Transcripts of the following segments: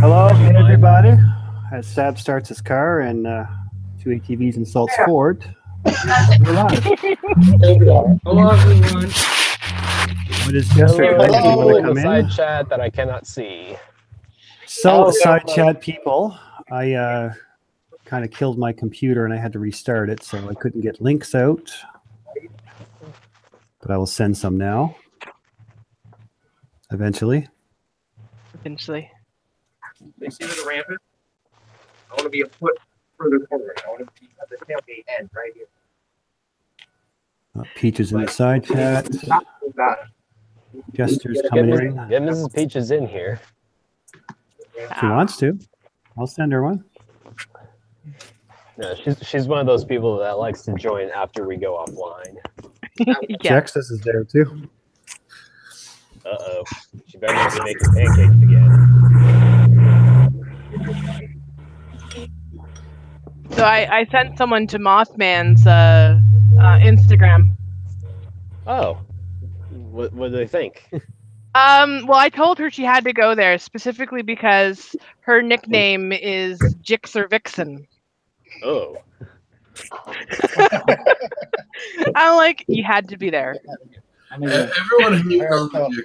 Hello, everybody. As Sab starts his car and 2 ATVs insults Ford. We're live. Hello, everyone. What is Jester? Hello, Do you want to come side in? chat that I cannot see. So, side chat people, I kind of killed my computer and I had to restart it, so I couldn't get links out. But I will send some now. Eventually. They see where the ramp is? I want to be a foot further forward. I want to be at the tailgate end right here. Peaches in the side chat. Jester's coming in. Get Mrs. Peaches in here. She wants to. I'll send her one. No, she's one of those people that likes to join after we go offline. Yeah. Jaxs is there too. Uh-oh. She better not be making pancakes again. So I sent someone to Mothman's Instagram. Oh. What do they think? Well, I told her she had to go there specifically because her nickname is Jaxs Vixen. Oh. I'm like, you had to be there. Everyone here knows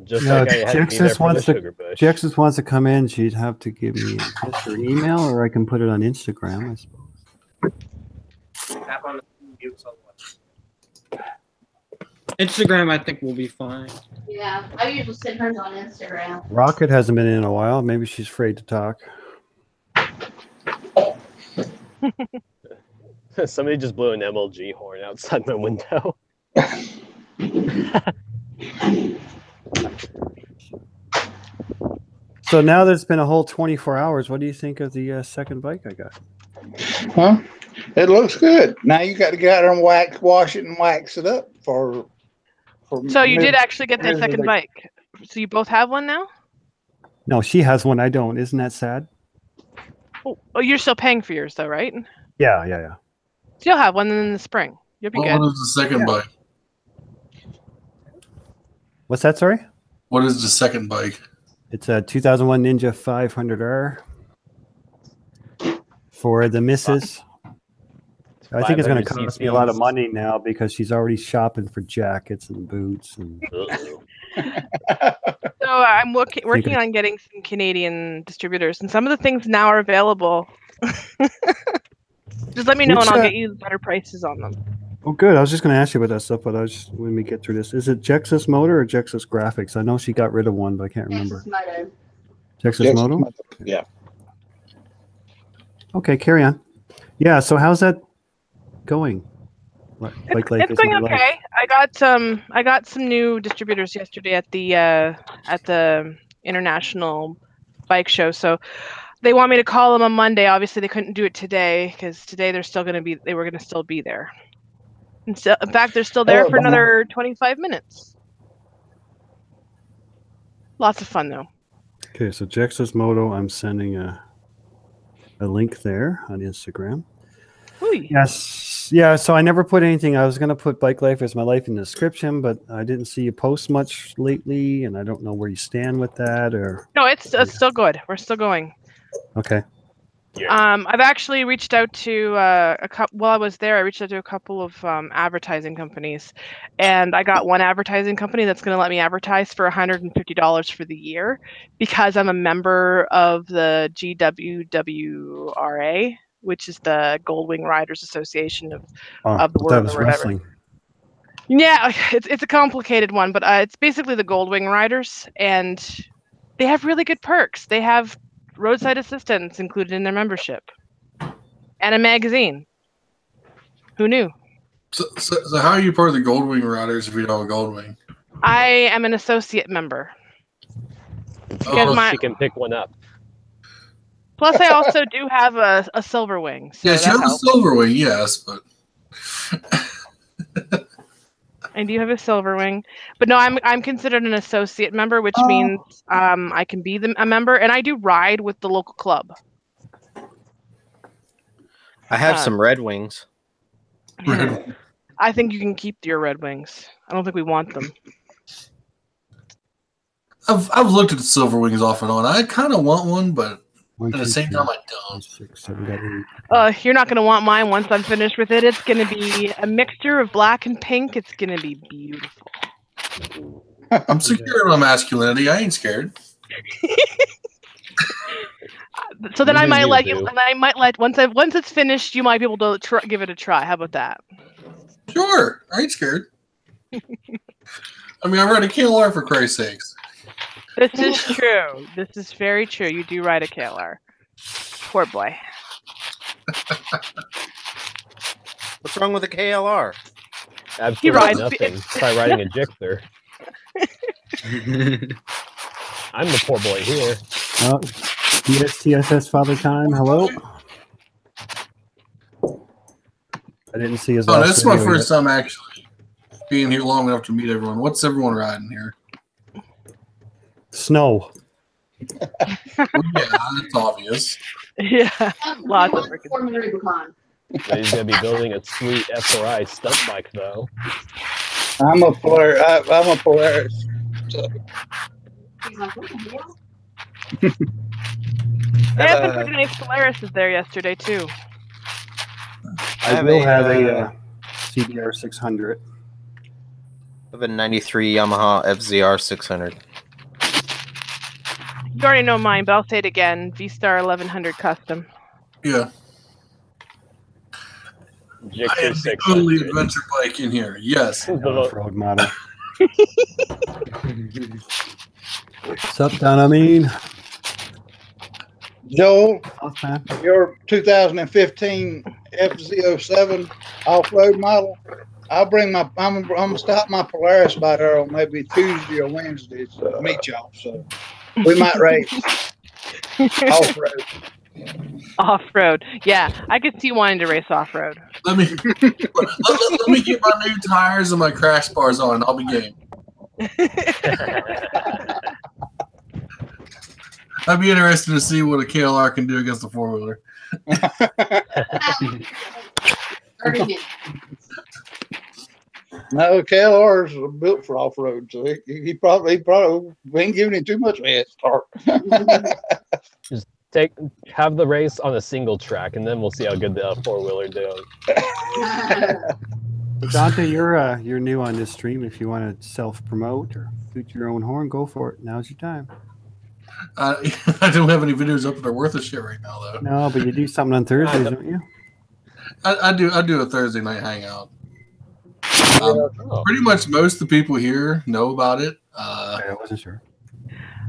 Just No, like I had to be there for the Sugarbush. Jaxs wants to come in. She'd have to give me just her email, or I can put it on Instagram, I suppose. Tap on the mute Instagram, I think, will be fine. Yeah, I usually send hers on Instagram. Rocket hasn't been in a while. Maybe she's afraid to talk. Somebody just blew an MLG horn outside my window. So now there's been a whole 24 hours. What do you think of the second bike I got? Huh? It looks good. Now you got to go out there and wash it and wax it up for So you did actually get the second bike. So you both have one now? No, she has one. I don't. Isn't that sad? Oh, you're still paying for yours though, right? Yeah. So you'll have one in the spring. You'll be good. What is the second bike? What's that, sorry? What is the second bike? It's a 2001 Ninja 500R for the missus. I think it's going to cost me a lot of money now because she's already shopping for jackets and boots. And So I'm working on getting some Canadian distributors, and some of the things now are available. Just let me know, and I'll get you better prices on them. Oh, good. I was just going to ask you about that stuff, but when we get through this, is it Jaxs Moto or Jaxs Graphics? I know she got rid of one, but I can't remember. Jaxs Moto? Yeah. Okay, carry on. Yeah. So how's that going? It's going okay. I got some new distributors yesterday at the international bike show. So they want me to call them on Monday. Obviously, they couldn't do it today because today they were going to still be there. And so, in fact, they're still there for another 25 minutes. Lots of fun though. Okay, so Jaxs Moto, I'm sending a link there on Instagram. Ooh. Yes. Yeah, so I never put anything. I was going to put Bike Life as my life in the description, but I didn't see you post much lately, and I don't know where you stand with that. Or no, it's still good. We're still going. Okay. Yeah. I've actually reached out to while I was there, I reached out to a couple of advertising companies, and I got one advertising company that's going to let me advertise for $150 for the year because I'm a member of the GWWRA, which is the Goldwing Riders Association of the world. That was wrestling. Yeah, it's a complicated one, but it's basically the Goldwing Riders, and they have really good perks. They have roadside assistance included in their membership, and a magazine. Who knew? So how are you part of the Goldwing Riders if you don't have a Goldwing? I am an associate member. She can pick one up. Plus, I also do have a silver wing. So yes, you have a silver wing, yes, but I do have a silver wing, but no, I'm considered an associate member, which means I can be a member, and I do ride with the local club. I have some Red Wings. I think you can keep your Red Wings. I don't think we want them. I've looked at the silver wings off and on. I kind of want one, but One, at the two, same three, time, I don't. 6, 7, got 8. You're not gonna want mine once I'm finished with it. It's gonna be a mixture of black and pink. It's gonna be beautiful. I'm secure in my masculinity. I ain't scared. So then You I do might you, let you, boo. and I might let once it's finished, you might be able to give it a try. How about that? Sure, I ain't scared. I mean, I read a KLR for Christ's sakes. This is true. This is very true. You do ride a KLR. Poor boy. What's wrong with a KLR? Absolutely rides- nothing. Try riding a Jester. I'm the poor boy here. Oh, TSS Father Time. Hello. I didn't see his. Oh, last this is my video first time actually being here long enough to meet everyone. What's everyone riding here? yet. Snow. Well, yeah, that's obvious. Yeah. Lots of freaking- Formula Rubicon. But he's gonna be building a sweet SRI stunt bike though. I'm a Polaris. So, He's like, what the hell? Yeah, some pretty nice Polaris there yesterday too. I will have a CBR 600. I have a 93 Yamaha FZR 600. You already know mine, but I'll say it again. V-Star 1100 Custom. Yeah. I Jixer am the only 600. adventure bike in here. Yes. Off-road model. What's up, Don? I mean, Joel, off, man. your 2015 FZ07 off-road model. I'll bring my. I'm gonna stop my Polaris by there on maybe Tuesday or Wednesday to meet y'all. So we might race off-road. Off-road. Yeah, I could see you wanting to race off-road. Let me let me get my new tires and my crash bars on. I'll be game. I'd be interested to see what a KLR can do against a four-wheeler. No, KLRs are built for off-road, so he probably ain't giving him too much of a head start. Have the race on a single track, and then we'll see how good the four-wheeler does. Dante, you're new on this stream. If you want to self-promote or toot your own horn, go for it. Now's your time. I don't have any videos up that are worth a shit right now, though. No, but you do something on Thursdays, don't you? I do a Thursday night hangout. Oh. Pretty much most of the people here know about it. I wasn't sure.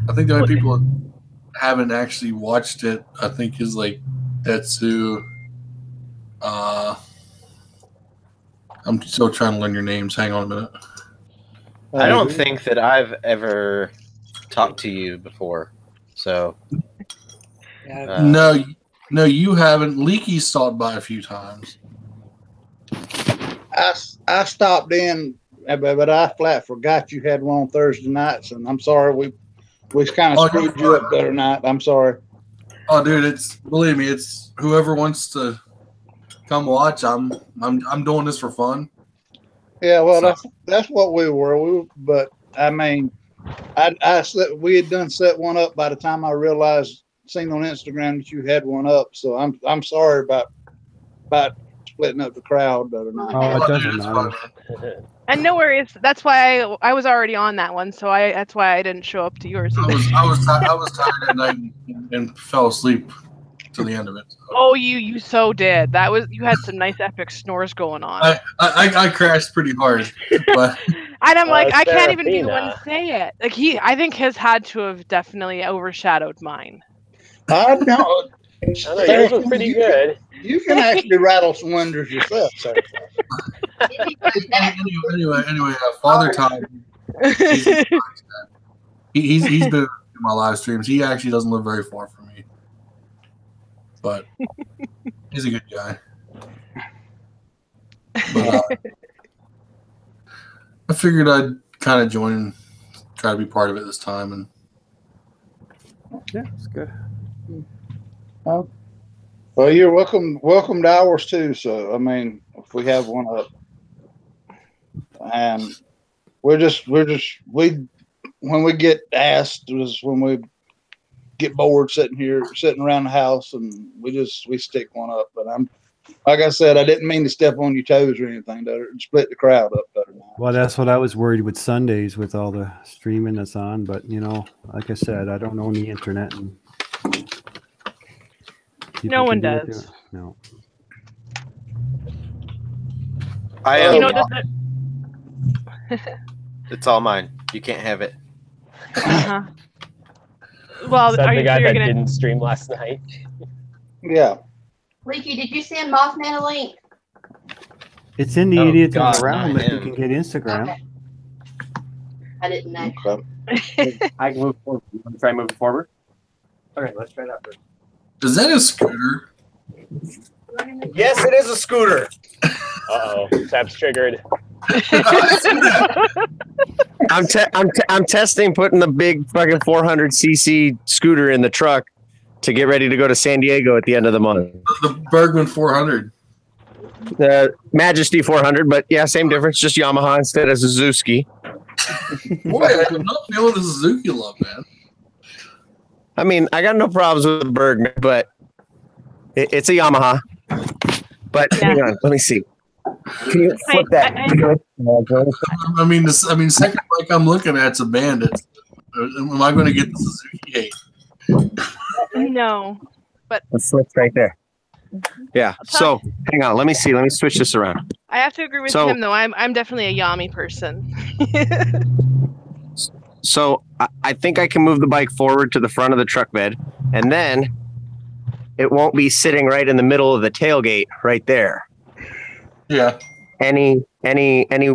I think the only people that haven't actually watched it, I think, is like Desu. I'm still trying to learn your names. Hang on a minute. I don't think that I've ever talked to you before. So No, you haven't. Leaky stopped by a few times. I stopped in, but I flat forgot you had one on Thursday nights, and I'm sorry we kind of screwed you up the other night. I'm sorry. Oh, dude, believe me, it's whoever wants to come watch. I'm doing this for fun. Yeah, well, that's what we were. But I mean, we had done set one up by the time I realized, seen on Instagram that you had one up. So I'm sorry about splitting up the crowd the other night. Oh, it doesn't It's matter. fine. And no worries. That's why I was already on that one, so that's why I didn't show up to yours either. I was tired at night and fell asleep to the end of it. So. Oh, you so did. You had some nice epic snores going on. I crashed pretty hard, but And I'm like, I can't even be the one Serafina. to say it. Like I think his had to have definitely overshadowed mine. I know. I know yours was pretty good. You can actually rattle some windows yourself, sir. anyway, Father Time. He's been in my live streams. He actually doesn't live very far from me, but he's a good guy. But, I figured I'd kind of join and try to be part of it this time. And Yeah, it's good. Well, you're welcome to ours too. So I mean, if we have one up, and we when we get asked was when we get bored sitting around the house, and we stick one up. But I'm, like I said, I didn't mean to step on your toes or anything. To split the crowd up better now. Well, that's what I was worried with Sundays with all the streaming that's on. But you know, like I said, I don't own the internet, and no one does. No. I am. You know, It's all mine. You can't have it. uh-huh. Well, Said are the you guy sure you're that gonna? didn't stream last night. Yeah. Leaky, did you send Mothman a link? It's in the Oh, idiots in God, the realm not that you him. can get Instagram. Okay. I didn't know. Okay. I can move forward. You want to try moving forward? Okay, let's try that first. Is that a scooter? Yes, it is a scooter. Uh-oh. Tab's triggered. I'm testing putting the big fucking 400cc scooter in the truck to get ready to go to San Diego at the end of the month. The Birdman 400. The Majesty 400, but yeah, same difference, just Yamaha instead of Suzuki. Boy, I'm not feeling the Suzuki love, man. I mean, I got no problems with the Birdman, but it's a Yamaha. But hang on, let me see. Can you flip that? I mean, second bike I'm looking at's a Bandit. Am I going to get the Suzuki 8? No, but Let's flip right there. Yeah. So hang on. Let me see. Let me switch this around. I have to agree with So- him though. I'm definitely a Yami person. So I think I can move the bike forward to the front of the truck bed, and then it won't be sitting right in the middle of the tailgate right there. Yeah. Any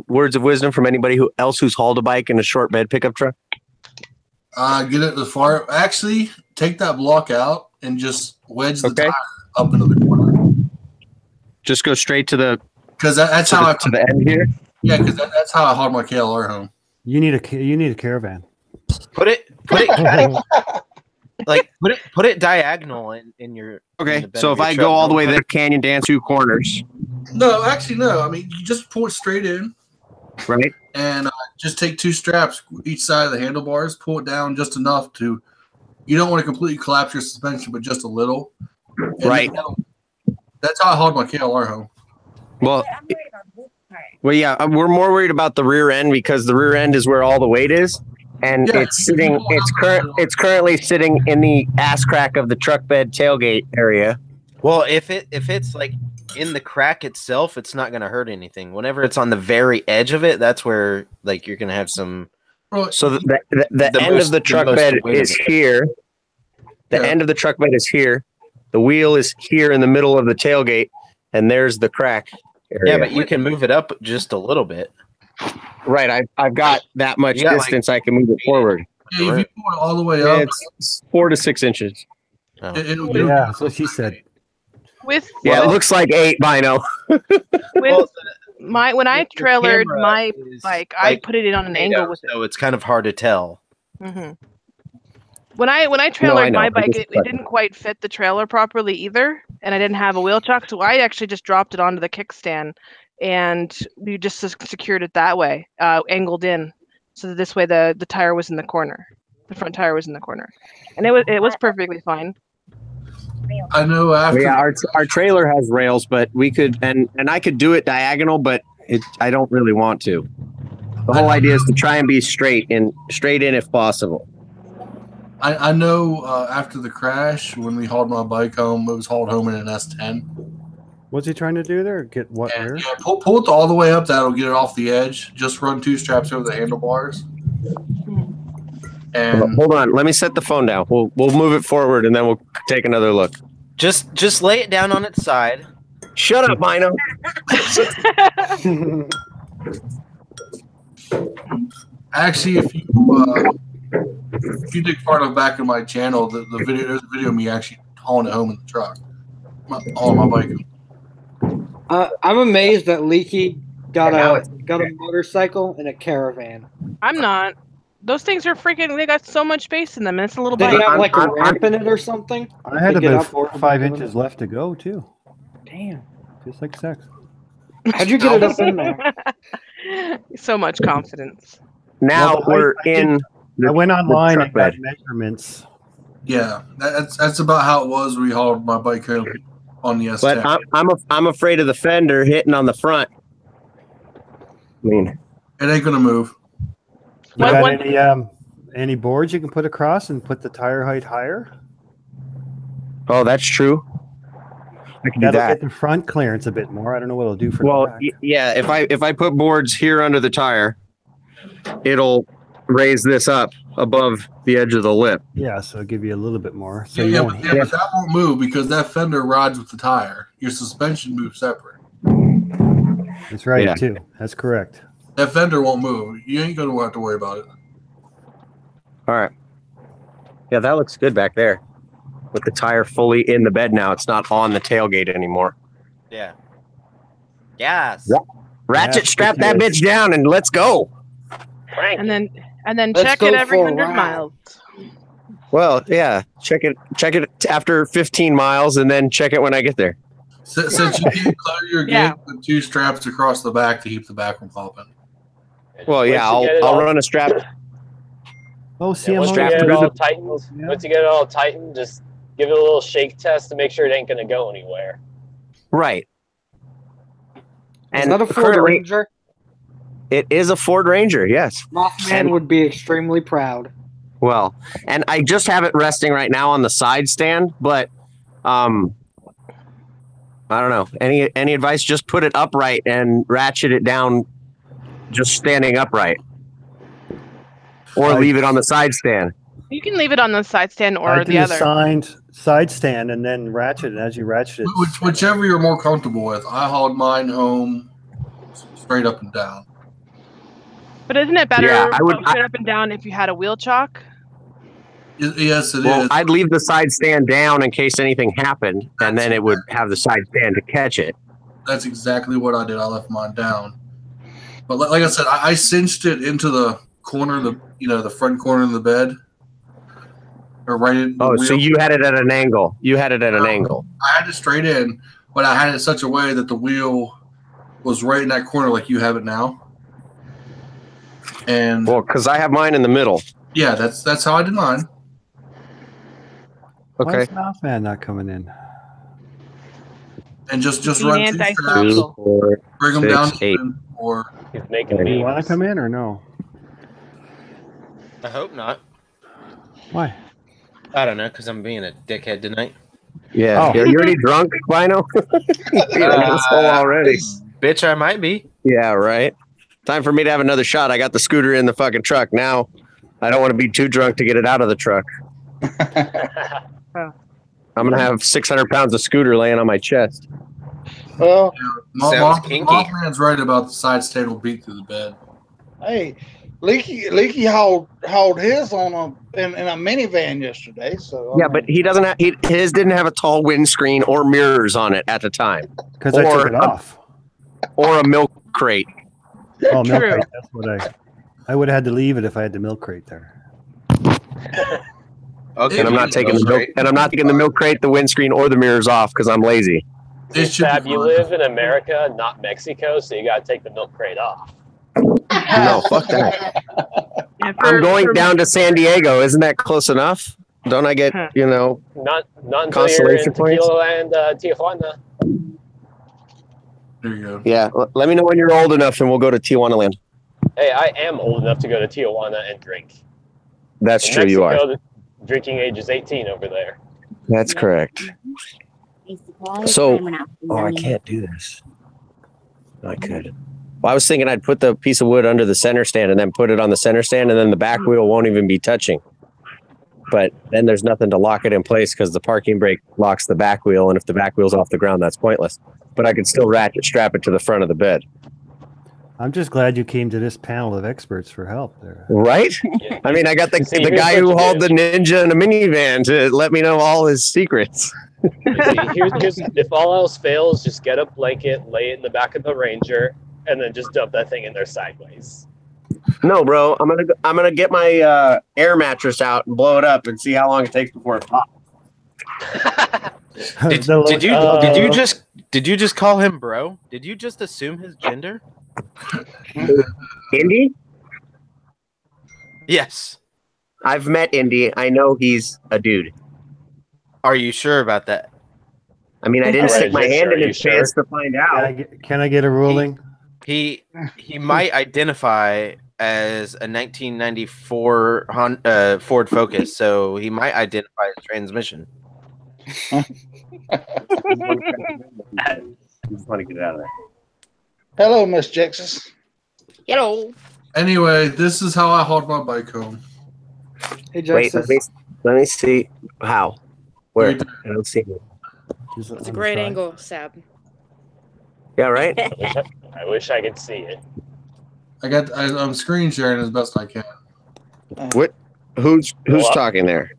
words of wisdom from anybody else who's hauled a bike in a short bed pickup truck? Get it as far. Actually, take that block out and just wedge the Okay. tire up into the corner. Just go straight to the Because that's how to the end here. Yeah, because that's how I hauled my KLR home. You need a caravan. Put it put it diagonal in your. Okay. in the bed So of if your I truck. go all the Don't way put there, it- canyon dance 2 corners, No, actually, no. I mean, you just pull it straight in right? and just take 2 straps each side of the handlebars, pull it down just enough to. You don't want to completely collapse your suspension, but just a little. And Right. That's how I hauled my KLR home. Well, yeah, we're more worried about the rear end because the rear end is where all the weight is, and Yeah. it's currently sitting in the ass crack of the truck bed tailgate area. Well, if it's like in the crack itself, it's not going to hurt anything. Whenever it's on the very edge of it, that's where like you're going to have some. Well, So the The end most- of the the truck most bed weight of is it. here. The Yeah. end of the truck bed is here. The wheel is here in the middle of the tailgate, and there's the crack area. Yeah, but you can move it up just a little bit. Right, I've got that much You got, like, distance. I can move it forward. yeah, if you pull it all the way up, It's 4 to 6 inches. Oh. it'll do. Yeah, that's what she said. with Yeah, it looks like 8 Byno. with when I Your trailered camera my is, bike, I like, put it in on an made angle out, with it. so it's kind of hard to tell. hmm When I trailered know. my I bike, just it cut didn't quite fit the trailer properly either, and I didn't have a wheel chuck, so I actually just dropped it onto the kickstand, and we just secured it that way, angled in, so that this way the tire was in the corner, the front tire was in the corner, and it was perfectly fine. I know after. Yeah, our trailer has rails, but we could and I could do it diagonal, but I don't really want to. The whole idea is to try and be straight in if possible. I know after the crash, when we hauled my bike home, it was hauled home in an S10. What's he trying to do there? Get what? And Where? yeah, pull it all the way up. That'll get it off the edge. Just run 2 straps over the handlebars. And Hold on, let me set the phone down. We'll move it forward and then we'll take another look. Just lay it down on its side. Shut up, Byno. actually, if you dig far enough back in my channel, there's a video of me actually hauling it home in the truck, on my bike. I'm amazed that Leaky got a motorcycle and a caravan. I'm not. Those things are freaking. They got so much space in them, and it's a little Did bike. he have like a ramp in it or something? I had To get about up 4 or 5 inches left to go too, Damn. just like sex. How'd you get it up in there? So much confidence. Now Well, we're I in I went online truck and got bed. measurements. Yeah, that's about how it was. We hauled my bike home on the S10. But I'm afraid of the fender hitting on the front. I mean, it ain't gonna move. You got any boards you can put across and put the tire height higher? Oh, that's true. I can do That'll that. get the front clearance a bit more. I don't know what it'll do for the back. Yeah. If I put boards here under the tire, it'll raise this up above the edge of the lip. Yeah, so it'll give you a little bit more. So but that won't move because that fender rides with the tire. Your suspension moves separate. That's right, too. That's correct. That fender won't move. You ain't gonna have to worry about it. All right. Yeah, that looks good back there. With the tire fully in the bed now. It's not on the tailgate anymore. Yeah. Yes. Ratchet strap that bitch down and let's go. And then check it every 100 miles. Well, yeah. Check it after 15 miles and then check it when I get there. Since you can't clear your gate with 2 straps across the back to keep the back from popping. Well, yeah, I'll run a strap. Oh, see, once you get it all tightened, once you get it all tightened, just give it a little shake test to make sure it ain't going to go anywhere. Right. Is that a Ford Ranger? It is a Ford Ranger, yes. Mothman would be extremely proud. Well, and I just have it resting right now on the side stand, but I don't know. Any advice? Just put it upright and ratchet it down just standing upright. Or leave it on the side stand. You can leave it on the side stand or the other. Side stand and then ratchet it as you ratchet it. Whichever you're more comfortable with. I hauled mine home straight up and down. But isn't it better straight up and down if you had a wheel chock? Yes, it is. I'd leave the side stand down in case anything happened, and then it would have the side stand to catch it. That's exactly what I did. I left mine down. But like I said, I cinched it into the corner, the front corner of the bed. Or right in the wheel. So you had it at an angle. I had it straight in, but I had it such a way that the wheel was right in that corner like you have it now. And because I have mine in the middle. Yeah, that's how I did mine. Why Okay. is Mothman not coming in? And just run 2 straps, 2, 4, bring them 6, down 8. or he's making Do you want to come in or no? I hope not. Why? I don't know, because I'm being a dickhead tonight. Yeah. Oh. Are you already drunk, Byno? Already. Bitch, I might be. Yeah, right. Time for me to have another shot. I got the scooter in the fucking truck. Now, I don't want to be too drunk to get it out of the truck. I'm going to have 600 pounds of scooter laying on my chest. Well, Mothman's right about the side stand will beat through the bed. hey, Leaky hauled his on in a minivan yesterday. So Yeah, but he doesn't have his didn't have a tall windscreen or mirrors on it at the time. Because I took it off. Or a milk crate. Oh, milk crate. That's what I would have had to leave it if I had the milk crate there. Okay. And I'm not taking the milk crate, the windscreen, or the mirrors off because I'm lazy. Fab, you live in America, not Mexico, so you got to take the milk crate off. No, fuck that. I'm going down to San Diego. Isn't that close enough? Don't I get, not until you're in consolation points? Tequila and Tijuana. There you go. Yeah, let me know when you're old enough and we'll go to Tijuana Land. Hey, I am old enough to go to Tijuana and drink. That's In true, you Mexico, are. the drinking age is 18 over there. That's correct. So, I can't do this. I could. Well, I was thinking I'd put the piece of wood under the center stand and then put it on the center stand and then the back wheel won't even be touching. But then there's nothing to lock it in place because the parking brake locks the back wheel, and if the back wheel's off the ground, that's pointless. But I could still ratchet strap it to the front of the bed. I'm just glad you came to this panel of experts for help there. Right? I mean, I got the guy who hauled the Ninja in a minivan to let me know all his secrets. Here's if all else fails, just get a blanket, lay it in the back of the Ranger, and then just dump that thing in there sideways. No, bro. I'm gonna get my air mattress out and blow it up and see how long it takes before it pops. Did you just call him bro? Did you just assume his gender? Indy? Yes. I've met Indy. I know he's a dude. Are you sure about that? I mean, I didn't Alright, stick my Jester, hand in are you his pants sure? to find out. Can I get a ruling? He might identify as a 1994 Ford Focus, so he might identify as transmission. Just want to get it out of there. Hello, Miss Jaxs. Hello. Anyway, this is how I hold my bike home. Hey, Wait, Jaxs. let me see how. Where? Wait. I don't see it. It's a great angle, Sab. Yeah, right? I wish I could see it. I'm screen sharing as best I can. What? Who's Well, talking there?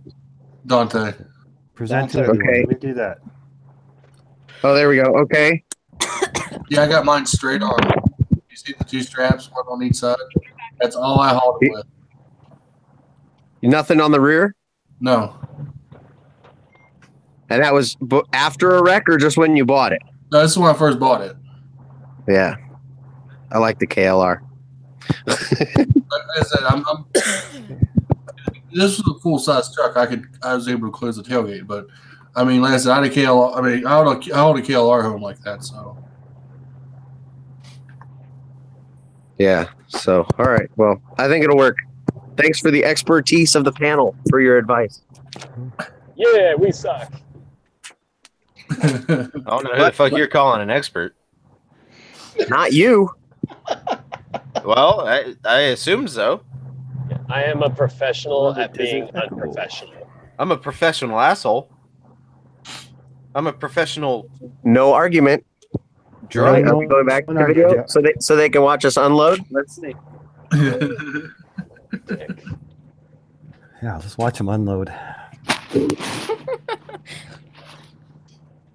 Dante. Present to Okay. everyone. Okay. Let me do that. Oh, there we go. Okay. Yeah, I got mine straight on. You see the two straps, one on each side? That's all I hauled it with. Nothing on the rear? No. And that was after a wreck or just when you bought it? No, this is when I first bought it. Yeah. I like the KLR. Like I said, this was a full size truck. I was able to close the tailgate, but I mean, like I said, I had a KLR. I mean, I hold a KLR home like that. So Yeah. So, all right. Well, I think it'll work. Thanks for the expertise of the panel for your advice. Yeah, we suck. I don't know who the fuck you're calling an expert. Not you. Well, I assume so. I am a professional Well, at being isn't that cool? unprofessional. I'm a professional asshole. I'm a professional No argument. drunk. Are we going back to the video so they can watch us unload? Let's see. Yeah, let's watch them unload.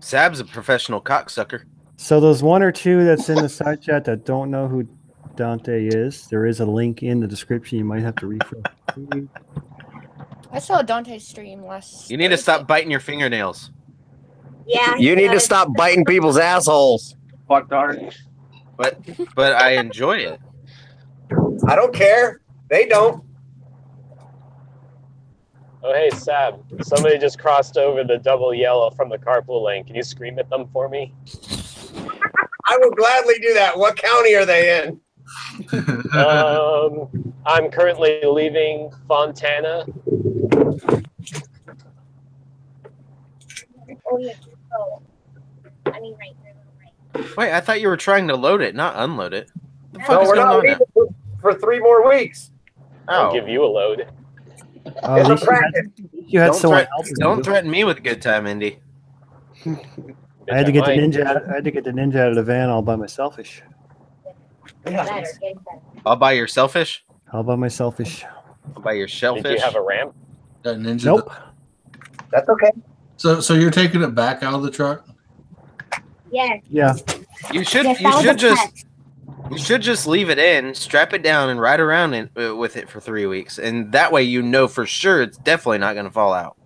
Sab's a professional cocksucker. So those one or two that's in the side chat that don't know who Dante is, there is a link in the description. You might have to refresh. I saw Dante's stream last. You need to stop biting your fingernails. Yeah. You need to stop biting people's assholes. Fuck darn. But I enjoy it. I don't care. They don't. Oh, hey, Sab. Somebody just crossed over the double yellow from the carpool lane. Can you scream at them for me? I will gladly do that. What county are they in? I'm currently leaving Fontana. Oh, yeah. I mean, right. Wait, I thought you were trying to load it, not unload it. The fuck No, is we're going not on now? leaving for 3 more weeks. I'll Oh. give you a load. At least you had someone else. Don't threaten me with a good time, Indy. I had to get the ninja. I had to get the ninja out of the van all by myselfish. All by your selfish? All by myselfish. All by your shellfish? Did you have a ramp? That ninja. Nope. That's okay. So you're taking it back out of the truck? Yeah. Yeah. You should Yes, that was a test. You should just leave it in, strap it down, and ride around with it for 3 weeks, and that way you know for sure it's definitely not going to fall out.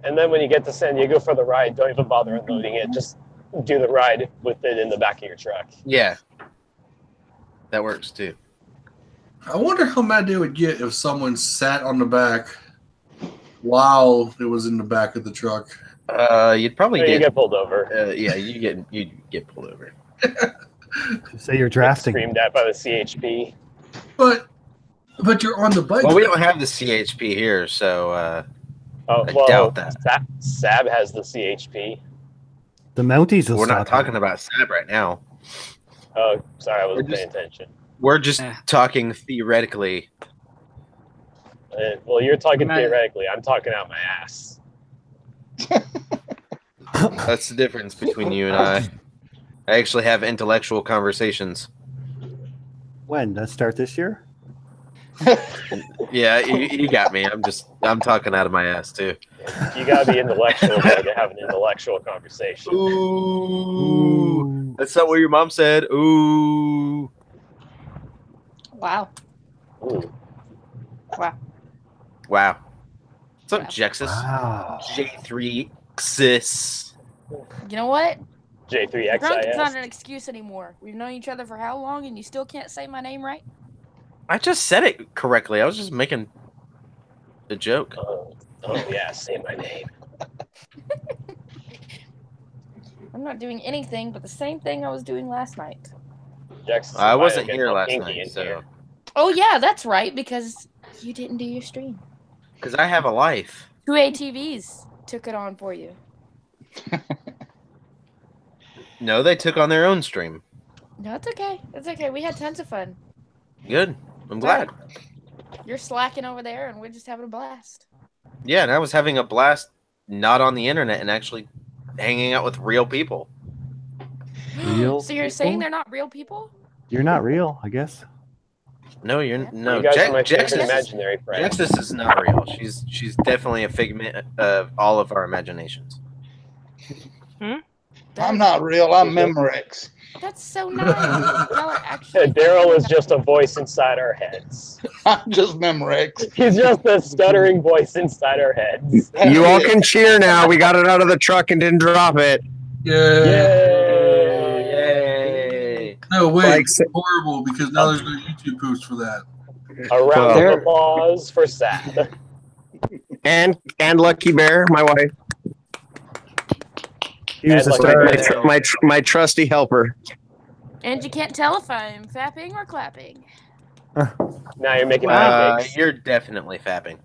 And then when you get to San Diego for the ride, don't even bother unloading it. Just do the ride with it in the back of your truck. Yeah, that works too. I wonder how mad they would get if someone sat on the back while it was in the back of the truck. You'd probably You get pulled over. Yeah, you get pulled over. Say you're drafting. Screamed at by the CHP. But you're on the bike. Well, we don't have the CHP here, so Oh, I well, doubt that. Sab has the CHP. The Mounties will We're not stop talking about Sab right now. Oh, sorry, I wasn't paying attention. We're just talking theoretically. Well, you're talking theoretically. I'm talking out my ass. That's the difference between you and I. I actually have intellectual conversations. When? That start this year? Yeah, you got me. I'm talking out of my ass too. You gotta be intellectual though, to have an intellectual conversation. Ooh, that's not what your mom said. Ooh. Wow. Ooh. Wow. Wow. What's up, Jaxs? Wow. J3 Xis. You know what? J3XIS. Drunk is not an excuse anymore. We've known each other for how long, and you still can't say my name right? I just said it correctly. I was just making a joke. Oh yeah, say my name. I'm not doing anything but the same thing I was doing last night. Jaxs I wasn't getting here all last kinky night, in so here. Oh yeah, that's right, because you didn't do your stream. because I have a life. 2 ATVs took it on for you. No, they took on their own stream. No, it's okay. It's okay. We had tons of fun. Good. I'm glad. You're slacking over there, and we're just having a blast. Yeah, and I was having a blast not on the internet and actually hanging out with real people. Real So you're people? saying they're not real people? You're not real, I guess. No, you're no. You guys are my Jaxs favorite imaginary friends. Jaxs is not real. She's definitely a figment of all of our imaginations. I'm not real. I'm Memorex. That's so nice. Y'all are actually. Daryl is just a voice inside our heads. I'm just Memorex. He's just a stuttering voice inside our heads. You all can cheer now. We got it out of the truck and didn't drop it. Yay! No, wait, Like- it's horrible because now there's no YouTube post for that. A round Well, of applause for Sad. And Lucky Bear, my wife, He was And a like star. my trusty helper. And you can't tell if I'm fapping or clapping. Now you're making pancakes. You're definitely fapping.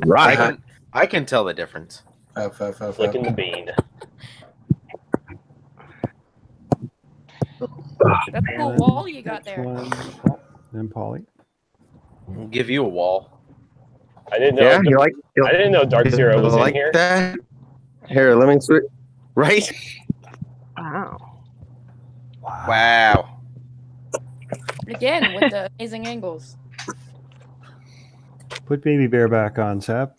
Right. I can tell the difference. Flicking the bean. That's a cool wall you got there. And Polly. I'll give you a wall. I didn't know. Yeah, you like? I didn't know Dark Zero was like in here. that? Here, let me switch. Right? Wow. Wow. Again, with the amazing angles. Put Baby Bear back on, Sap.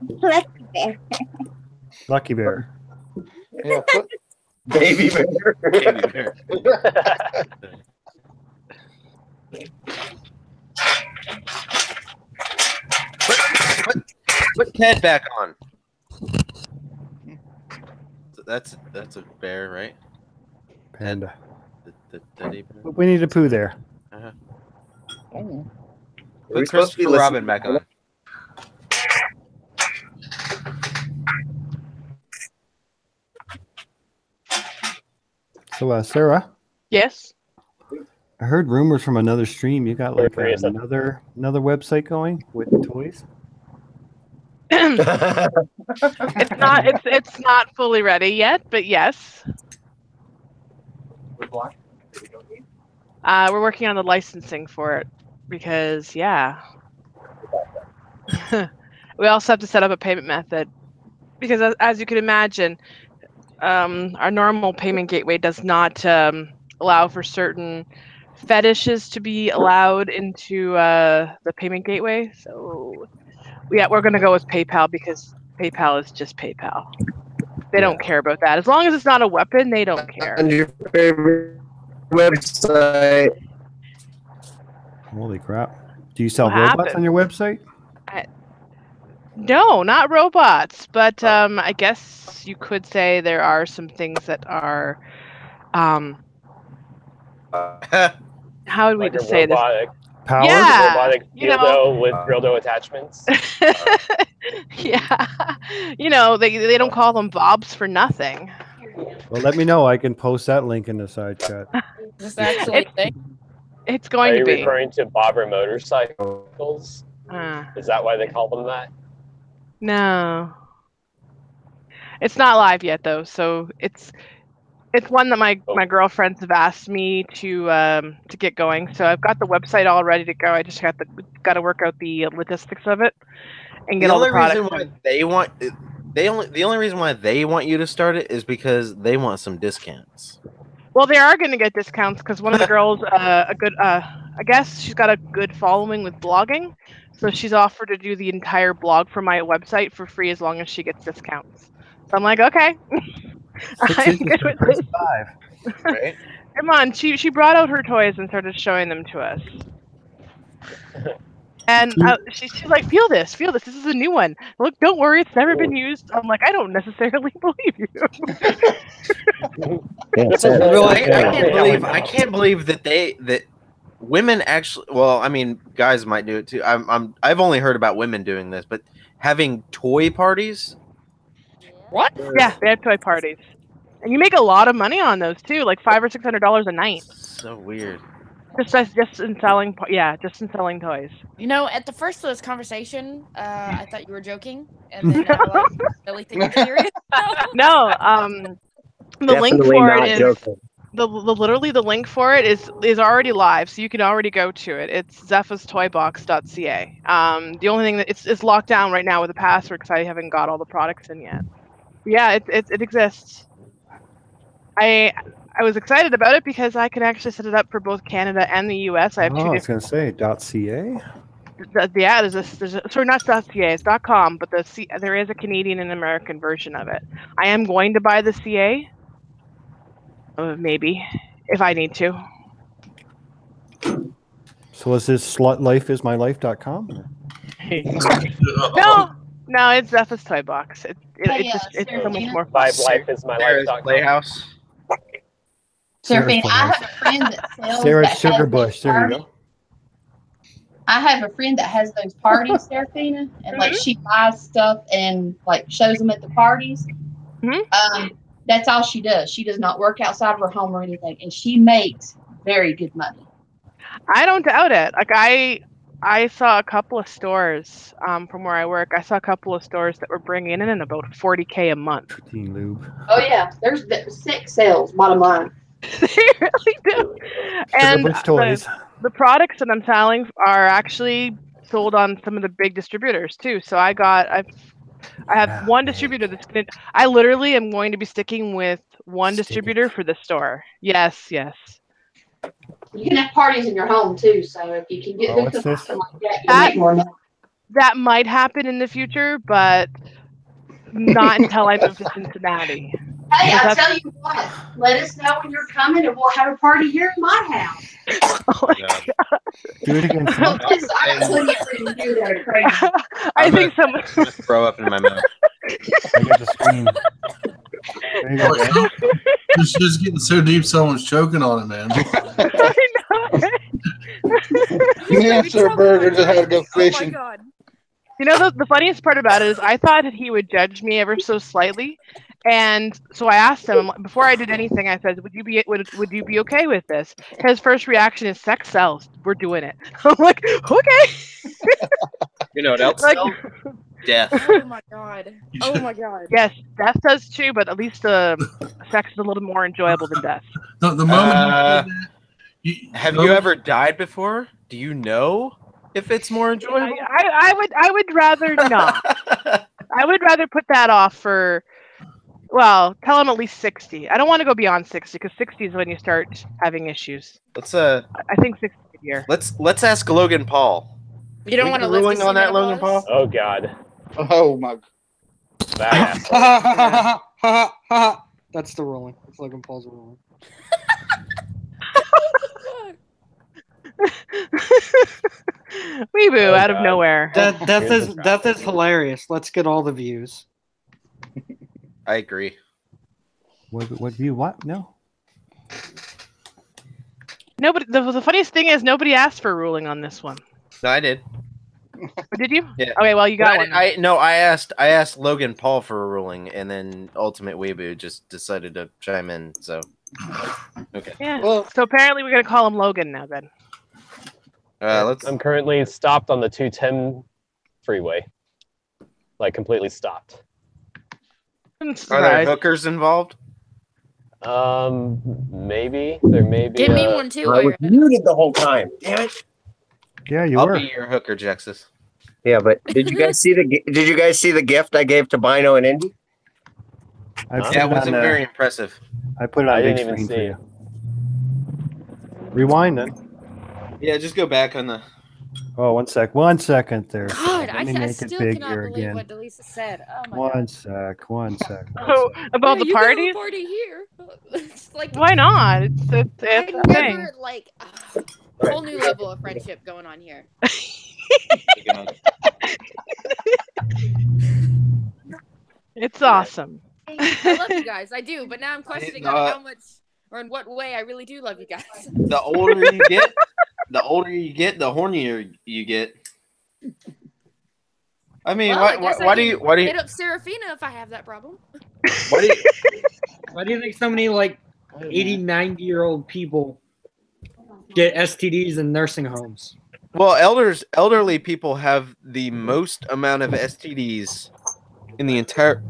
Lucky Bear. Lucky Bear. Yeah, put, Baby Bear. Baby bear. Put Ted back on. That's a bear, right? Panda. The teddy bear. We need a poo there. Uh-huh. we Put supposed to be Christopher Robin back on. So, Sarah, Yes. I heard rumors from another stream. You got like Curious. another website going with toys. It's not fully ready yet, but yes. We're working on the licensing for it because yeah. We also have to set up a payment method because as you can imagine, our normal payment gateway does not allow for certain fetishes to be allowed into the payment gateway. So we're going to go with PayPal because PayPal is just PayPal. They don't care about that. As long as it's not a weapon, they don't care. And your favorite website? Holy crap! Do you sell What robots happened? on your website? No, not robots, but I guess you could say there are some things that are how would we Like a just say this? robotic, Powered? Yeah, robotic you know. dildo with dildo attachments. Yeah, they don't call them bobs for nothing. Well, let me know. I can post that link in the side chat. Is this actually a thing? It's Are going you to be. referring to bobber motorcycles? Uh, Is that why they call them that? no, it's not live yet though, so it's one that my girlfriends have asked me to get going. So I've got the website all ready to go. I just got to work out the logistics of it and get The all the only products. reason why the only reason why they want you to start it is because they want some discounts. Well, they are going to get discounts because one of the girls, I guess she's got a good following with blogging, so she's offered to do the entire blog for my website for free as long as she gets discounts. So I'm like, okay, I'm good with this. Right? Come on, she brought out her toys and started showing them to us. And she's like, feel this. This is a new one. Look, don't worry, it's never been used. I'm like, I don't necessarily believe you. I can't believe that women actually. Well, I mean, guys might do it too. I've only heard about women doing this, but having toy parties. What? Yeah, they have toy parties, and you make a lot of money on those too, like $500 or $600 a night. So weird. Just in selling, just in selling toys. You know, at the first of this conversation, I thought you were joking, and then now I really think you're serious. No, the link for it is literally the link for it is already live, so you can already go to it. It's zephastoybox.ca. The only thing that it's locked down right now with a password because I haven't got all the products in yet. Yeah, it exists. I was excited about it because I can actually set it up for both Canada and the US. I have two different. I was going to say .ca. Yeah, there's a sorry, not .ca, it's .com, but there is a Canadian and American version of it. I am going to buy the CA, maybe, if I need to. So is this lifeismylife.com? No, it's Zepha's Toy Box. It's so much more fun. Lifeismylife.com. Playhouse. Seraphina, I have a friend that sells Sarah that Sugarbush. There you go. I have a friend that has those parties, Seraphina, and like she buys stuff and like shows them at the parties. That's all she does. She does not work outside of her home or anything, and she makes very good money. I don't doubt it. Like I saw a couple of stores from where I work. I saw a couple of stores that were bringing in about $40K a month. Oh yeah, there's 6 sales. Bottom line. They really do. And the products that I'm selling are actually sold on some of the big distributors too. So I have one distributor that's I literally am going to be sticking with one distributor for the store. Yes. You can have parties in your home too, so if you can get hooked up something like that, you'll make more money. That might happen in the future, but not until I move to Cincinnati. Hey, I'll tell you what. Let us know when you're coming, and we'll have a party here in my house. Oh my God. Do it again. I think someone just throw up in my mouth. I got the screen. There you go. It's just getting so deep, someone's choking on it, man. Sir Burger just had to go fishing. Oh my God. You know, the funniest part about it is I thought that he would judge me ever so slightly. And so I asked him before I did anything. I said, "Would you be okay with this?" His first reaction is, "Sex sells. We're doing it." I'm like, "Okay." You know what else? Like, death. Oh my God. Oh my God. Yes, death does too, but at least sex is a little more enjoyable than death. The moment have you ever died before? Do you know if it's more enjoyable? I would rather not. I would rather put that off for. Well, tell him at least 60. I don't want to go beyond 60 because 60 is when you start having issues. Let's I think 60 a year. Let's ask Logan Paul. You don't want to ruling on that, Logan Paul? Oh God. Oh my. That's the ruling. It's Logan Paul's ruling. Weeaboo out of nowhere. Death is hilarious. Let's get all the views. I agree. What view? What? No. Nobody. The funniest thing is nobody asked for a ruling on this one. No, I did. Did you? Yeah. Okay, well you got one. I asked Logan Paul for a ruling, and then Ultimate Weeaboo just decided to chime in. So, okay. Yeah. Well, so apparently we're gonna call him Logan now then. I'm currently stopped on the 210 freeway, like completely stopped. Are there hookers involved? Maybe there may be. Give me one too. I was muted the whole time. Damn it. Yeah, you I'll were. be your hooker, Jaxs. Yeah, but did you guys see the gift I gave to Byno and Indy? That wasn't very impressive. I put it on big screen for you. Rewind then. Yeah, just go back on the. Oh, 1 second there. God, Let me I make it still bigger cannot believe again. what Delisa said. Oh my God. One sec. Oh, about the parties? Party here. It's like, why not? It's a thing. Never, like, whole new level of friendship going on here. It's awesome. I love you guys. I do, but now I'm questioning on how much or in what way I really do love you guys. The older you get, the hornier you get. I mean, Well, why do you hit up Serafina if I have that problem? Why do you think so many like 80, 90-year-old people get STDs in nursing homes? Well, elderly people have the most amount of STDs in the entire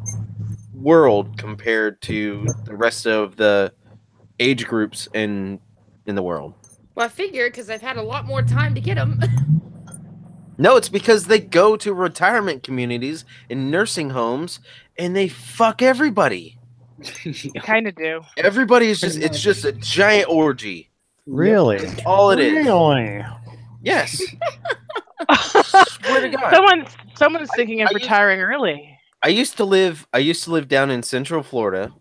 world compared to the rest of the age groups in the world. Well, I figured because I've had a lot more time to get them. No, it's because they go to retirement communities and nursing homes and they fuck everybody. Kind of do. Everybody is it's just a giant orgy. Really? That's all it is. Really? Yes. Swear to God. Someone's thinking of retiring early. I used to live down in Central Florida,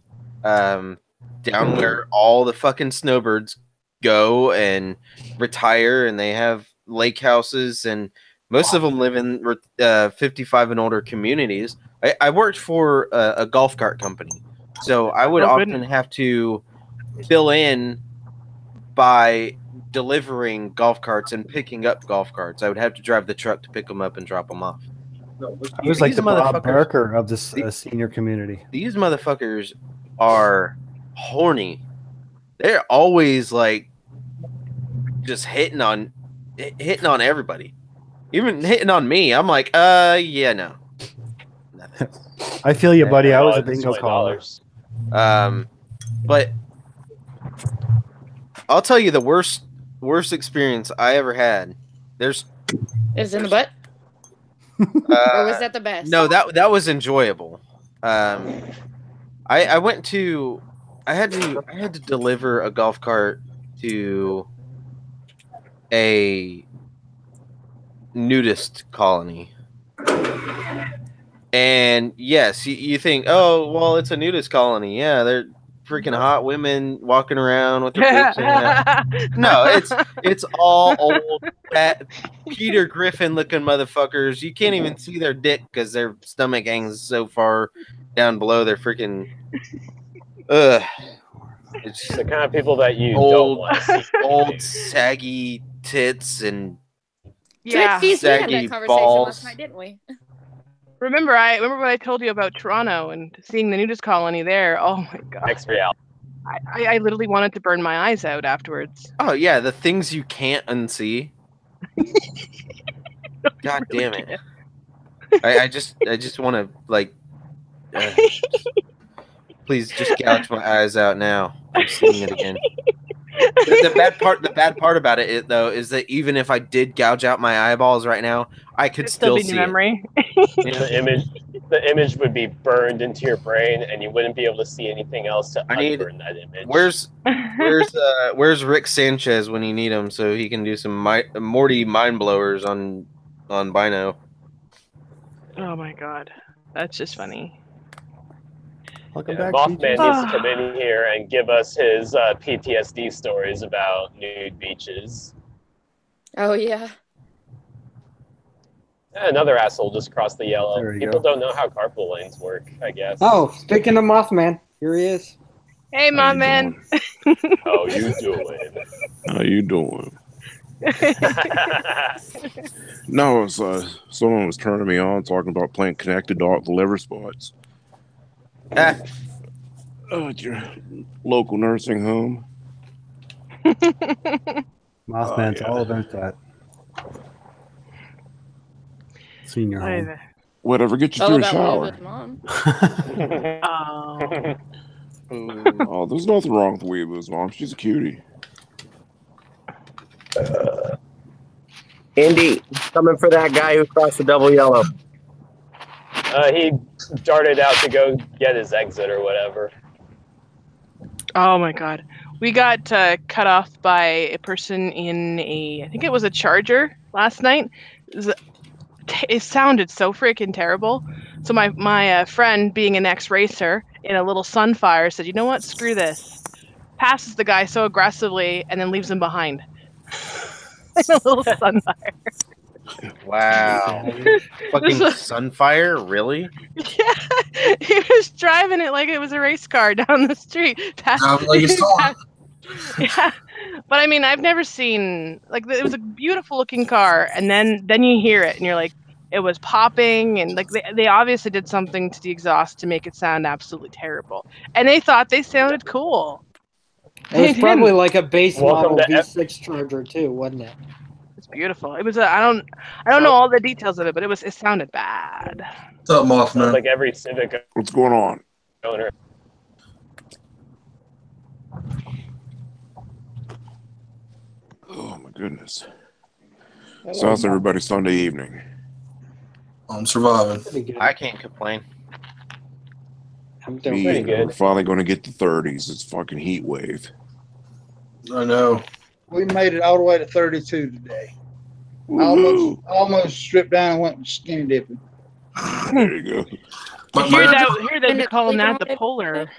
down where all the fucking snowbirds go and retire, and they have lake houses, and most of them live in 55 and older communities. I worked for a golf cart company, so I would often have to fill in by delivering golf carts and picking up golf carts. I would have to drive the truck to pick them up and drop them off. It was like the Bob Barker of this senior community. These motherfuckers are horny. They're always like just hitting on everybody, even hitting on me. I'm like, yeah, no. Nothing. I feel you, buddy. I was a bingo caller. But I'll tell you the worst experience I ever had. Is in the butt. Or was that the best? No, that was enjoyable. I had to deliver a golf cart to a nudist colony. And yes, you think, oh, well, it's a nudist colony. Yeah, they're freaking hot women walking around with their boobs hanging out. No, it's all old, fat, Peter Griffin looking motherfuckers. You can't even see their dick because their stomach hangs so far down below their freaking. It's the kind of people that you don't want to see. Old saggy tits and saggy balls. Last night, didn't we? Remember what I told you about Toronto and seeing the nudist colony there. Oh my god! Next reality. I literally wanted to burn my eyes out afterwards. Oh yeah, the things you can't unsee. God damn it! I just want to like. Please just gouge my eyes out now. I'm seeing it again. The bad part about it though is that even if I did gouge out my eyeballs right now, I could still see memory. The image would be burned into your brain, and you wouldn't be able to see anything else to unburn that image. Where's Rick Sanchez when you need him so he can do some Morty mind blowers on Byno? Oh my god, that's just funny. Welcome back. Mothman needs to come in here and give us his PTSD stories about nude beaches. Oh yeah. Another asshole just crossed the yellow. People go. don't know how carpool lanes work, I guess. Oh, speaking of Mothman, here he is. Hey, Mothman. How you doing? How you doing? No, someone was turning me on talking about playing connected dog liver spots. At your local nursing home. Mothman's all about that. Senior home. Whatever gets you through a shower. Oh, there's nothing wrong with Weeaboo's mom. She's a cutie. Andy, coming for that guy who crossed the double yellow. He darted out to go get his exit or whatever. Oh my god. We got cut off by a person in I think it was a Charger last night. It sounded so freaking terrible. So my friend, being an ex-racer in a little Sunfire, said, you know what, screw this. Passes the guy so aggressively and then leaves him behind. In a little Sunfire. Wow. Fucking Sunfire, really? Yeah, he was driving it like it was a race car down the street. Yeah, but I mean, I've never seen like it was a beautiful looking car, and then you hear it, and you're like, it was popping, and like they obviously did something to the exhaust to make it sound absolutely terrible, and they thought they sounded cool. It was probably like a base model V6 Charger too, wasn't it? It's beautiful. It was I don't know all the details of it, but it sounded bad. What's up, Mothman? Like every Civic. What's going on? Owner. Oh my goodness. So how's everybody Sunday evening? I'm surviving. I can't complain. I'm doing pretty good. We're finally going to get to 30s. It's fucking heat wave. I know. We made it all the way to 32 today. Almost stripped down and went skinny dipping. There you go. Here they're calling that the polar.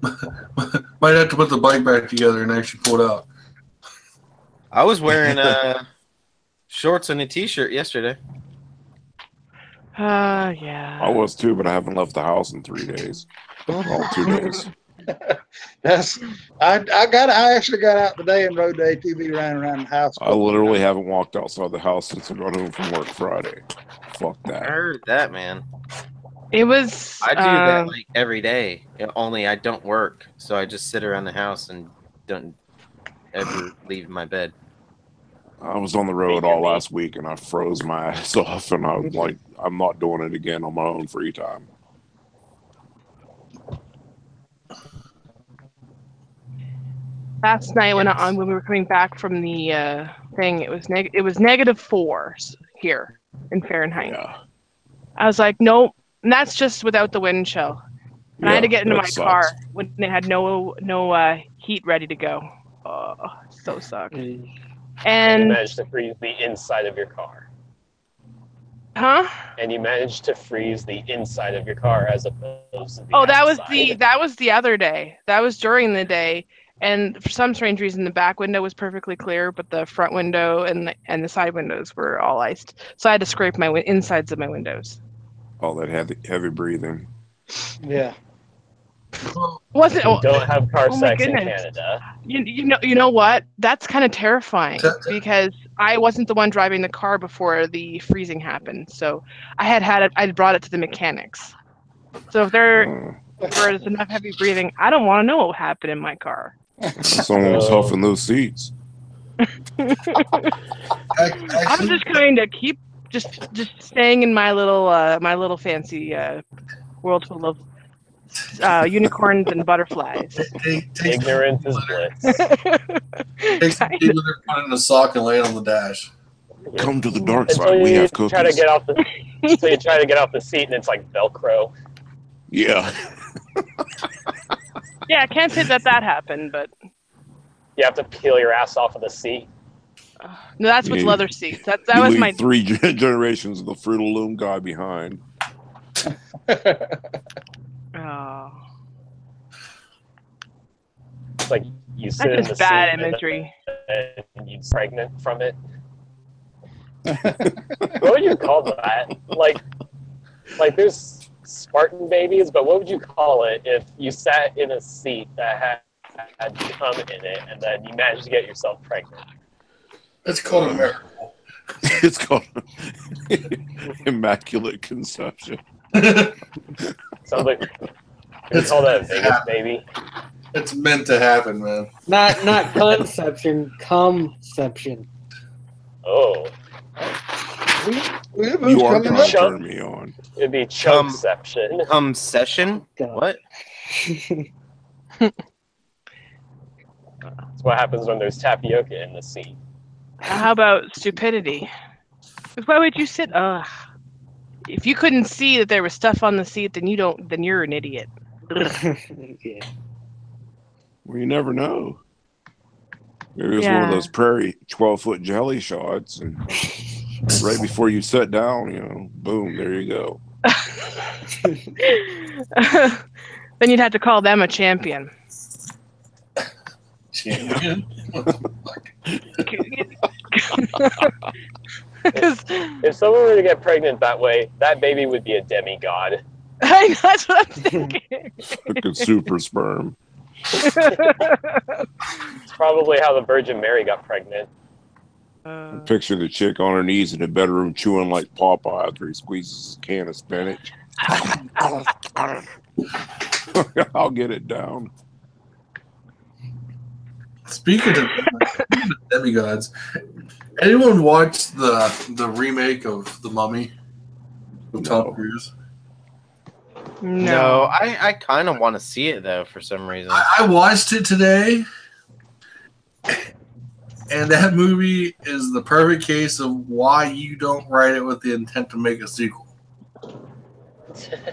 Might have to put the bike back together and actually pull it out. I was wearing shorts and a t-shirt yesterday. Yeah. I was too, but I haven't left the house in 3 days. All 2 days. I actually got out today and rode the ATV around the house. I literally haven't walked outside the house since I got home from work Friday. Fuck that. I heard that, man. It was. I do that like every day. Only I don't work, so I just sit around the house and don't ever leave my bed. I was on the road all last week and I froze my ass off, and I was like, I'm not doing it again on my own free time. Last night when we were coming back from the thing, it was -4 here in Fahrenheit. Yeah. I was like, nope, and that's just without the wind chill. And I had to get into my car when they had no heat ready to go. Oh, so sucked. And you managed to freeze the inside of your car. Huh? And you managed to freeze the inside of your car as opposed to the outside. that was the other day. That was during the day, and for some strange reason the back window was perfectly clear, but the front window and the side windows were all iced. So I had to scrape my insides of my windows. All that heavy breathing. Yeah. Wasn't you don't have car sex in goodness. Canada. You know what? That's kind of terrifying because I wasn't the one driving the car before the freezing happened. So I brought it to the mechanics. So if there was enough heavy breathing, I don't want to know what happened in my car. Someone was huffing those seats. I'm just going to keep just staying in my little fancy world full of unicorns and butterflies. Ignorance is bliss. Takes some people to put in a sock and lay it on the dash. Come to the dark side. We have cookies. So you try to get off the seat and it's like Velcro. Yeah. Yeah, I can't say that happened, but you have to peel your ass off of the seat. No, that's with leather seats. That was my 3 generations of the Fruit of the Loom guy behind. Oh. It's like you sit in the bad seat imagery. And you're pregnant from it. What would you call that? Like there's Spartan Babies, but what would you call it if you sat in a seat that had cum in it and then you managed to get yourself pregnant? It's called a miracle. It's called immaculate conception. Sounds like we call that a Vegas baby. It's meant to happen, man. Not conception, comception. Oh. You are trying to turn me on. It'd be chumception. Cumsession? What? That's what happens when there's tapioca in the seat. How about stupidity? Why would you sit? If you couldn't see that there was stuff on the seat, then you're an idiot. Yeah. Well, you never know. Maybe it was one of those Prairie 12-foot jelly shots, and right before you sat down, boom, there you go. Then you'd have to call them a champion. Champion? If someone were to get pregnant that way, that baby would be a demigod. That's what I'm thinking. Fucking super sperm. It's probably how the Virgin Mary got pregnant. Picture the chick on her knees in the bedroom chewing like Popeye after he squeezes a can of spinach. I'll get it down. Speaking of demigods, anyone watched the remake of The Mummy with Tom Cruise? No, I kind of want to see it though for some reason. I watched it today, and that movie is the perfect case of why you don't write it with the intent to make a sequel.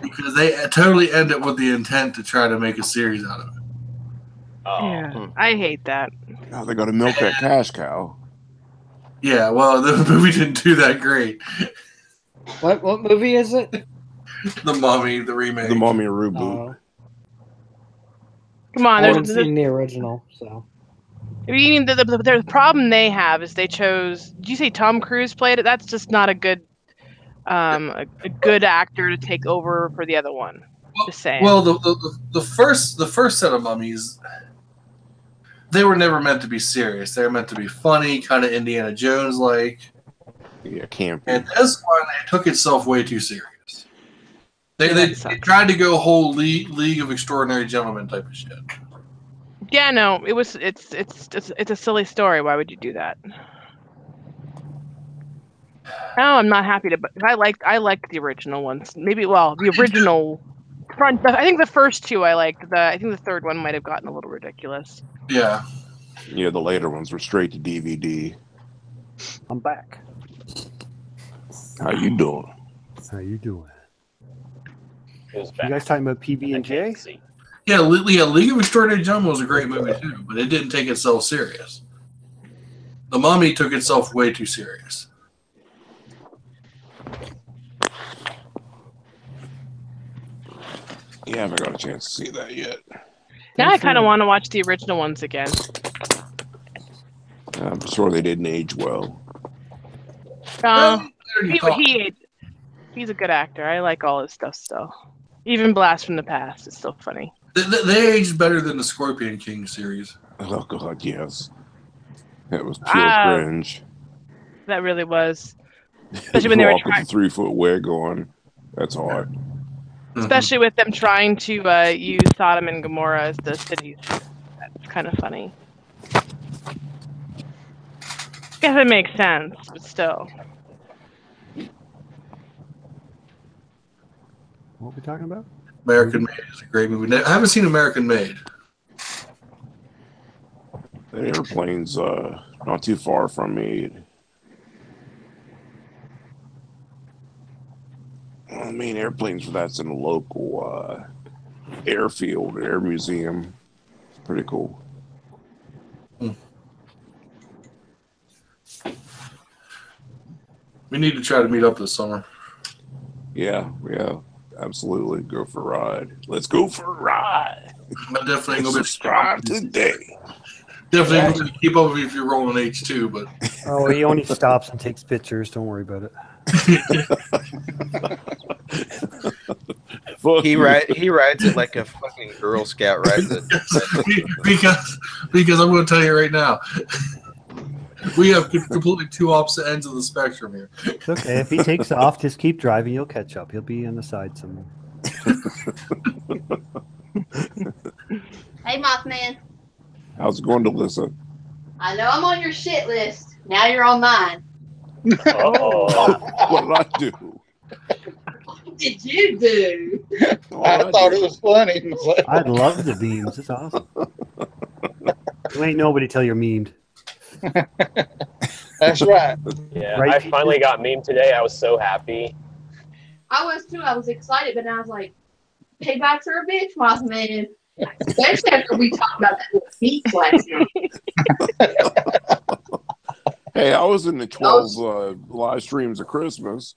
Because they totally end it with the intent to try to make a series out of it. Yeah, I hate that. Oh, they got to milk that cash cow. Yeah, well, the movie didn't do that great. What movie is it? The Mummy, the remake. The Mummy reboot. Come on, I haven't seen the original, so. I mean, the problem they have is they chose. Did you say Tom Cruise played it? That's just not a good, a good actor to take over for the other one. Just saying. Well, the first set of mummies, they were never meant to be serious. They were meant to be funny, kind of Indiana Jones like. Yeah, campy. And this one, it took itself way too serious. They tried to go whole League of Extraordinary Gentlemen type of shit. Yeah, no, it's a silly story. Why would you do that? No, I'm not happy to. But I liked the original ones. Maybe the original front. I think the first two I liked. I think the third one might have gotten a little ridiculous. Yeah. Yeah, the later ones were straight to DVD. I'm back. How you doing? How you doing? You guys talking about PB&J? Yeah, League of Extraordinary Gentlemen was a great movie too, but it didn't take itself serious. The Mummy took itself way too serious. Yeah, I haven't got a chance to see that yet. Now I kind of want to watch the original ones again. I'm sure they didn't age well. He's a good actor. I like all his stuff still. Even Blast from the Past is still funny. They aged better than the Scorpion King series. Oh God, yes. That was pure cringe. That really was. Especially when they were trying with the 3-foot wig on. That's hard. Especially with them trying to use Sodom and Gomorrah as the cities. That's kind of funny. I guess it makes sense, but still. What are we talking about? American Made is a great movie. I haven't seen American Made. The airplane's not too far from me. I mean, airplanes for that's in a local airfield, air museum. It's pretty cool. We need to try to meet up this summer. Yeah, absolutely. Go for a ride. Let's go for a ride. I'm definitely going to subscribe today. Definitely going to keep up with you if you're rolling H2, but oh, he only stops and takes pictures. Don't worry about it. He rides it like a fucking Girl Scout rides it. because I'm going to tell you right now, we have completely two opposite ends of the spectrum here. It's okay. If he takes off, just keep driving. You'll catch up. He'll be on the side somewhere. Hey, Mothman. How's it going, Delissa? I know I'm on your shit list. Now you're on mine. Oh. What did I do? What did you do? I thought it was funny. I love the memes. It's awesome. You ain't nobody till you're memed. That's right. Yeah, Right, I finally got meme today. I was so happy. I was too. I was excited, but I was like, paybacks are a bitch, Mothman. Especially after we talked about that little feet last night. Hey, I was in the 12 live streams of Christmas.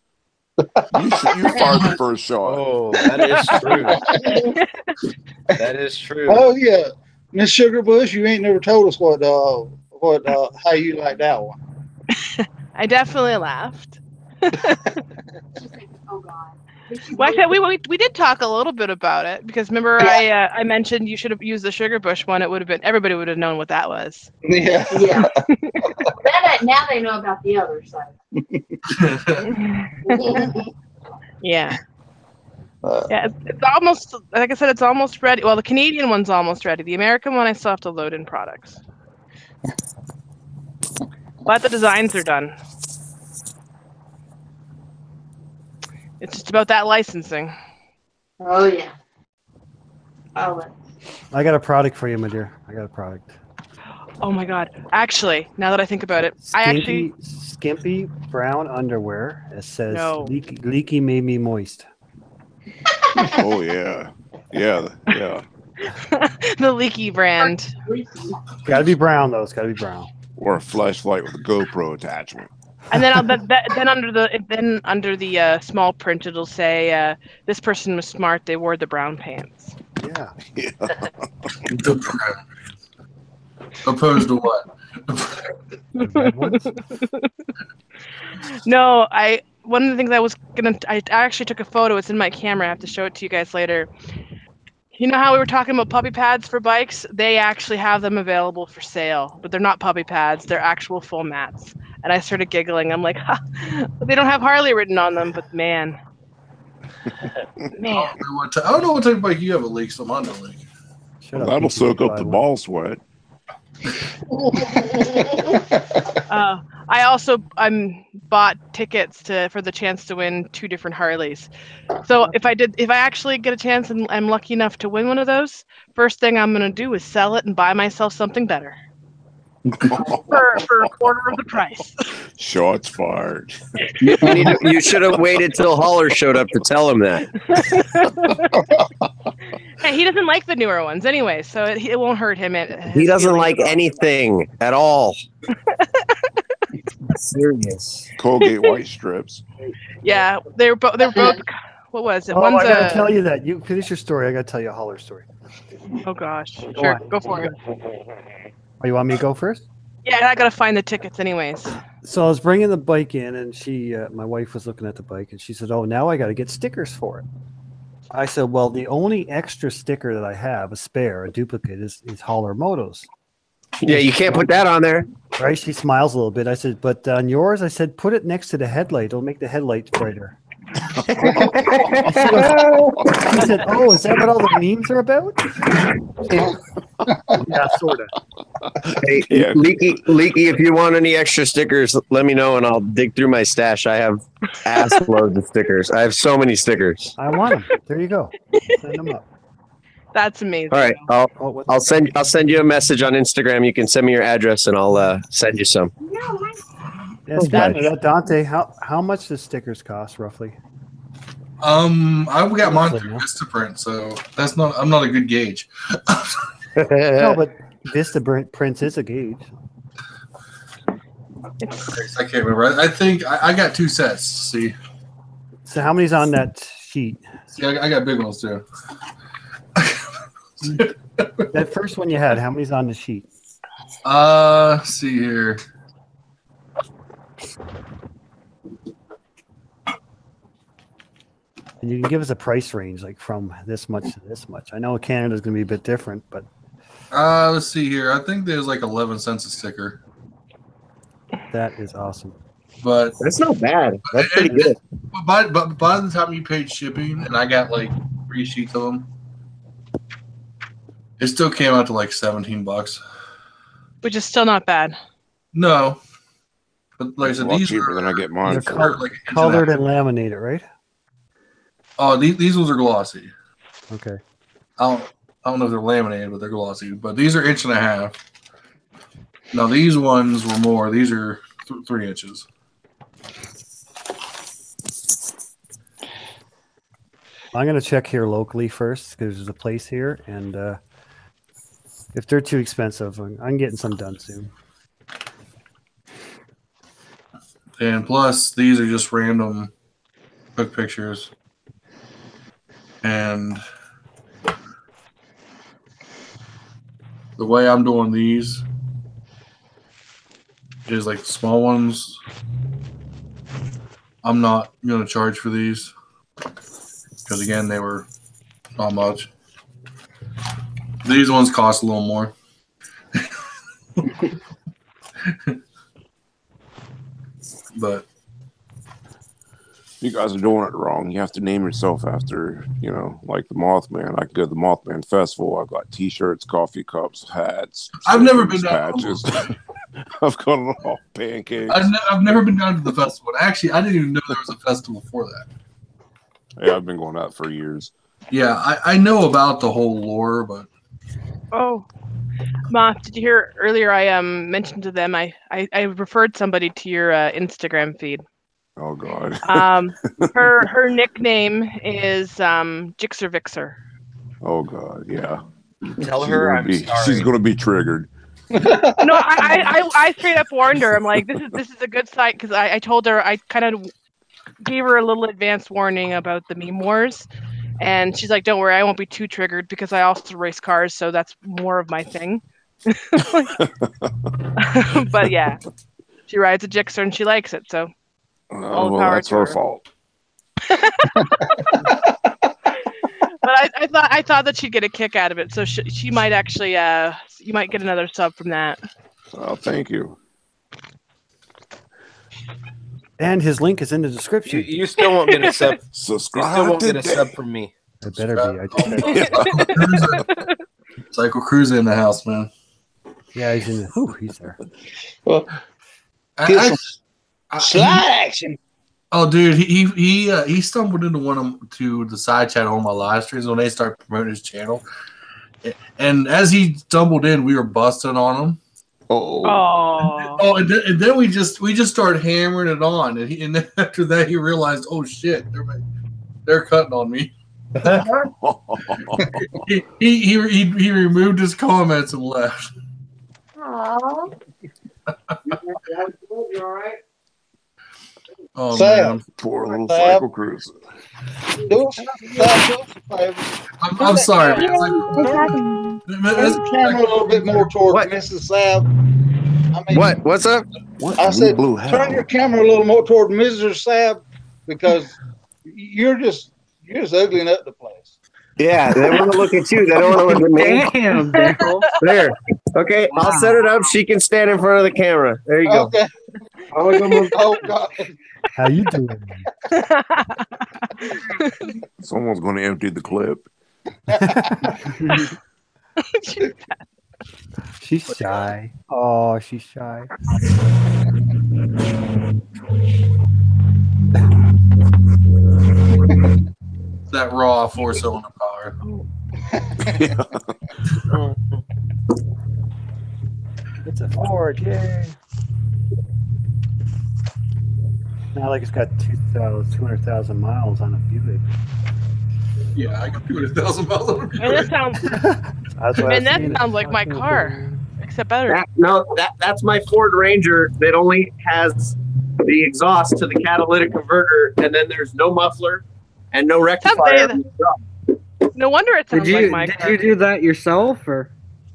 You fired the first shot. Oh, that is true. That is true. Oh yeah, Miss Sugarbush, you ain't never told us how you like that one. I definitely laughed. Oh God. Well, actually, we did talk a little bit about it because remember I mentioned you should have used the Sugarbush one. It would have been everybody would have known what that was. Yeah. Yeah. Now they know about the other side. Yeah. Yeah, it's almost, like I said, it's almost ready. Well, the Canadian one's almost ready. The American one, I still have to load in products. But the designs are done. It's just about that licensing. Oh, yeah. I got a product for you, my dear. I got a product. Oh my God! Actually, now that I think about it, skimpy brown underwear. It says No. leaky made me moist. Oh yeah, yeah. The Leaky brand. Got to be brown though. It's got to be brown. Or a flashlight with a GoPro attachment. And then then under the small print, it'll say this person was smart. They wore the brown pants. Yeah. The brown. Opposed to what? No, one of the things I actually took a photo. It's in my camera. I have to show it to you guys later. You know how we were talking about puppy pads for bikes? They actually have them available for sale, but they're not puppy pads. They're actual full mats. And I started giggling. I'm like, they don't have Harley written on them, but man. I don't know what type of bike you have, a leak, so mine don't leak. That'll soak up the ball sweat. I also bought tickets for the chance to win 2 different Harleys. So if I actually get a chance and I'm lucky enough to win one of those, first thing I'm gonna do is sell it and buy myself something better for a quarter of the price. Shots fired. You should have waited till Holler showed up to tell him that. Hey, he doesn't like the newer ones anyway, so it won't hurt him. He doesn't like anything at all. Serious. Colgate white strips. Yeah, they're both. What was it? Oh, One's I gotta tell you that. You finish your story. I gotta tell you a Holler story. Oh gosh, sure, go for it. Oh, you want me to go first? Yeah, I gotta find the tickets anyways. So I was bringing the bike in, and my wife was looking at the bike, and she said, "Oh, now I got to get stickers for it." I said, "Well, the only extra sticker that I have, a spare, a duplicate, is hollarmotos." Yeah, you can't put that on there. Right? She smiles a little bit. I said, "But on yours," I said, "put it next to the headlight. It'll make the headlights brighter." She said, "Oh, is that what all the memes are about?" Yeah, sort of. Hey, Yeah. Leaky, if you want any extra stickers, let me know and I'll dig through my stash. I have ass loads of stickers. I have so many stickers. I want them. There you go. Send them up. That's amazing. All right, I'll send you a message on Instagram. You can send me your address and I'll send you some. Yes, Dante, how much does stickers cost roughly? I've got mine through Vistaprint, so I'm not a good gauge. No, but Vistaprint is a gauge. I can't remember. I think I got 2 sets. See. So how many's on that sheet? See, I got big ones too. That first one you had, how many's on the sheet? See here. And you can give us a price range, like from this much to this much. I know Canada's going to be a bit different, but let's see here. I think there's like 11 cents a sticker. That is awesome. But that's not bad. That's pretty good. But by the time you paid shipping, and I got like 3 sheets of them, it still came out to like $17, which is still not bad. No, but like I said, these cheaper than I get mine. They're colored and laminated, right? Oh, these ones are glossy. Okay. I don't know if they're laminated, but they're glossy. But these are 1.5 inches. Now these ones were more. These are 3 inches. I'm going to check here locally first because there's a place here, and if they're too expensive, I'm getting some done soon. And plus, these are just random quick pictures. And the way I'm doing these is like the small ones. I'm not going to charge for these because, again, they were not much. These ones cost a little more. But you guys are doing it wrong. You have to name yourself after, you know, like the Mothman. I could go to the Mothman Festival. I've got T-shirts, coffee cups, hats. I've never been down. Patches. I've got it all. Pancakes. I've never been down to the festival. Actually, I didn't even know there was a festival for that. Yeah, I've been going out for years. Yeah, I know about the whole lore, but oh, Moth, did you hear earlier? I mentioned to them I referred somebody to your Instagram feed. Oh God. Her nickname is Jixer Vixer. Oh God, yeah. Tell her I'm sorry. She's going to be triggered. No, I straight up warned her. I'm like, this is a good site because I told her, I kind of gave her a little advance warning about the meme wars, and she's like, don't worry, I won't be too triggered because I also race cars, so that's more of my thing. But yeah, she rides a Jixer and she likes it, so all the power that's to her her. fault. But I thought that she'd get a kick out of it, so she might actually you might get another sub from that. Oh, thank you. And his link is in the description. You still won't get a sub. Subscribe. You still won't get a sub from me. It better be. Psycho Cruiser in the house, man. Yeah, he's in. He's there. Well, slide action. Oh, dude, he stumbled into the side chat on my live streams when they start promoting his channel, and as he stumbled in, we were busting on him. And then we just started hammering it on, and then after that he realized, oh shit, they're cutting on me. he removed his comments and left. Aww. You all right? Oh Sam, man, poor little Psycho Cruiser. I'm sorry. Turn the camera a little bit more toward Mrs. Sab. I mean, What's up? I said, turn your camera a little more toward Mrs. Sab because you're just uglying up the place. Yeah, they want to look at you. They don't want to look at me. Damn, Daryl. There. Okay, wow. I'll set it up. She can stand in front of the camera. There you go. Okay. Oh God. How you doing? Someone's going to empty the clip. She's shy. Oh, she's shy. That raw 4-cylinder power. It's a Ford, yay! Not like it's got 200,000 miles on a Buick. Yeah, I got 200,000 miles on a Buick. And that sounds like my car, except better. That's my Ford Ranger that only has the exhaust to the catalytic converter, and then there's no muffler and no rectifier. No wonder it sounds like my car. Did you do that yourself, or?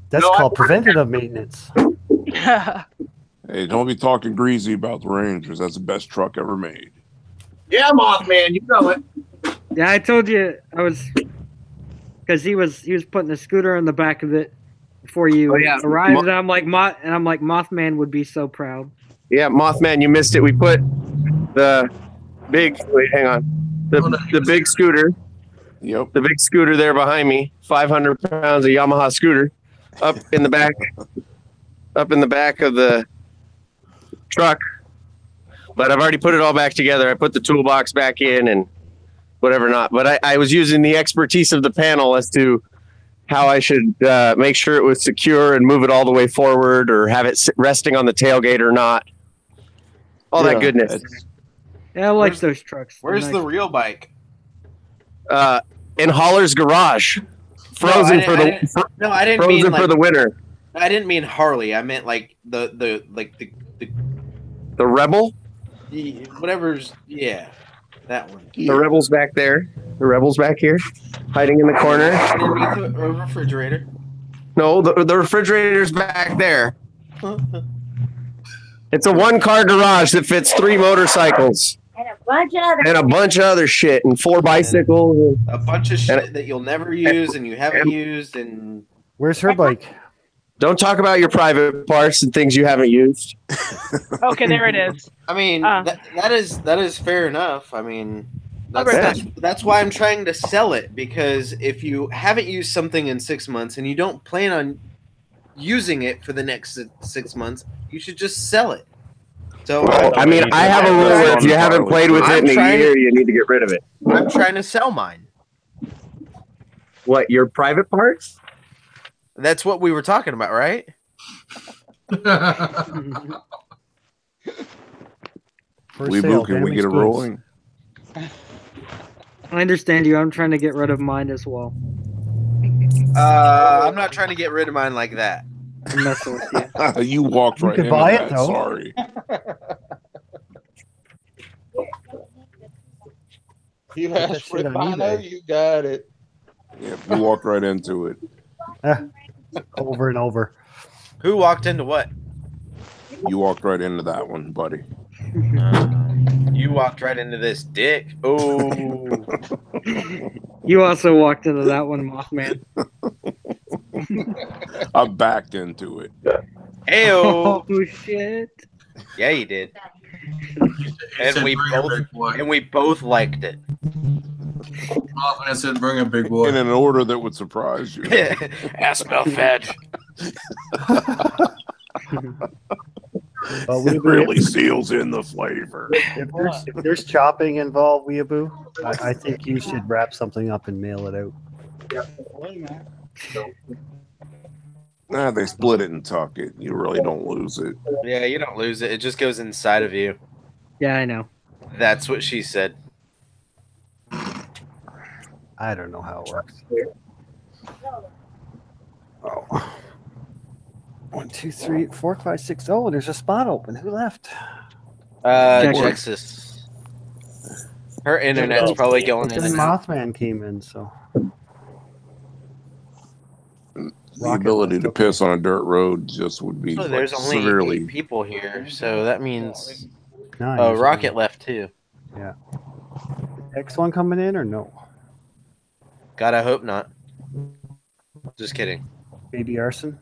That's called preventative maintenance. Yeah. Hey, don't be talking greasy about the Rangers. That's the best truck ever made. Yeah, Mothman, you know it. Yeah, I told you I was, because he was putting the scooter in the back of it before you arrived, and I'm like Mothman would be so proud. Yeah, Mothman, you missed it. We put the big the big scooter. Yep. The big scooter there behind me, 500 pounds of Yamaha scooter, up in the back of the truck. But I've already put it all back together. I put the toolbox back in and whatever not. But I was using the expertise of the panel as to how I should make sure it was secure and move it all the way forward, or have it resting on the tailgate or not. All that goodness. Yeah, I like those trucks. Where's the real bike? In Holler's garage, frozen for the winter. I didn't mean Harley. I meant like the Rebel. Whatever's that one. The Rebel's back there. The Rebel's back here, hiding in the corner. Underneath the refrigerator. No, the refrigerator's back there. It's a one-car garage that fits 3 motorcycles. And a bunch of other And a bunch of other shit, and 4 bicycles. A bunch of shit that you'll never use and you haven't used. And where's her bike? Don't talk about your private parts and things you haven't used. Okay, there it is. I mean, that is fair enough. I mean, that's why I'm trying to sell it, because if you haven't used something in 6 months and you don't plan on using it for the next 6 months, you should just sell it. So, I mean, I have a rule where if you haven't played with it in a year, you need to get rid of it. I'm trying to sell mine. What, your private parts? That's what we were talking about, right? Weeaboo, can we get a rolling? I understand you. I'm trying to get rid of mine as well. I'm not trying to get rid of mine like that. I'm messing with you. You walked right into buy that. it, though. Sorry. You asked for it, Byno, you got it. Yeah, you walked right into it. Over and over. Who walked into what? You walked right into that one, buddy. You walked right into this dick. Oh. You also walked into that one, Mothman. I backed into it. Ayo. Oh shit. Yeah, you did. And we both liked it. Mothman said, "Bring a big boy." In an order that would surprise you. Ass mouth fed. It really seals in the flavor. If there's chopping involved, Weeaboo, I think you should wrap something up and mail it out. Nah, they split it and tuck it. You really don't lose it. Yeah, you don't lose it. It just goes inside of you. Yeah, I know. That's what she said. I don't know how it works. Oh. 1, 2, 3, 4, 5, 6. Oh, there's a spot open. Who left? Jaxs. Her internet's probably going in. The Mothman came in, so. The ability to piss on a dirt road just would be there's only severely 8 people here, so that means. Nice. Oh, Rocket left too. Yeah. Echs One coming in or no? God, I hope not. Just kidding. Baby Arson.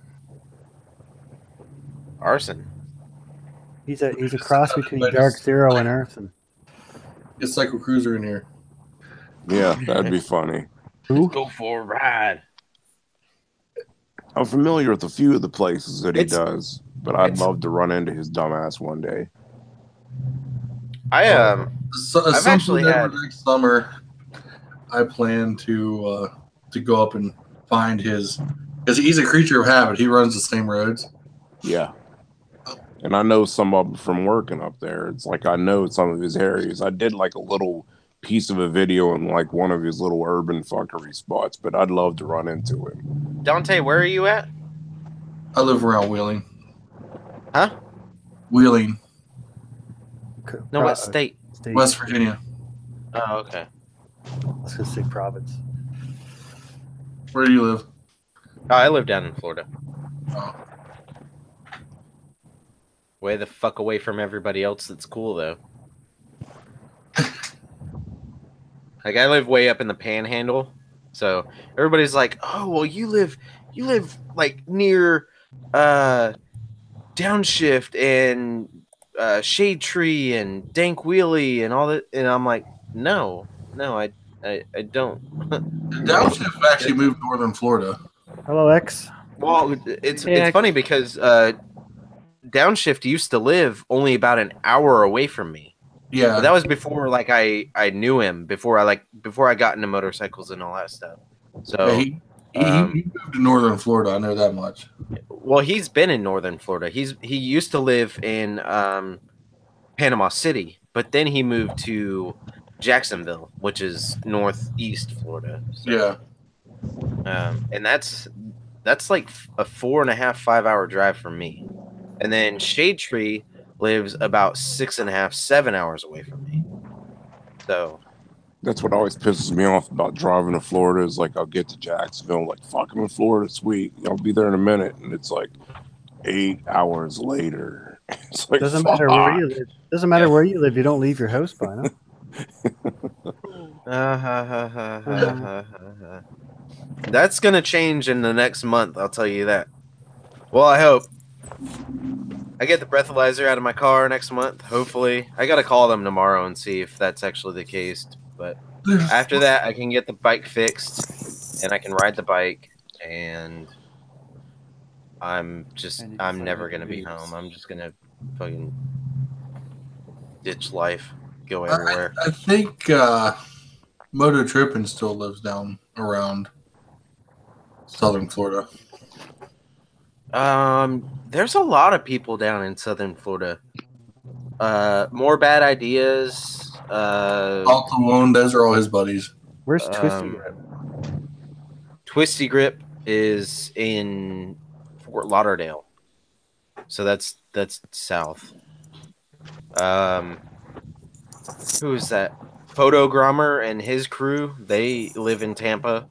Arson. He's a cross between Dark Zero and Arson. Get Psycho Cruiser in here. Yeah, that'd be funny. Who? Go for a ride. I'm familiar with a few of the places that he does, but I'd love to run into his dumbass one day. I've actually had next summer. I plan to go up and find his, because he's a creature of habit. He runs the same roads. Yeah. And I know some of them from working up there. It's like I know some of his areas. I did like a little piece of a video in like one of his little urban fuckery spots, but I'd love to run into him. Dante, where are you at? I live around Wheeling. Huh? Wheeling. No, what state? West Virginia. Oh, okay. I was going to say province. Where do you live? Oh, I live down in Florida. Oh. Way the fuck away from everybody else that's cool, though. Like, I live way up in the Panhandle, so everybody's like, "Oh, well, you live like near Downshift and Shade Tree and Dank Wheelie and all that," and I'm like, "No, I don't." Downshift actually moved to northern Florida. Hello, X. Well, it's funny because Downshift used to live only about an hour away from me. Yeah, but that was before like I knew him, before I got into motorcycles and all that stuff. So yeah, he moved to northern Florida. I know that much. Well, he's been in northern Florida. He used to live in Panama City, but then he moved to Jacksonville, which is northeast Florida. So, yeah, and that's like a 4.5, 5 hour drive from me. And then Shade Tree lives about 6.5, 7 hours away from me. So that's what always pisses me off about driving to Florida is like I'll get to Jacksonville, like fucking in Florida, sweet. I'll be there in a minute, and it's like 8 hours later. Like, doesn't matter where you live. Doesn't matter where you live. You don't leave your house, Byno. That's gonna change in the next month. I'll tell you that. Well, I hope. I get the breathalyzer out of my car next month. Hopefully, I gotta call them tomorrow and see if that's actually the case. But after that, I can get the bike fixed, and I can ride the bike. And I'm never gonna be home. I'm just gonna fucking ditch life, go everywhere. I think Moto Trippin still lives down around Southern Florida. There's a lot of people down in Southern Florida. More Bad Ideas. Alta One, those are all his buddies. Where's Twisty Grip? Twisty Grip is in Fort Lauderdale, so that's south. Who's that? Photogrammer and his crew. They live in Tampa.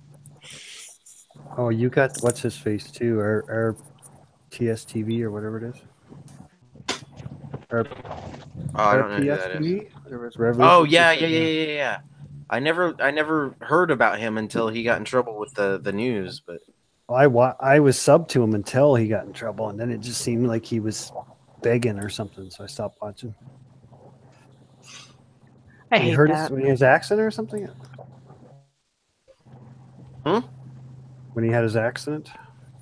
Oh, you got what's his face too, or TSTV or whatever it is. Or, I don't know who that is. Oh yeah. I never heard about him until he got in trouble with the news. But I was subbed to him until he got in trouble, and then it just seemed like he was begging or something, so I stopped watching. I hate that. When he had his accident or something. When he had his accident.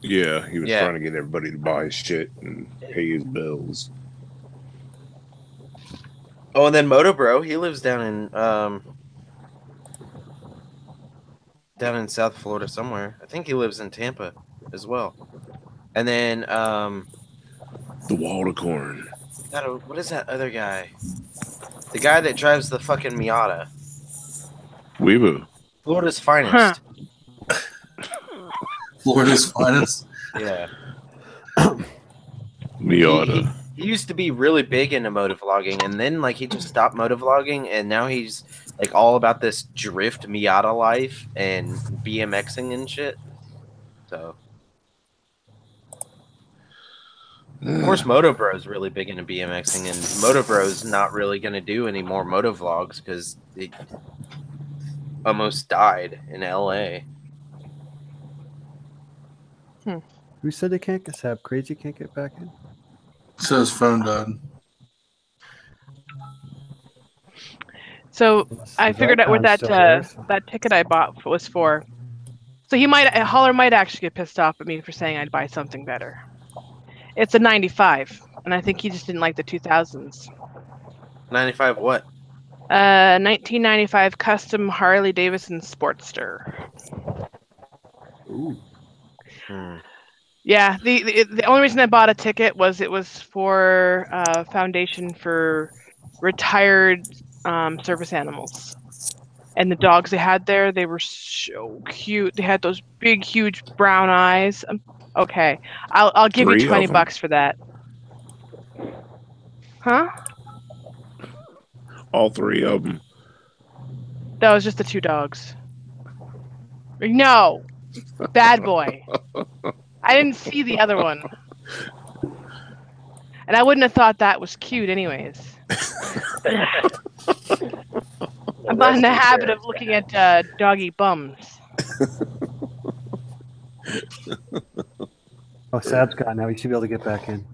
Yeah, he was trying to get everybody to buy his shit and pay his bills. Oh, and then Moto Bro, he lives down in South Florida somewhere. I think he lives in Tampa as well. And then the Waldicorn. What is that other guy? The guy that drives the fucking Miata. Weeaboo. Florida's finest. Florida's finest. Yeah. Miata. He used to be really big into motovlogging, and then like he just stopped motovlogging, and now he's like all about this drift Miata life and BMXing and shit. So, of course, Moto Bro's really big into BMXing, and Moto Bro's not really going to do any more motovlogs because he almost died in LA. Who said they can't get Sab Crazy can't get back in? So his phone died. So I figured out what that ticket I bought was for. So Holler might actually get pissed off at me for saying I'd buy something better. It's a 95, and I think he just didn't like the 2000s. 95 what? 1995 custom Harley Davidson Sportster. Ooh. Yeah, the only reason I bought a ticket was it was for Foundation for Retired Service Animals, and the dogs they had there, they were so cute. They had those big, huge brown eyes. Okay, I'll give you $20 for that. Huh? All three of them. That was just the two dogs. No, Bad Boy. I didn't see the other one. And I wouldn't have thought that was cute anyways. I'm not in the habit of looking at doggy bums. Oh, Sab's gone now. He should be able to get back in.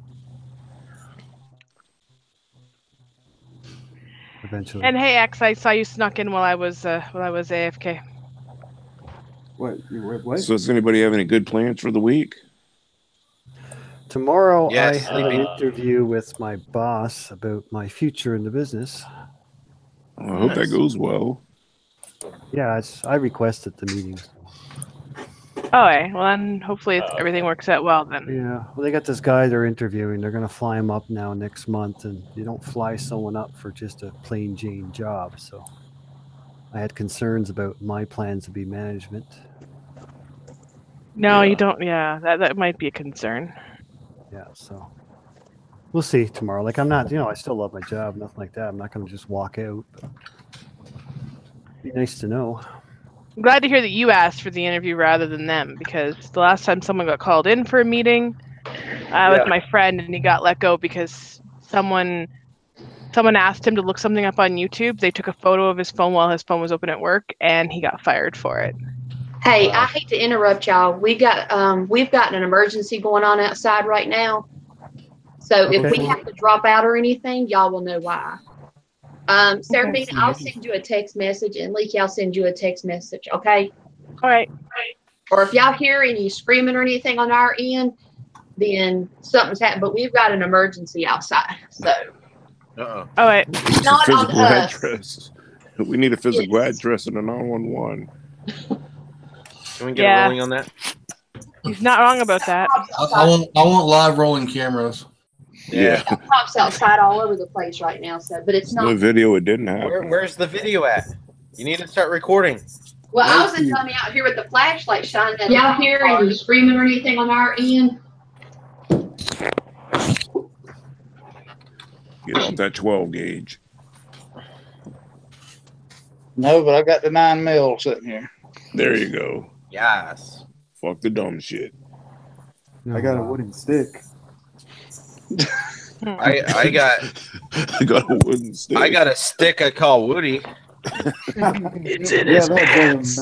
Eventually. And hey, X, I saw you snuck in while I was AFK. What? So does anybody have any good plans for the week? Tomorrow I have an interview with my boss about my future in the business. I hope that goes well. Yeah, I requested the meetings. Oh, okay. Well, then hopefully everything works out well then. Yeah. Well, they got this guy they're interviewing. They're going to fly him up now next month, and you don't fly someone up for just a plain Jane job. So I had concerns about my plans to be management. No, you don't. Yeah, that might be a concern. Yeah, so we'll see tomorrow. Like, I'm not, I still love my job, nothing like that. I'm not going to just walk out. But it'd be nice to know. I'm glad to hear that you asked for the interview rather than them, because the last time someone got called in for a meeting with my friend, and he got let go because someone asked him to look something up on YouTube. They took a photo of his phone while his phone was open at work, and he got fired for it. Hey, I hate to interrupt y'all. We've got an emergency going on outside right now. So if we have to drop out or anything, y'all will know why. Seraphina, I'll send you a text message, and Leaky, I'll send you a text message, okay? All right. Or if y'all hear any screaming or anything on our end, then something's happened. But we've got an emergency outside, so. All right. Not on us. Address. We need a physical address and a 911. Can we get rolling on that? He's not wrong about that. I want live rolling cameras. Yeah. Cops outside all over the place right now, so but it's not. No video, it didn't happen. Where's the video at? You need to start recording. Well, I was coming out here with the flashlight shining at y'all hear any screaming or anything on our end? Get out that 12 gauge. No, but I got the 9mm sitting here. There you go. Yes. Fuck the dumb shit. I got a wooden stick. I got a wooden stick. I got a stick I call Woody. It's in his pants.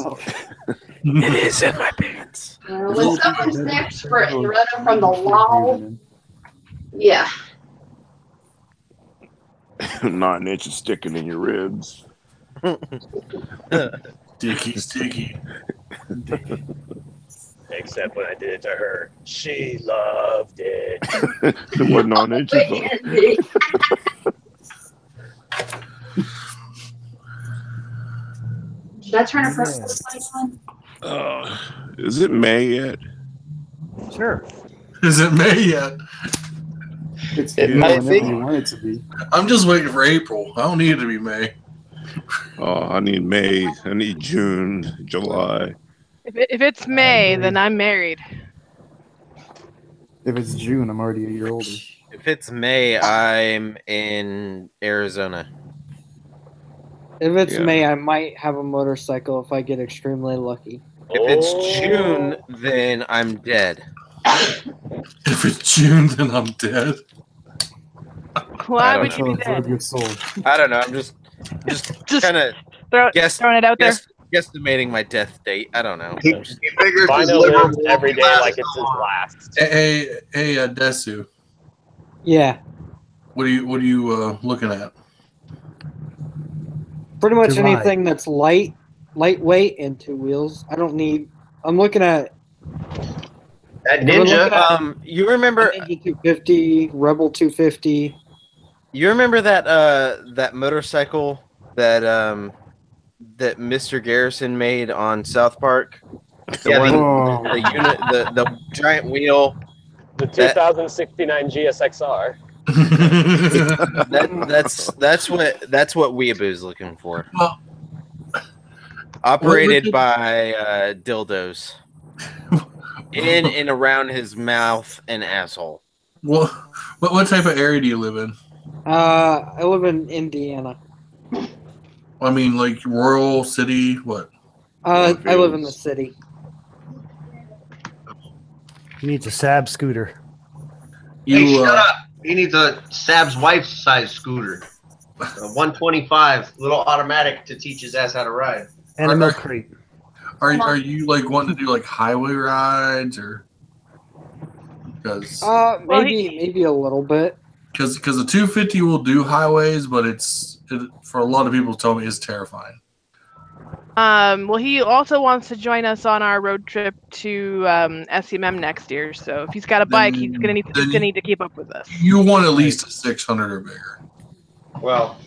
It is in my pants. When someone's next for it and running from the wall, yeah. 9 inches sticking in your ribs. Sticky. Except when I did it to her. She loved it. It wasn't 9 inches though. Should I turn a press light on? Is it May yet? Sure. Is it May yet? It might be. You want it to be. I'm just waiting for April. I don't need it to be May. Oh, I need May. I need June, July. If it's May, then I'm married. If it's June, I'm already a year older. If it's May, I'm in Arizona. If it's May, I might have a motorcycle if I get extremely lucky. If it's June, then I'm dead. If it's June, then I'm dead. Why would you be dead? I don't know. I'm just kind of throwing it out there. Guesstimating my death date. I don't know. He figures Byno lives every day like it's his last. Hey, Desu. Yeah. What are you looking at? Pretty much anything that's lightweight, and 2 wheels. I'm looking at that Ninja. You remember Ninja 250, Rebel 250. You remember that motorcycle that Mr. Garrison made on South Park? The giant wheel. The 2069 GSXR. That's what Weeaboo's looking for. Operated by dildos in and around his mouth and asshole. What type of area do you live in? I live in Indiana. I mean, like rural, city, what? I live in the city. He needs a Sab scooter. Hey, shut up. He needs a Sab's wife's size scooter. A 125, little automatic to teach his ass how to ride. And a milk crate. Are you like wanting to do like highway rides or? Because maybe a little bit. Because the 250 will do highways, but for a lot of people told me it's terrifying. Well, he also wants to join us on our road trip to SMM next year. So if he's got a bike, he's gonna need to keep up with us. You want at least a 600 or bigger. Well,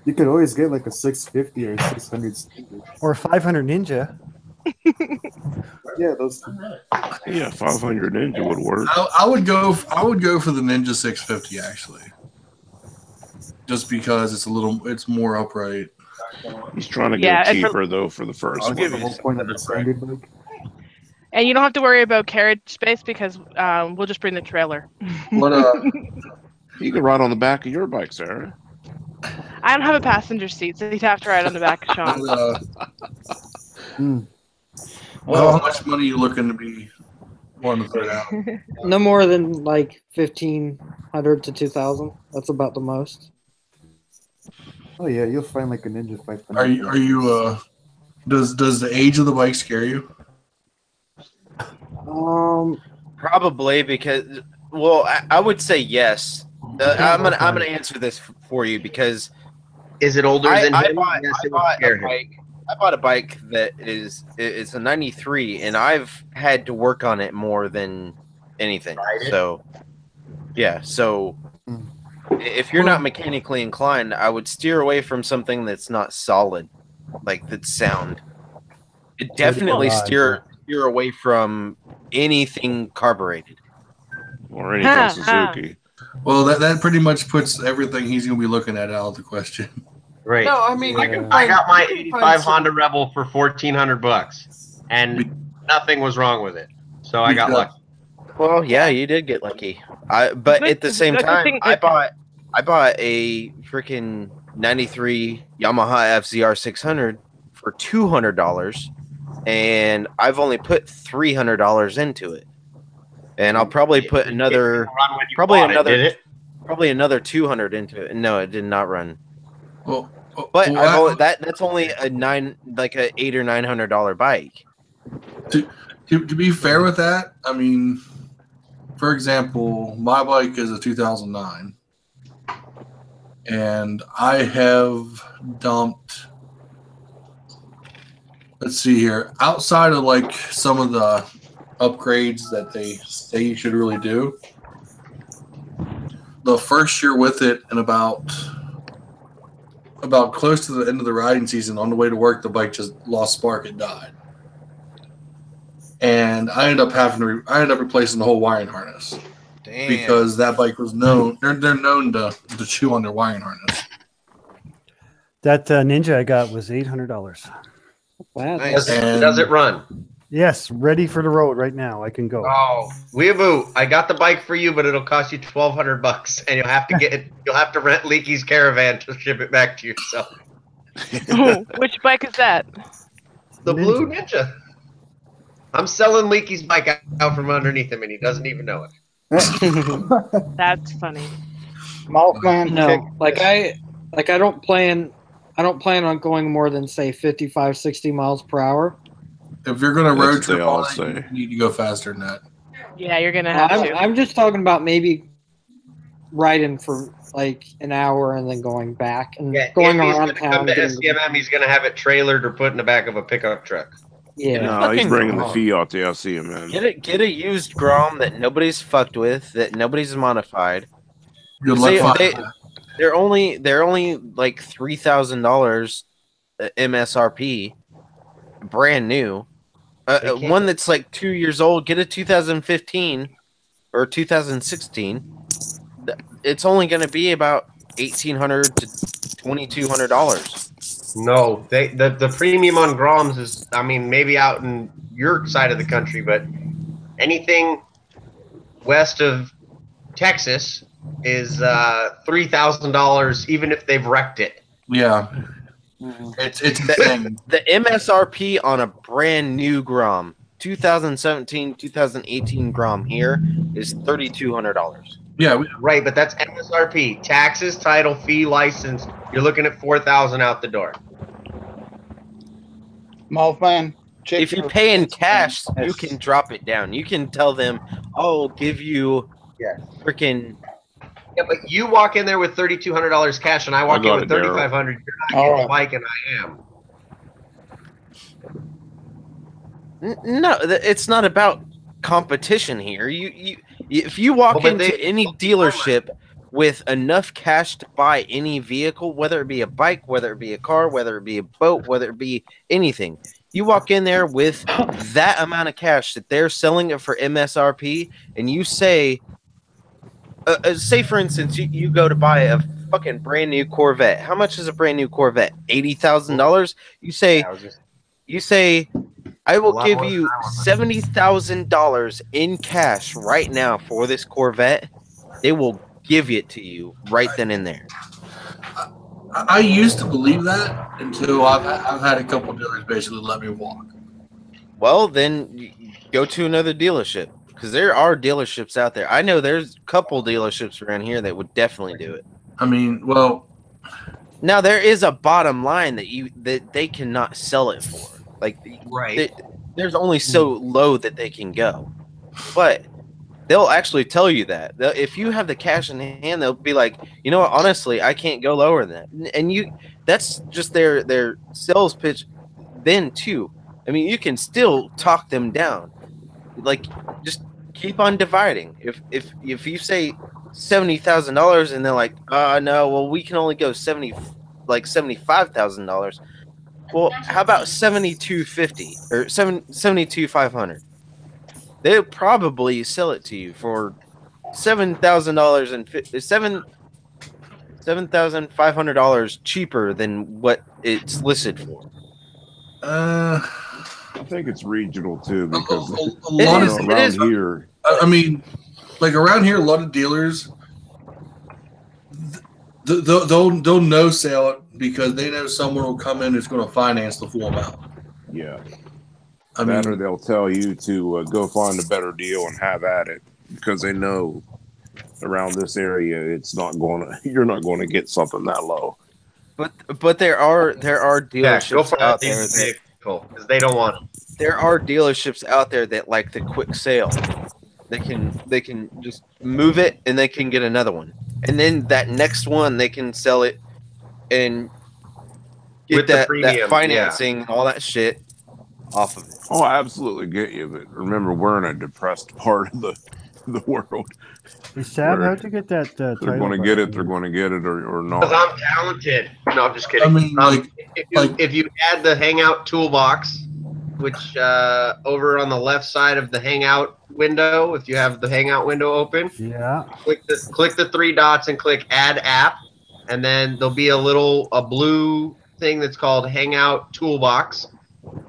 you could always get like a 650 or 600 or 500 Ninja. Yeah, those. Yeah, 500 Ninja would work. I would go for the Ninja 650 actually, just because it's more upright. He's trying to get cheaper though for the first one. The whole point of the standard bike. And you don't have to worry about carriage space because we'll just bring the trailer. What You can ride on the back of your bike, Sarah. I don't have a passenger seat, so he'd have to ride on the back of Sean. Well, how much money are you looking to be One to throw out. No more than like 1,500 to 2,000. That's about the most. Oh yeah, you'll find like a Ninja 500. Are you does the age of the bike scare you? Probably because, well, I would say yes. I'm gonna answer this for you because is it older than I him? bought a bike that it's a 93, and I've had to work on it more than anything. So, yeah. So, if you're not mechanically inclined, I would steer away from something that's not solid, like that's sound. It definitely steer away from anything carbureted or anything Suzuki. Well, that pretty much puts everything he's going to be looking at out of the question. Right. No, I mean, I got my 85 Honda Rebel for $1,400, and nothing was wrong with it. So I got lucky. Well, yeah, you did get lucky. But at the same time, I bought a freaking 93 Yamaha FZR 600 for $200, and I've only put $300 into it. And I'll probably put another another 200 into it. No, it did not run. Well, but that's only a $800 or $900 bike. To be fair with that, I mean, for example, my bike is a 2009, and I have dumped. Let's see here. Outside of like some of the upgrades that they say you should really do, the first year with it, and about close to the end of the riding season, on the way to work, the bike just lost spark and died. And I ended up replacing the whole wiring harness. Damn. Because that bike was known. They're known to chew on their wiring harness. That Ninja I got was $800. Wow. Does it run? Yes, ready for the road right now. I can go. Oh, Weeaboo! I got the bike for you, but it'll cost you $1,200, and you'll have to get it. You'll have to rent Leaky's caravan to ship it back to yourself. Which bike is that? The Blue Ninja. I'm selling Leaky's bike out from underneath him, and he doesn't even know it. That's funny. Mothman. No, I don't plan on going more than say 55, 60 miles per hour. If you're going to road trip all day, you need to go faster than that. Yeah, you're going to have to. I'm just talking about maybe riding for like an hour and then going back and going around town. SDMM, he's going to have it trailered or put in the back of a pickup truck. Yeah, no, he's bringing the Fiat to see him, man. Get a used Grom that nobody's fucked with, that nobody's modified. Good luck. They're only like $3,000 MSRP, brand new. One that's like 2 years old. Get a 2015 or 2016. It's only going to be about $1,800 to $2,200. No, the premium on Groms is, I mean, maybe out in your side of the country, but anything west of Texas is $3,000, even if they've wrecked it. Yeah, it's the MSRP on a brand new Grom, 2017, 2018 Grom here is $3,200. Yeah, right, but that's MSRP, taxes, title, fee, license. You're looking at $4,000 out the door. Mothman. If you pay in cash, you can drop it down. You can tell them, "I'll give you freaking." Yeah, but you walk in there with $3,200 cash, and I walk in with $3,500. You're not getting a bike, and I am. No, it's not about competition here. If you walk into any dealership with enough cash to buy any vehicle, whether it be a bike, whether it be a car, whether it be a boat, whether it be anything, you walk in there with that amount of cash that they're selling it for MSRP, and you say, say for instance, you go to buy a fucking brand new Corvette. How much is a brand new Corvette? $80,000. You say, I will give you $70,000 in cash right now for this Corvette. They will give it to you right then and there. I used to believe that until I've had a couple of dealers basically let me walk. Well, then go to another dealership. Because there are dealerships out there. I know there's a couple dealerships around here that would definitely do it. I mean, well, now there is a bottom line that they cannot sell it for. Like, right? There's only so low that they can go, but they'll actually tell you that. If you have the cash in hand, they'll be like, you know what? Honestly, I can't go lower than that. And that's just their sales pitch. Then too, I mean, you can still talk them down. Like, just keep on dividing. If you say $70,000 and they're like, no, well, we can only go $75,000. Well, how about $72,500 or $72,500? They'll probably sell it to you for $7,000 and $7,500 cheaper than what it's listed for. I think it's regional too, because a lot of around here. I mean, like around here, a lot of dealers they'll no sale it because they know someone will come in that's going to finance the full amount. Yeah, or they'll tell you to go find a better deal and have at it because they know around this area you're not going to get something that low. But there are dealerships out there because they don't want them. There are dealerships out there that like the quick sale. They can just move it and they can get another one, and then that next one they can sell it and get that financing and all that shit off of it. Oh, I absolutely get you, but remember, we're in a depressed part of the world. Hey, Sam, how'd you get that? They're going to get it. They're going to get it, or not. Because I'm talented. No, I'm just kidding. I mean, if you add the Hangout toolbox, which over on the left side of the Hangout window, if you have the Hangout window open, click the three dots and click Add App, and then there'll be a blue thing that's called Hangout Toolbox,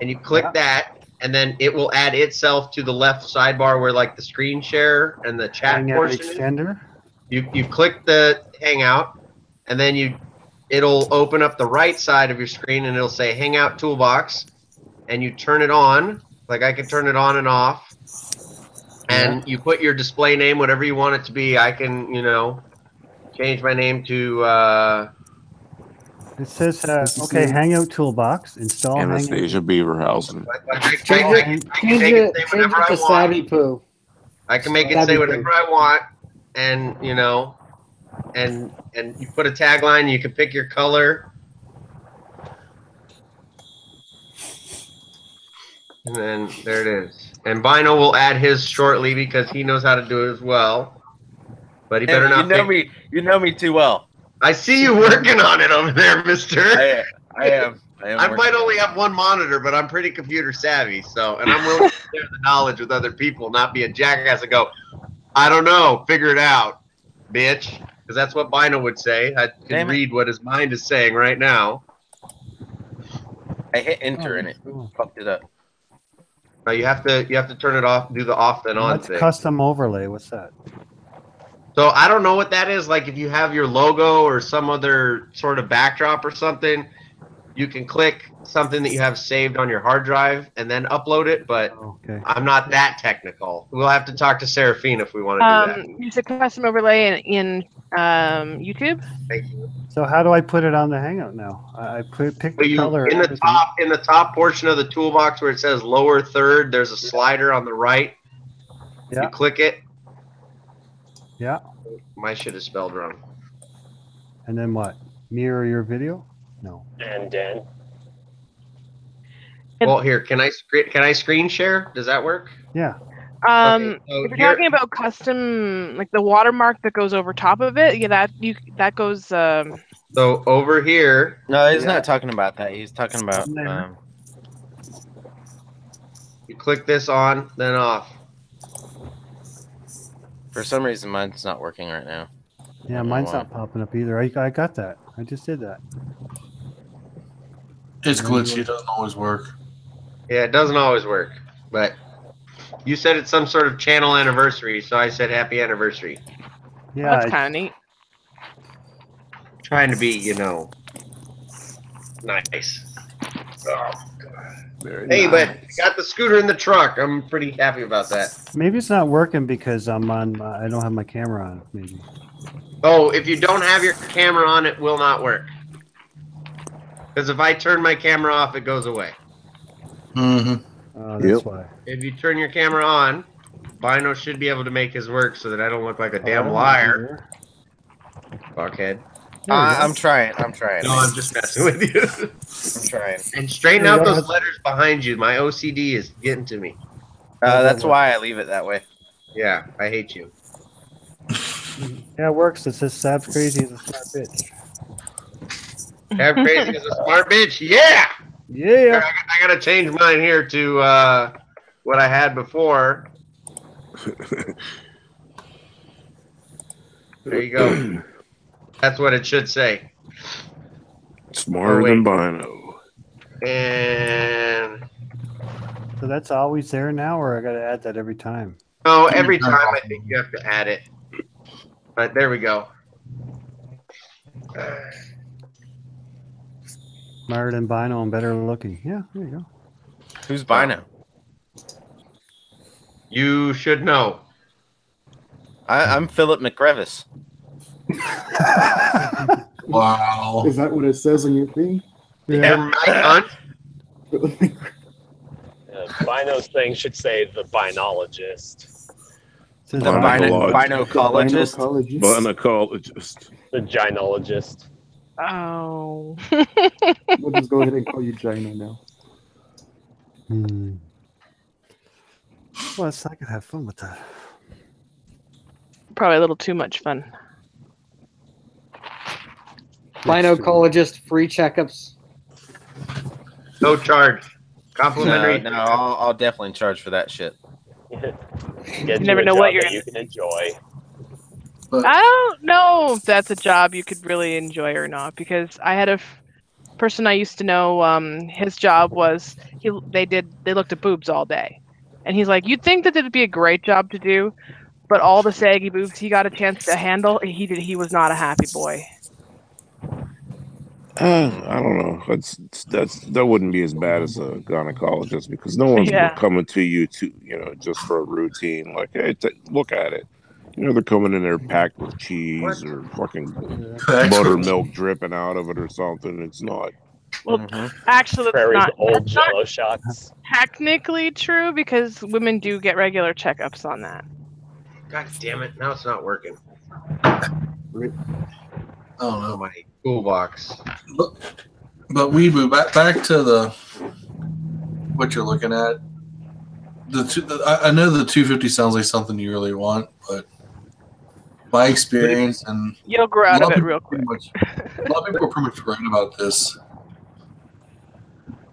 and you click that. And then it will add itself to the left sidebar where like the screen share and the chat portion extender. You click the Hangout, and then it'll open up the right side of your screen and it'll say Hangout Toolbox, and you turn it on. Like I can turn it on and off, and you put your display name, whatever you want it to be. I can change my name to. It says, okay, Hangout Toolbox, install Anastasia Beaverhausen. I can make it say whatever I want. I can make it say whatever I want, and and you put a tagline. You can pick your color, and then there it is. And Byno will add his shortly because he knows how to do it as well. But he better not. You know me too well. I see you working on it over there, mister. I am. I might only have one monitor, but I'm pretty computer savvy. And I'm willing to share the knowledge with other people, not be a jackass and go, I don't know, figure it out, bitch. Because that's what Byno would say. I can read what his mind is saying right now. I hit enter and it fucked it up. No, you have to turn it off, do the off and on thing. Custom overlay. What's that? So I don't know what that is. Like if you have your logo or some other sort of backdrop or something, you can click something that you have saved on your hard drive and then upload it. But I'm not that technical. We'll have to talk to Seraphine if we want to do that. Use a custom overlay in YouTube. Thank you. So how do I put it on the Hangout now? I pick the color. In the top portion of the toolbox where it says lower third, there's a slider on the right. Yeah. You click it. Yeah. My shit is spelled wrong. And then what? Mirror your video? No. And Dan. Well, here, can I screen share? Does that work? Yeah. Okay, so if you're talking about custom, like the watermark that goes over top of it, that goes. So over here. No, he's not talking about that. He's talking about. You click this on, then off. For some reason, mine's not working right now. Yeah, mine's not popping up either. I got that. I just did that. It's glitchy. It doesn't always work. Yeah, it doesn't always work. But you said it's some sort of channel anniversary, so I said happy anniversary. Yeah, that's kind of neat. Trying to be, nice. Oh, God. Hey, but got the scooter in the truck. I'm pretty happy about that. Maybe it's not working because I'm on. I don't have my camera on. Maybe. Oh, if you don't have your camera on, it will not work. Because if I turn my camera off, it goes away. Oh, that's why. If you turn your camera on, Byno should be able to make his work so that I don't look like a damn liar. Fuckhead. I'm trying. No, I'm just messing with you. I'm trying. And straighten out those letters behind you. My OCD is getting to me. That's why I leave it that way. Yeah, I hate you. Yeah, it works. It says Sab's crazy as a smart bitch. Sab crazy as a smart bitch. Yeah. Yeah. I gotta change mine here to what I had before. There you go. That's what it should say. Smarter than Byno. And So that's always there now, or I got to add that every time? oh, every time I think you have to add it. But there we go. Smarter than Byno and better looking. Yeah, there you go. Who's Byno? You should know. I'm Philip McRevis. Wow. Is that what it says on your thing? Yeah. Byno's thing should say the binologist. The binocologist. Binologist. The gynologist. Oh. We'll just go ahead and call you Gino now. Well, I could have fun with that. Probably a little too much fun. Binocologist, free checkups. No charge. Complimentary. No, I'll definitely charge for that shit. You never know what you can enjoy. I don't know if that's a job you could really enjoy or not, because I had a person I used to know. His job was they looked at boobs all day, and he's like, you'd think that it'd be a great job to do, but all the saggy boobs he got a chance to handle, he was not a happy boy. I don't know. That wouldn't be as bad as a gynecologist, because no one's coming to you just for a routine. Like, hey, look at it. They're coming in there packed with cheese or fucking buttermilk dripping out of it or something. It's not. Well, actually, Prairie's old Jello shots. Technically true, because women do get regular checkups on that. God damn it! Now it's not working. Oh no, my toolbox. But Weeaboo, back to what you're looking at. I know the 250 sounds like something you really want, but my experience and you'll grow out of it real quick. A lot of people are pretty much right about this.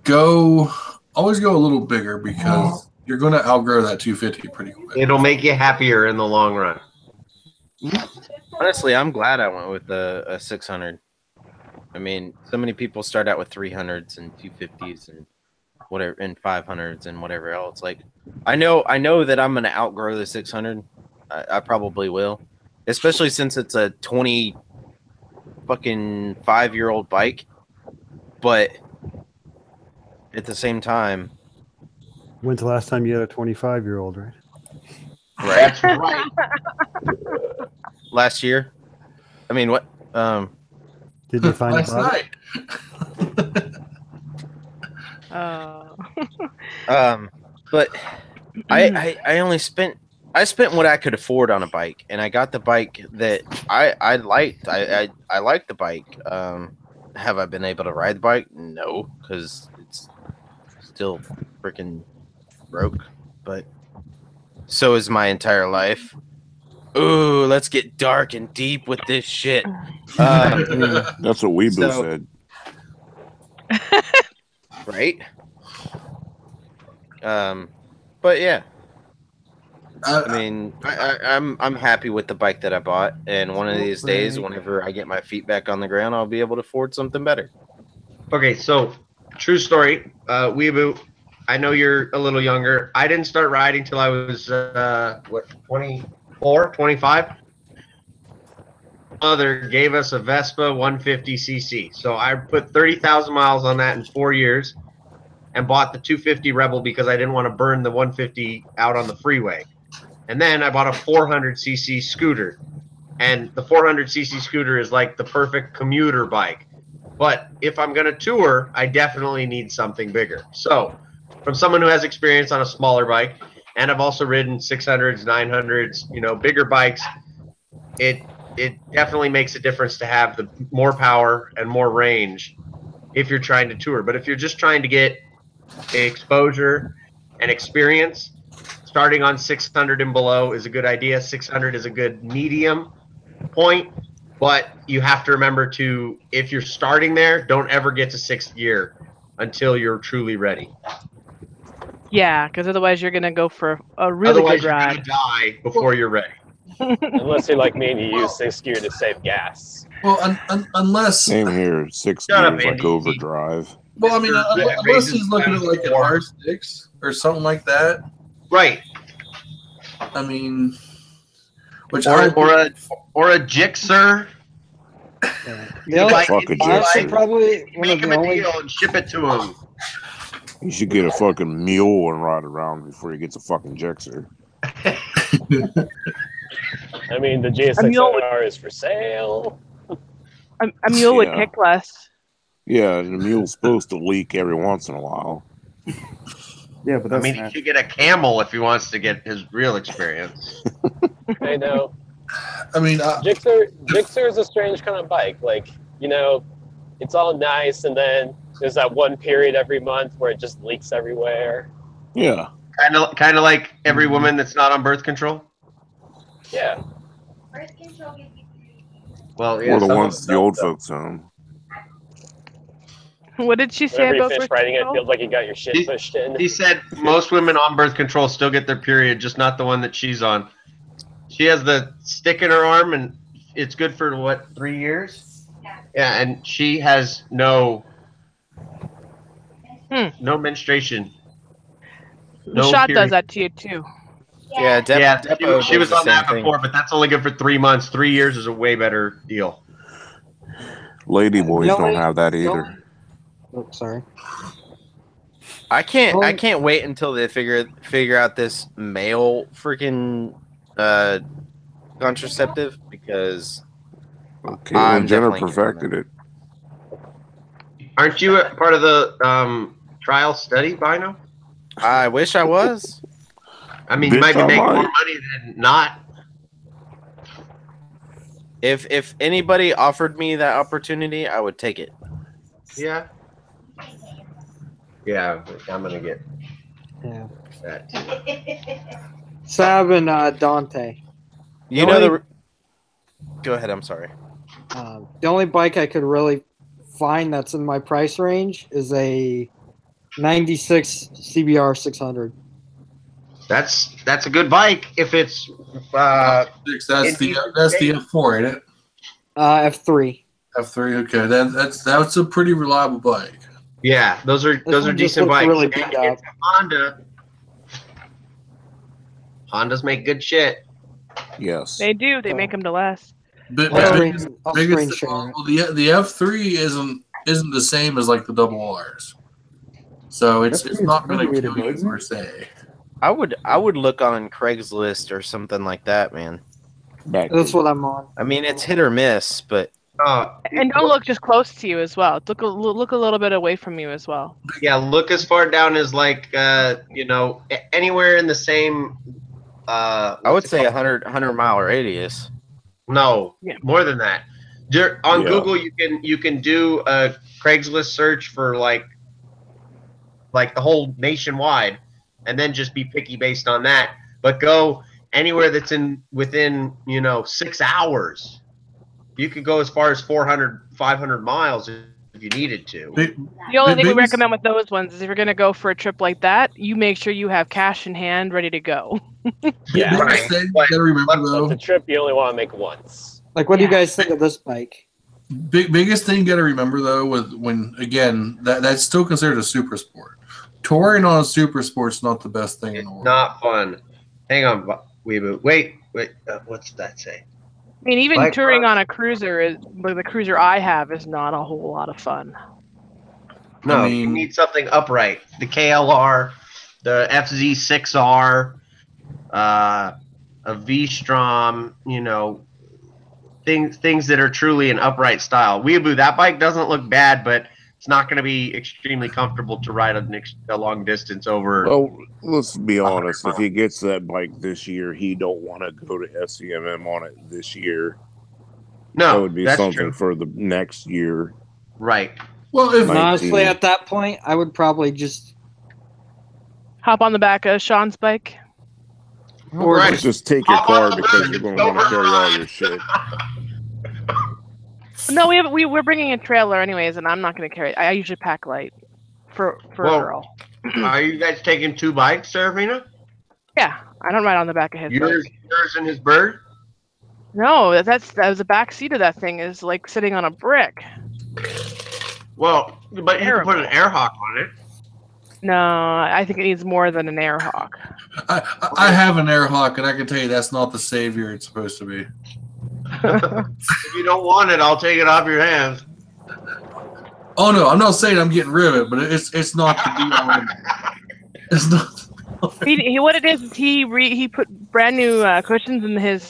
Always go a little bigger, because you're going to outgrow that 250 pretty quick. It'll make you happier in the long run. Honestly, I'm glad I went with a 600. I mean, so many people start out with 300s and 250s and whatever, and 500s and whatever else. Like, I know that I'm gonna outgrow the 600. I probably will, especially since it's a 25-year-old bike. But at the same time, when's the last time you had a 25-year-old, right? Right. That's right. Last year. I mean, what? Did you find last night? But I only spent what I could afford on a bike, and I got the bike that I liked. I liked the bike. Have I been able to ride the bike? No, because it's still freaking broke. But so is my entire life. Ooh, let's get dark and deep with this shit. That's what Weeaboo said. Right? But yeah. I mean, I'm happy with the bike that I bought, and one of these days, whenever I get my feet back on the ground, I'll be able to afford something better. Okay, so true story, Weeaboo. I know you're a little younger. I didn't start riding till I was 24, 25. Mother gave us a Vespa 150cc, so I put 30,000 miles on that in 4 years, and bought the 250 Rebel because I didn't want to burn the 150 out on the freeway. And then I bought a 400cc scooter. And the 400cc scooter is like the perfect commuter bike. But if I'm going to tour, I definitely need something bigger. So from someone who has experience on a smaller bike, and I've also ridden 600s, 900s, you know, bigger bikes, it definitely makes a difference to have the more power and more range if you're trying to tour. But if you're just trying to get exposure and experience, starting on 600 and below is a good idea. 600 is a good medium point, but you have to remember to, if you're starting there, don't ever get to 6th gear until you're truly ready. Yeah, because otherwise you're gonna go for a really Otherwise, good ride. you're gonna die before you're ready. Unless you're like me and you use 6th gear to save gas. Well, unless Same here. 6 Shut up, gears like Andy. overdrive. well, I mean, unless he's looking at like an R6 or something like that. Right. I mean, which or a Jaxs. Fuck a Jester. Probably one of Make him the a only. deal and ship it to him. You should get a fucking mule and ride around before he gets a fucking Jexer. I mean, the GSX-R is for sale. A mule would kick less. Yeah, and the mule's supposed to leak every once in a while. Yeah, but I mean, he should get a camel if he wants to get his real experience. I know. I mean, Jixer is a strange kind of bike. Like, you know, it's all nice, and then there's that one period every month where it just leaks everywhere. Yeah. Kind of like every woman that's not on birth control. Yeah. Well, yeah. Or the some ones of at them the old don't, folks' home. What did she say Whenever you about finish birth riding it, it control? feels like you got your shit pushed in. He said most women on birth control still get their period, just not the one that she's on. She has the stick in her arm, and it's good for, what, 3 years? Yeah, and she has no menstruation. The shot does that to you, too. Yeah, she was on that before, but that's only good for 3 months. 3 years is a way better deal. Lady boys don't have that either. Oh, sorry. I can't wait until they figure out this male freaking contraceptive, because Caitlyn Jenner perfected it. Aren't you a part of the trial study, Byno? I wish I was. I mean, you might be making more money than not. If anybody offered me that opportunity, I would take it. Yeah. Yeah, I'm gonna get that. Sab and Dante. You know Go ahead. I'm sorry. The only bike I could really find that's in my price range is a 96 CBR 600. That's a good bike if it's that's the F4, ain't it? F3. F3. Okay, that's a pretty reliable bike. Yeah, those are decent bikes. Really and it's a Honda. Hondas make good shit. Yes, they do. They make them to last. The F3 isn't the same as like the double R's, so it's not going to kill you per se. I would look on Craigslist or something like that, man. That's what I'm on. I mean, it's hit or miss, but and don't look just close to you as well. Look a little bit away from you as well. Yeah, look as far down as like anywhere in the same. I would say 100-mile radius. No, more than that. On Google, you can do a Craigslist search for like the whole nationwide, and then just be picky based on that. But go anywhere that's within 6 hours. You could go as far as 400, 500 miles if you needed to. The only thing we recommend with those ones is if you're going to go for a trip like that, you make sure you have cash in hand ready to go. Yeah, biggest thing you gotta remember though. It's a trip you only want to make once. Like, what do you guys think of this bike? Biggest thing you got to remember though, that's still considered a super sport. Touring on a super sport's not the best thing in the world. Not fun. Hang on, Weeaboo. Wait. What's that say? I mean, even touring on a cruiser the cruiser I have is not a whole lot of fun. No, you need something upright. The KLR, the FZ6R, a V-Strom, you know, things that are truly an upright style. Weeaboo, that bike doesn't look bad, but it's not going to be extremely comfortable to ride a long distance over. Well, let's be honest. If he gets that bike this year, he don't want to go to SCMM on it this year. No, that would be that's something true. for the next year. Right. Well, if honestly, at that point, I would probably just hop on the back of Sean's bike. Or just take your car because you're going to want to carry all your shit. No, we're bringing a trailer anyways, and I'm not going to carry it. I usually pack light for a girl. Are you guys taking 2 bikes, Serafina? Yeah, I don't ride on the back of his yours and his bird? No, that was the back seat of that thing is like sitting on a brick. Well, but you can put an air hawk on it. No, I think it needs more than an air hawk. I have an air hawk, and I can tell you that's not the savior it's supposed to be. If you don't want it, I'll take it off your hands. Oh no, I'm not saying I'm getting rid of it, but it's not the deal. It's not. He what it is he put brand new cushions in his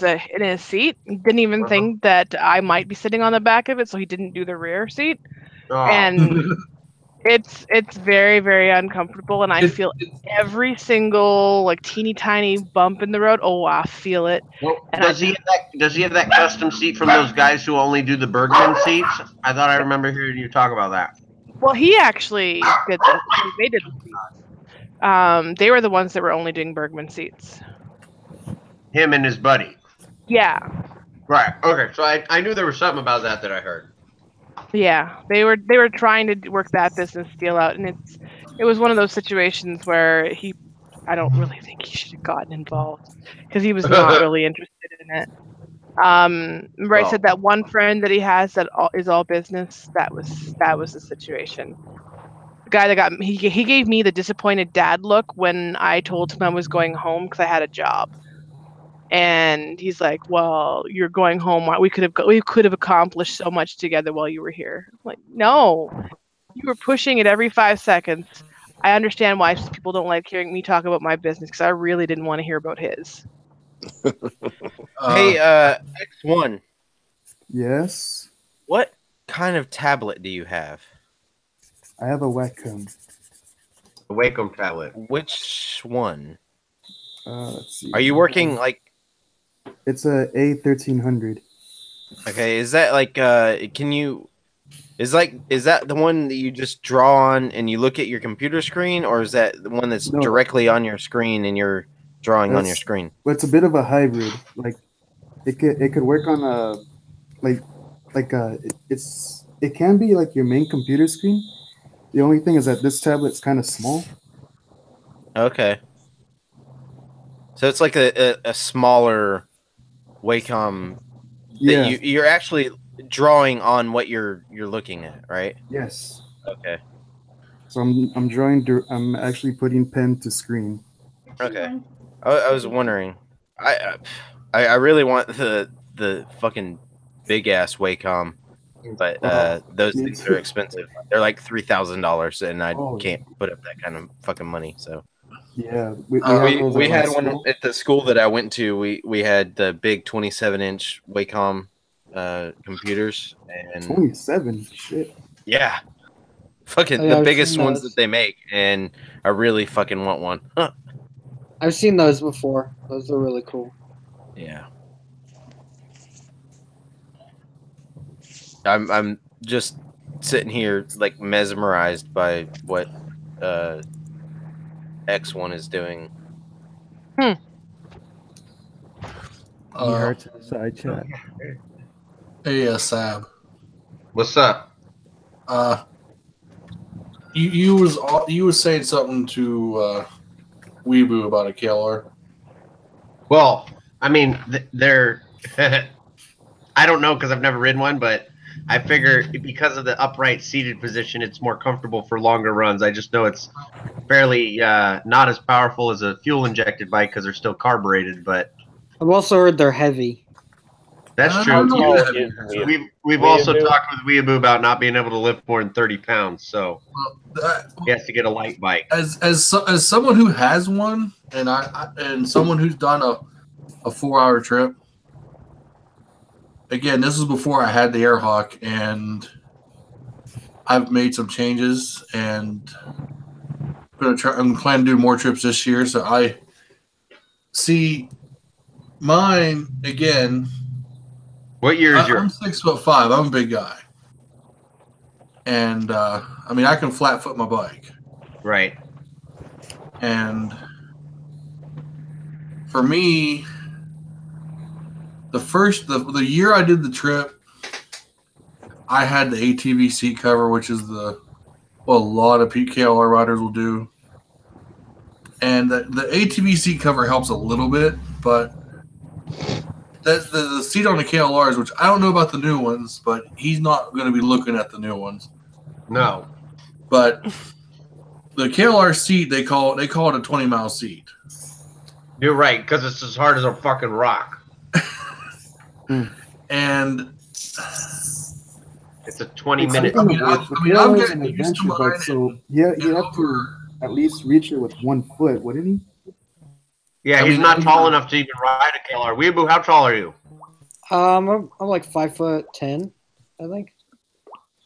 seat. He didn't even think that I might be sitting on the back of it, so he didn't do the rear seat. And it's very, very uncomfortable, and I feel every single like teeny tiny bump in the road. Oh, I feel it. Well, does he have that custom seat from those guys who only do the Birdman seats? I thought I remember hearing you talk about that. Well, he actually did this. They did the seats. They were the ones that were only doing Bergman seats. Him and his buddy. Yeah. Right. Okay. So I knew there was something about that I heard. Yeah, they were trying to work that business deal out, and it was one of those situations where I don't really think he should have gotten involved because he was not really interested in it. Remember I said that one friend that he has that is all business. That was the situation. The guy that he gave me the disappointed dad look when I told him I was going home because I had a job. And he's like, "Well, you're going home. We could have accomplished so much together while you were here." I'm like, no, you were pushing it every 5 seconds. I understand why people don't like hearing me talk about my business because I really didn't want to hear about his. Hey, Echs One. Yes. What kind of tablet do you have? I have a Wacom. A Wacom tablet. Which one? Let's see. Are you working like? It's a A1300. Okay, is that like is that the one that you just draw on and you look at your computer screen, or is that the one that's directly on your screen and you're drawing on your screen? Well, it's a bit of a hybrid. Like it could work on a it can be like your main computer screen. The only thing is that this tablet's kind of small. Okay. So it's like a smaller Wacom. Yeah. You're actually drawing on what you're looking at, right? Yes. Okay. So I'm drawing. I'm actually putting pen to screen. Okay. I was wondering. I really want the fucking big ass Wacom, but those things are expensive. They're like $3,000, and I can't put up that kind of fucking money. So. Yeah, we had one at the school that I went to. We had the big 27-inch Wacom computers, and 27 shit. Yeah, fucking the biggest ones that they make, and I really fucking want one. Huh. I've seen those before. Those are really cool. Yeah, I'm just sitting here like mesmerized by what Echs One is doing. Ehart side chat. Hey, Sab. What's up? You was saying something to Weeaboo about a KLR. Well, I mean, they're. I don't know because I've never ridden one, but I figure because of the upright seated position, it's more comfortable for longer runs. I just know it's fairly not as powerful as a fuel injected bike because they're still carbureted. But I've also heard they're heavy. That's true. We've also talked with Weeaboo about not being able to lift more than 30 pounds, so he has to get a light bike. As someone who has one, and someone who's done a 4-hour trip. Again, this was before I had the Airhawk, and I've made some changes, and I'm planning to do more trips this year. So I see mine again. What year is yours? I'm 6'5". I'm a big guy, and I mean I can flat foot my bike. Right. And for me, the year I did the trip, I had the ATV seat cover, which is a lot of KLR riders will do. And the ATV seat cover helps a little bit, but that's the seat on the KLRs, which I don't know about the new ones, but he's not going to be looking at the new ones. No. But the KLR seat, they call it a 20-mile seat. You're right, because it's as hard as a fucking rock. And it's a 20-minute. I'm getting used to mine. So you have to at least reach it with 1 foot, wouldn't he? Yeah, he's not tall enough to even ride a KLR. Weeaboo, how tall are you? I'm like 5'10", I think.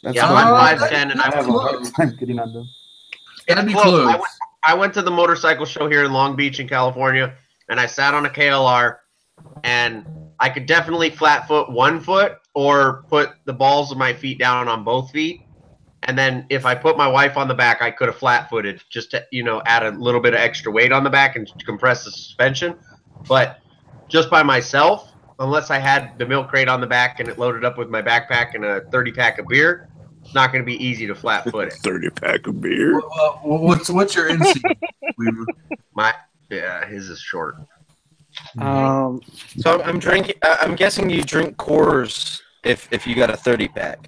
Yeah, I'm 5'10", and I have a hard time getting on them. It's close. I went to the motorcycle show here in Long Beach in California, and I sat on a KLR, and I could definitely flat foot 1 foot or put the balls of my feet down on both feet. And then if I put my wife on the back, I could have flat footed just to, add a little bit of extra weight on the back and compress the suspension. But just by myself, unless I had the milk crate on the back and it loaded up with my backpack and a 30-pack of beer, it's not going to be easy to flat foot it. 30-pack of beer? What's your NC? His is short. So I'm drinking. I'm guessing you drink Coors if you got a 30-pack.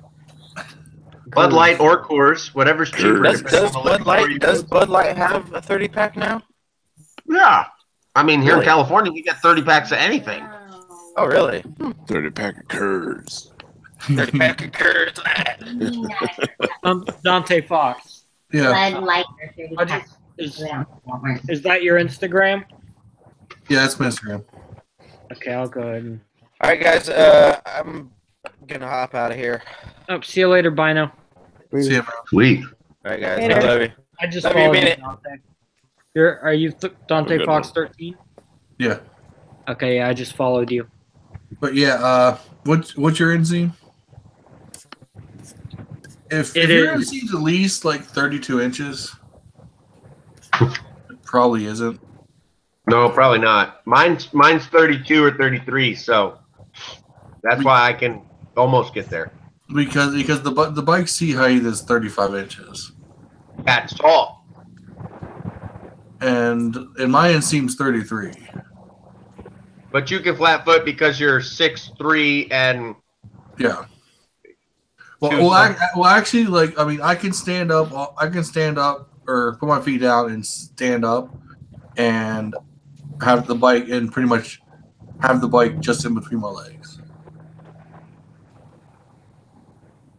Bud Light or Coors, whatever's cheaper. Does Bud Light have a 30-pack now? Yeah. I mean, here in California, we get 30 packs of anything. Oh, really? 30-pack of Coors. 30-pack of Coors. Dante Fox. Yeah. Bud Light or 30-pack. Is that your Instagram? Yeah, that's my Instagram. Okay, I'll go ahead. All right, guys. I'm gonna hop out of here. Oh, see you later, Byno. See you, bro. Sweet. All right, guys. I love you. I just love followed you, you, Dante. Are you Dante Fox 13? Yeah. Okay, yeah, I just followed you. But yeah, what's your NC? If your NC is at least like 32 inches, it probably isn't. No, probably not. Mine's 32 or 33, so that's why I can almost get there. Because the bike seat height is 35 inches. That's tall. And mine seems 33. But you can flat foot because you're 6'3" and yeah. Well, actually, like I can stand up. I can stand up or put my feet down and stand up, and have the bike and pretty much have the bike just in between my legs.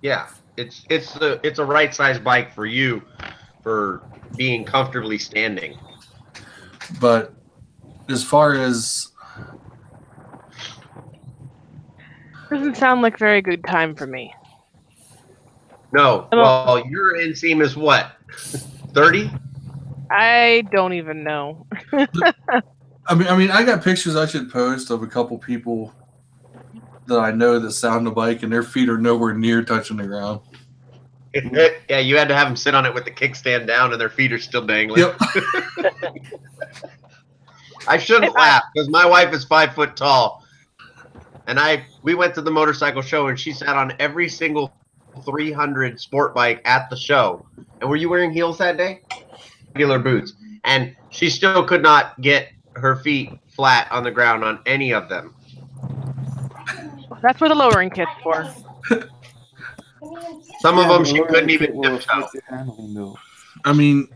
Yeah, it's a right size bike for you for being comfortably standing. But as far as doesn't sound like a very good time for me. No, well, your inseam is what? 30? I don't even know. I mean, I got pictures I should post of a couple people that I know that sound the bike, and their feet are nowhere near touching the ground. Yeah, you had to have them sit on it with the kickstand down, and their feet are still dangling. Yep. I shouldn't laugh because my wife is 5 foot tall, and we went to the motorcycle show, and she sat on every single 300 sport bike at the show. And were you wearing heels that day? Regular boots, and she still could not get her feet flat on the ground on any of them. That's what the lowering kit's for. Some of them she couldn't even tiptoe. I mean,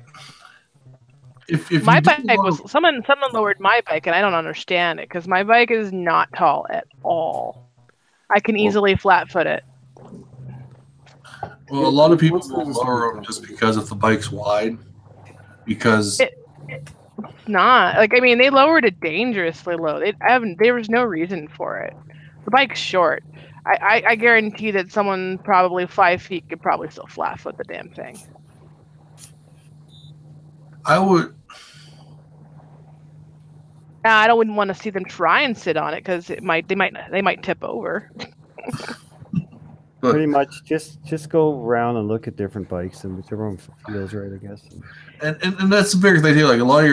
if my bike was someone lowered my bike, and I don't understand it because my bike is not tall at all. I can easily flat foot it. Well, a lot of people will lower them just because if the bike's wide. Because it's not like, I mean, they lowered it dangerously low. There was no reason for it. The bike's short. I guarantee that someone probably 5 feet could probably still flat foot the damn thing. I would. I wouldn't want to see them try and sit on it because they might tip over. Pretty much, just go around and look at different bikes and whichever one feels right, I guess. And that's the bigger thing too. Like a lot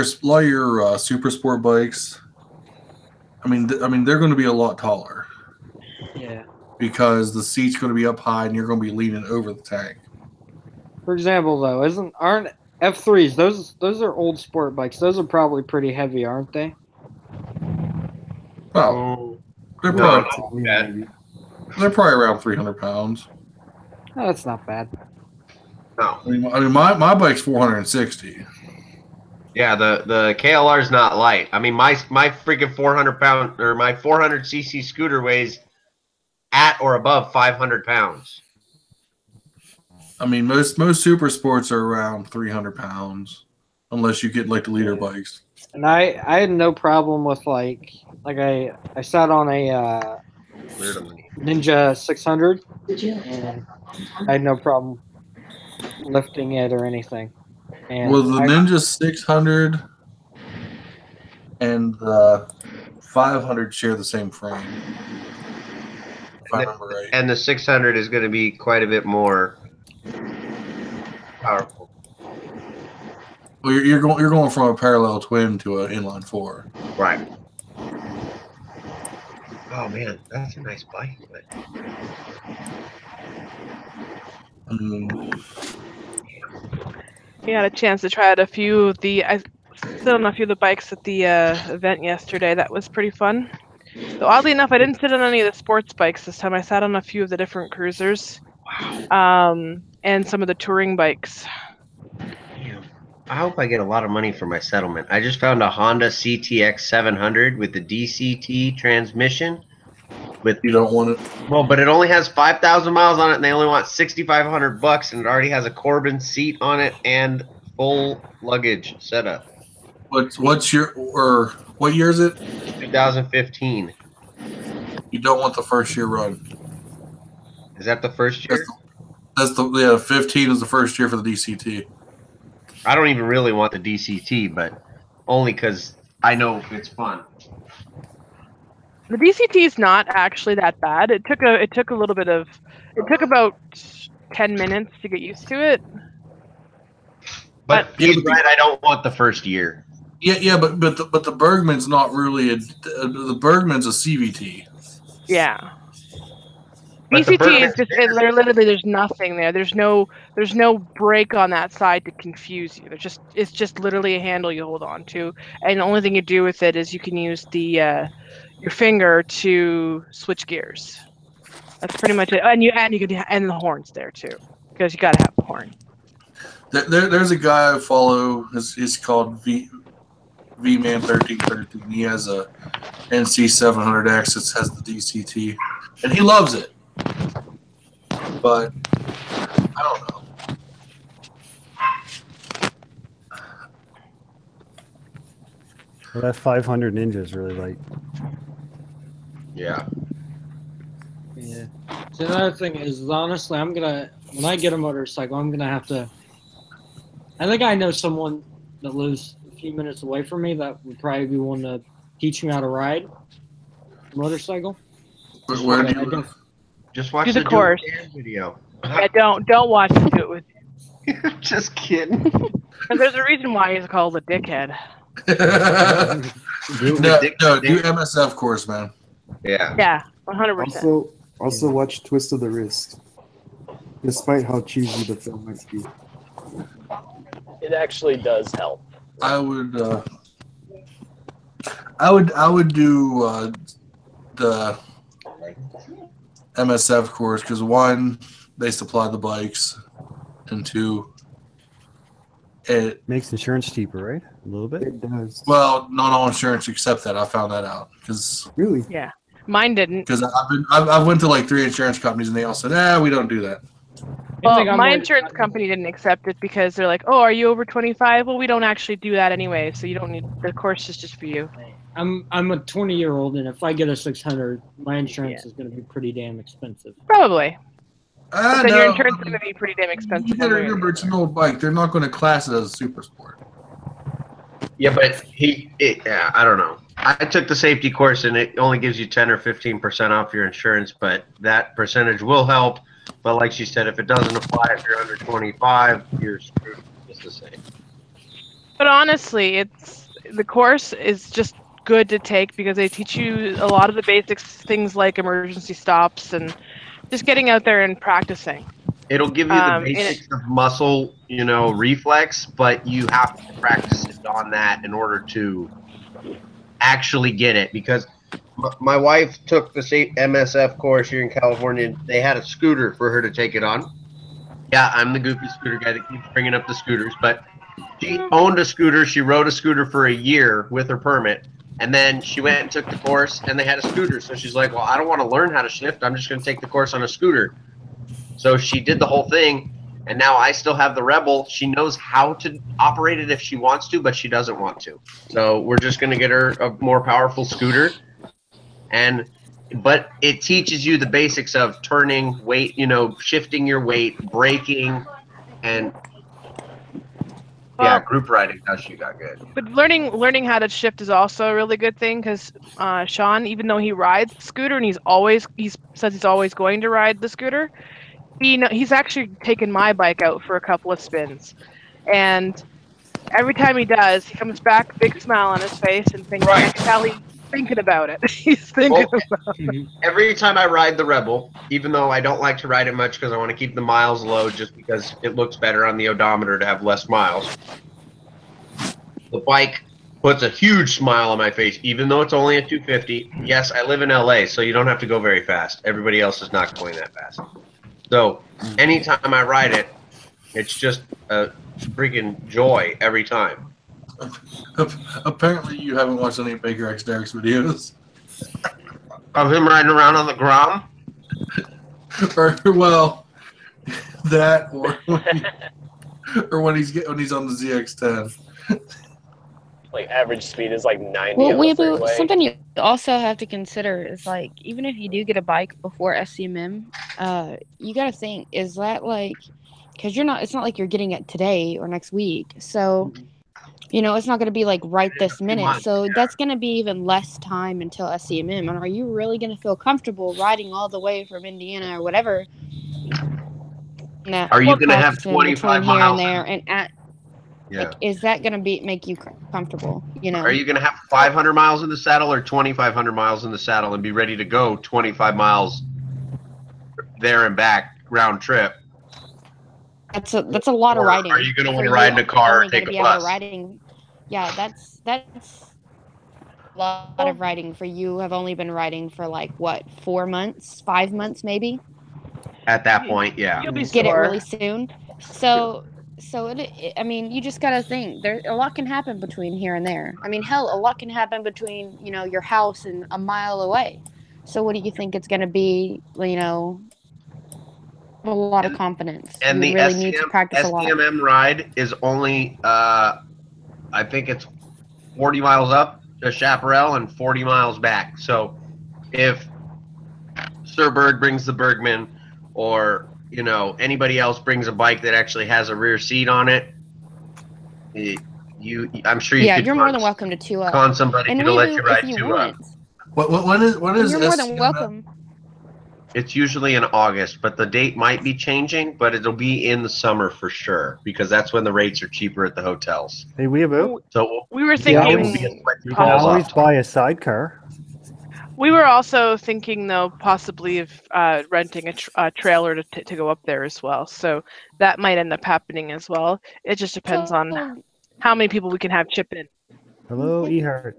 of your super sport bikes. I mean, they're going to be a lot taller. Yeah. Because the seat's going to be up high and you're going to be leaning over the tank. For example, though, aren't F3s? Those are old sport bikes. Those are probably pretty heavy, aren't they? Oh, they're probably around 300 pounds. Oh, that's not bad. No, I mean my bike's 460. Yeah, the KLR is not light. I mean, my freaking 400-pound or my 400cc scooter weighs at or above 500 pounds. I mean, most super sports are around 300 pounds, unless you get like the leader bikes. And I had no problem with like I sat on a Ninja 600. And I had no problem lifting it or anything. And well, the Ninja 600 and the 500 share the same frame. If I remember right. And the 600 is going to be quite a bit more powerful. Well, you're going from a parallel twin to an inline four. Right. Oh man, that's a nice bike. But... We had a chance to try out a few of the. I sit on a few of the bikes at the event yesterday. That was pretty fun. So oddly enough, I didn't sit on any of the sports bikes this time. I sat on a few of the different cruisers, and some of the touring bikes. I hope I get a lot of money for my settlement. I just found a Honda CTX 700 with the DCT transmission. You don't want it? Well, but it only has 5,000 miles on it, and they only want $6,500, and it already has a Corbin seat on it and full luggage setup. What year is it? 2015. You don't want the first year run. Is that the first year? That's the 15 is the first year for the DCT. I don't even really want the DCT, but only because I know it's fun. The DCT is not actually that bad. It took about 10 minutes to get used to it. But he's right. I don't want the first year. Yeah, but the Bergman's not really the Bergman's a CVT. Yeah. DCT is just literally there's nothing there. There's no brake on that side to confuse you. It's just literally a handle you hold on to, and the only thing you do with it is you can use the your finger to switch gears. That's pretty much it. And you can the horns there too, because you got to have the horn. There's a guy I follow. He's called VMan1313. He has a NC 700X that has the DCT, and he loves it. But I don't know. Well, that 500 Ninja is really light. Yeah. Yeah. So another thing is, honestly, when I get a motorcycle, I'm gonna have to. I think I know someone that lives a few minutes away from me that would probably be willing to teach me how to ride a motorcycle. Where do you live? Just watch the course video. Yeah, don't watch the do it with you. Just kidding. Because there's a reason why he's called a dickhead. No, do MSF course, man. Yeah. Yeah, 100%. Also watch Twist of the Wrist. Despite how cheesy the film might be. It actually does help. I would do the MSF course because one, they supply the bikes, and two, it makes insurance cheaper, right? A little bit. It does. Well, not all insurance accept that. I found that out because really, yeah. Mine didn't. Because I went to like 3 insurance companies and they all said, we don't do that. Well, my insurance company didn't accept it because they're like, oh, are you over 25? Well, we don't actually do that anyway, so you don't need, the course is just for you. I'm a 20-year-old, and if I get a 600, my insurance is going to be pretty damn expensive. Probably. But then No, your insurance is going to be pretty damn expensive. You gotta remember, it's an old bike. They're not going to class it as a super sport. Yeah, but I don't know. I took the safety course, and it only gives you 10 or 15% off your insurance, but that percentage will help. But like she said, if it doesn't apply, if you're under 25, you're screwed. It's the same. But honestly, the course is just good to take because they teach you a lot of the basics, things like emergency stops and just getting out there and practicing. It'll give you the basics of muscle, reflex, but you have to practice it on that in order to actually get it. Because my wife took the MSF course here in California, and they had a scooter for her to take it on. Yeah, I'm the goofy scooter guy that keeps bringing up the scooters, but she owned a scooter. She rode a scooter for a year with her permit, and then she went and took the course, and they had a scooter. So she's like, well, I don't want to learn how to shift. I'm just going to take the course on a scooter. So she did the whole thing, and now I still have the Rebel. She knows how to operate it if she wants to, but she doesn't want to. So we're just going to get her a more powerful scooter. But it teaches you the basics of turning, weight, shifting your weight, braking, and group riding. Now she got good. But learning how to shift is also a really good thing because Sean, even though he rides the scooter and he says he's always going to ride the scooter, he's actually taken my bike out for a couple of spins, and every time he does, he comes back, big smile on his face, and thinking, I can tell he's thinking about it. He's thinking about it. Every time I ride the Rebel, even though I don't like to ride it much because I want to keep the miles low just because it looks better on the odometer to have less miles, the bike puts a huge smile on my face, even though it's only a 250. Yes, I live in LA, so you don't have to go very fast. Everybody else is not going that fast. So anytime I ride it, it's just a freaking joy every time. Apparently, you haven't watched any Baker X Derek's videos. Of him riding around on the Grom? when he's on the ZX10. Like average speed is like 90. Well, Weeaboo, something you also have to consider is like, even if you do get a bike before SCMM, you got to think, is that like, because it's not like you're getting it today or next week. So, it's not going to be like right this minute. So that's going to be even less time until SCMM. And are you really going to feel comfortable riding all the way from Indiana or whatever? Are you going to have 25 miles? Here and there Like, is that going to make you comfortable? Are you going to have 500 miles in the saddle or 2,500 miles in the saddle and be ready to go 25 miles there and back round trip? That's a lot of riding. Are you going to want to ride in a car or take a bus? That's a lot of riding for you. Have only been riding for like what, 4 months, 5 months maybe. At that point, yeah. You'll be get it really soon. So you just gotta think. A lot can happen between here and there. I mean, hell, a lot can happen between your house and a mile away. So what do you think it's gonna be? A lot of confidence. And you the really need to practice a lot. SCMM ride is only, I think it's 40 miles up to Chaparral and 40 miles back. So if Sir Berg brings the Bergman, or anybody else brings a bike that actually has a rear seat on it, I'm sure you could you're more than welcome to two up. Con somebody to let you ride two up. When is you're more than welcome. It's usually in August, but the date might be changing, but it'll be in the summer for sure, because that's when the rates are cheaper at the hotels. Hey, Weeaboo. So we were thinking you can always buy a sidecar. We were also thinking, though, possibly of renting a trailer to go up there as well. So that might end up happening as well. It just depends on how many people we can have chip in. Hello, Ehart.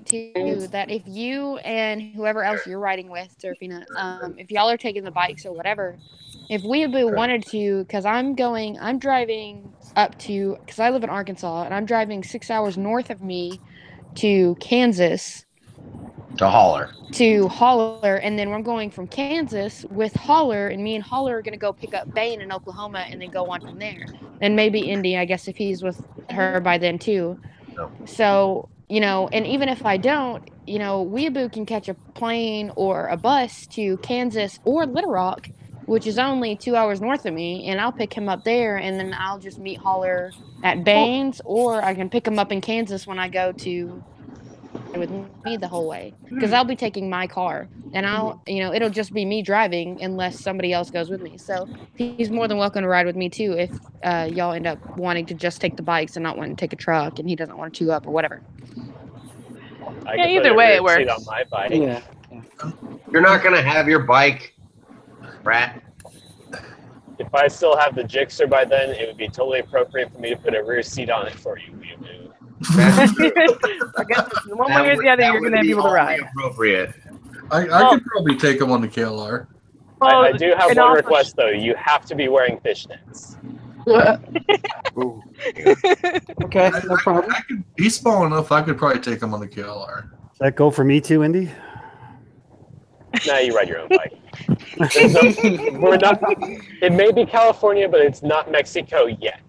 To that if you and whoever else you're riding with, Serafina, if y'all are taking the bikes or whatever, if Weeaboo wanted to, because I'm driving up to, because I live in Arkansas, and I'm driving 6 hours north of me to Kansas To Holler. To Holler, and then we're going from Kansas with Holler, and me and Holler are going to go pick up Bane in Oklahoma and then go on from there. And maybe Indy, I guess, if he's with her by then too. No. So, you know, and even if I don't, you know, Weeaboo can catch a plane or a bus to Kansas or Little Rock, which is only 2 hours north of me, and I'll pick him up there, and then I'll just meet Holler at Bane's, or I can pick him up in Kansas when I go to with me the whole way, because I'll be taking my car, and I'll, you know, it'll just be me driving unless somebody else goes with me. So he's more than welcome to ride with me too if y'all end up wanting to just take the bikes and not wanting to take a truck, and he doesn't want to chew up or whatever. Yeah, either way it works. On my bike. Yeah. You're not gonna have your bike, Rat. If I still have the Gixxer by then, it would be totally appropriate for me to put a rear seat on it for you, Weeaboo. I guess one way or the other, you're going to be able to ride. Appropriate. I could probably take him on the KLR. Well, I do have one request, though. You have to be wearing fishnets. Okay, no problem. He's small enough, I could probably take him on the KLR. Does that go for me too, Indy? Nah, you ride your own bike. We're not. It may be California, but it's not Mexico yet.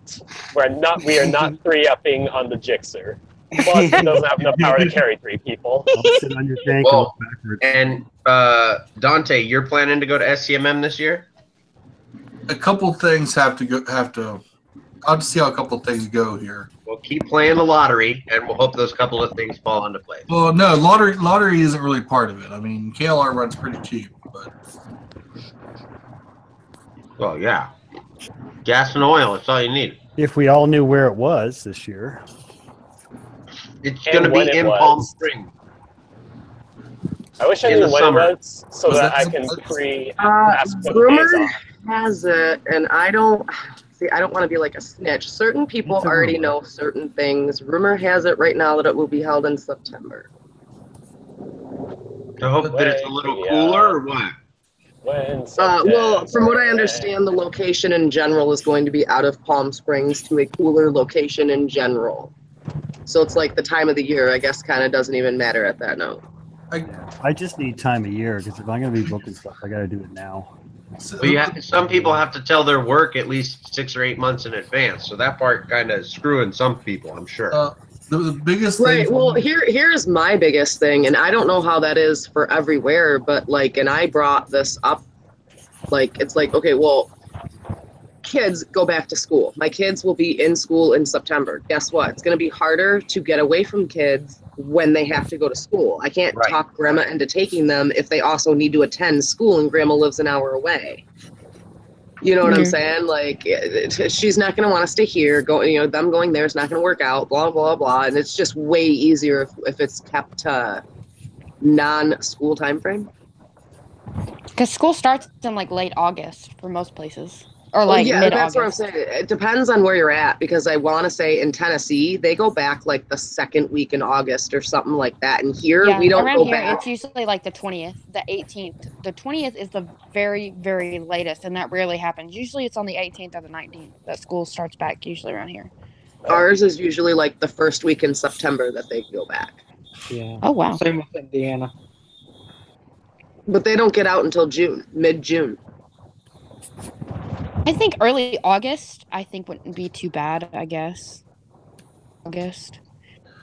We are not 3-upping on the Gixxer. Plus, it doesn't have enough power to carry 3 people. I'll sit on your tank Well, backwards. and Dante, you're planning to go to SCMM this year? A couple things have to. I'll just see how a couple things go here. Well, keep playing the lottery, and we'll hope those couple of things fall into place. Well, no, lottery isn't really part of it. I mean, KLR runs pretty cheap, but. Well, yeah. Gas and oil, that's all you need. If we all knew where it was this year. It's going to be in Palm Springs. I wish I In knew the when summer. it was so that I can ask for the Rumor days off. has it, and I don't want to be like a snitch. Certain people already know certain things. Rumor has it right now that it will be held in September. I hope that it's a little cooler, or what? Well, from what I understand, the location in general is going to be out of Palm Springs to a cooler location in general. So it's like the time of the year, I guess, kind of doesn't even matter at that note. I just need time of year, because if I'm going to be booking stuff, I got to do it now. Well, yeah, some people have to tell their work at least 6 or 8 months in advance, so that part kind of screwing some people, I'm sure. The biggest thing. Right. Well, here's my biggest thing, and I don't know how that is for everywhere, but like, and I brought this up, like, it's like, okay, well, kids go back to school. My kids will be in school in September. Guess what? It's going to be harder to get away from kids when they have to go to school. I can't talk grandma into taking them if they also need to attend school and grandma lives an hour away. You know what I'm saying? Like, she's not going to want to stay here. Them going there is not going to work out, blah, blah, blah. And it's just way easier if it's kept non-school time frame. Because school starts in like late August for most places. Or like mid-August. That's what I'm saying. It depends on where you're at, because I want to say in Tennessee, they go back like the second week in August or something like that. And here, we don't go back. It's usually like the 20th, the 18th. The 20th is the very, very latest, and that rarely happens. Usually it's on the 18th or the 19th that school starts back, usually around here. Ours is usually like the first week in September that they go back. Yeah. Oh, wow. Same with Indiana. But they don't get out until June, mid-June. I think early August, wouldn't be too bad, I guess. August.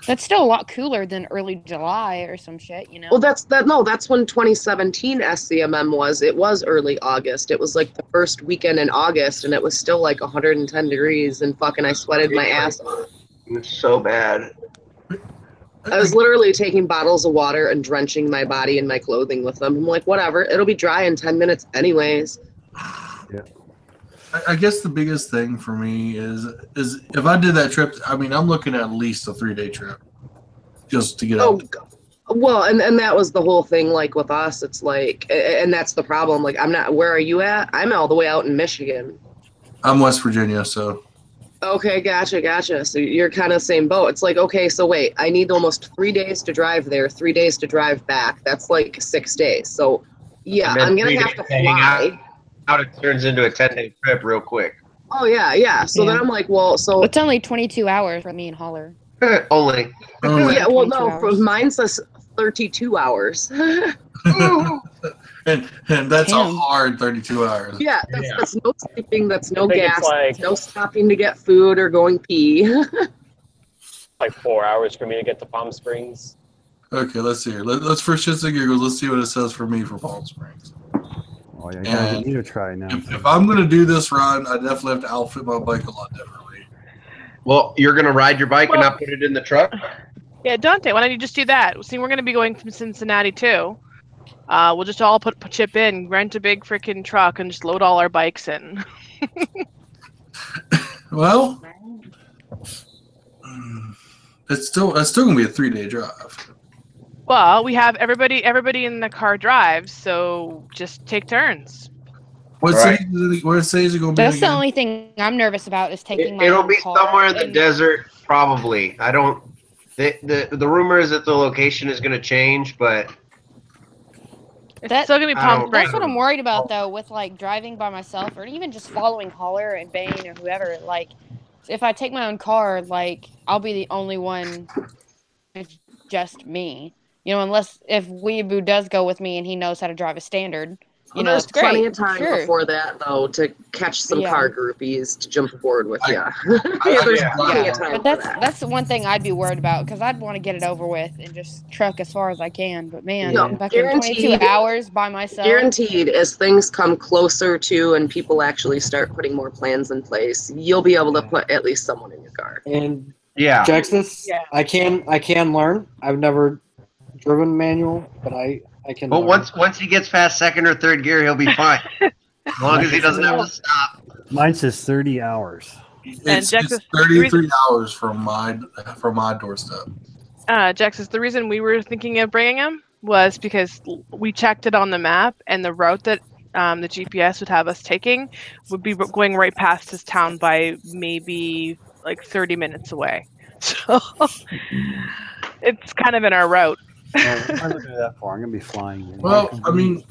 That's still a lot cooler than early July or some shit, you know? Well, that's when 2017 SCMM was. It was early August. It was like the first weekend in August, and it was still like 110 degrees, and fucking I sweated my ass off. It's so bad. I was literally taking bottles of water and drenching my body and my clothing with them. I'm like, whatever, it'll be dry in 10 minutes anyways. Yeah. I guess the biggest thing for me is if I did that trip, I mean, I'm looking at least a 3-day trip just to get out. Well, and that was the whole thing, like with us, it's like, and that's the problem. Like, where are you at? I'm all the way out in Michigan. I'm West Virginia, so. Okay, gotcha. So you're kind of same boat. It's like, okay, so wait, I need almost 3 days to drive there, 3 days to drive back. That's like 6 days. So yeah, I'm going to have to fly. Out it turns into a 10-day trip real quick. Oh yeah. So then I'm like, well, so it's only 22 hours for me and Holler. Only. Yeah, well, no, for mine says 32 hours. and that's a Damn. hard 32 hours. Yeah, that's no sleeping, that's no I think it's gas, like- no stopping to get food or going pee. Like 4 hours for me to get to Palm Springs. Okay, let's see here. Let's for shits and giggles. Let's see what it says for me for Palm Springs. Oh, yeah, I gotta And get you to try now. If I'm gonna do this run, I definitely have to outfit my bike a lot differently. Well, you're gonna ride your bike and not put it in the truck? Yeah, Dante, why don't you just do that? See, we're going to be going from Cincinnati too. We'll just all chip in, rent a big freaking truck, and just load all our bikes in. Well, it's still gonna be a 3-day drive. Well, we have everybody in the car drives, so just take turns. What Right. cities are gonna be? That's the again? only thing I'm nervous about is taking my It'll own be car somewhere in the and- desert, probably. I don't. The rumor is that the location is going to change, but It's still going to be I Palm don't- Springs. That's what I'm worried about, though, with like driving by myself or even just following Holler and Bane or whoever. Like, if I take my own car, like I'll be the only one. It's just me, you know. Unless if Weeaboo does go with me and he knows how to drive a standard, you know, There's it's great. plenty of time sure. before that, though, to catch some Yeah. car groupies to jump aboard with you. I- There's yeah. plenty Yeah, of time but for that's that. that's the one thing I'd be worried about because I'd want to get it over with and just truck as far as I can. But man, No, fucking 22 guaranteed- hours by myself. Guaranteed, as things come closer to and people actually start putting more plans in place, you'll be able to put at least someone in your car. And yeah. Jaxs, Yeah. I can learn. I've never driven manual, but I can. But learn. once he gets past second or third gear, he'll be fine. As long as he doesn't have to stop. Mine says 30 hours. It's Jax's- 33 hours from my doorstep. Jaxs, the reason we were thinking of bringing him was because we checked it on the map, and the route that the GPS would have us taking would be going right past his town by maybe like 30 minutes away. So it's kind of in our route. What am I looking at that for? I'm gonna be flying. in. Well, I mean,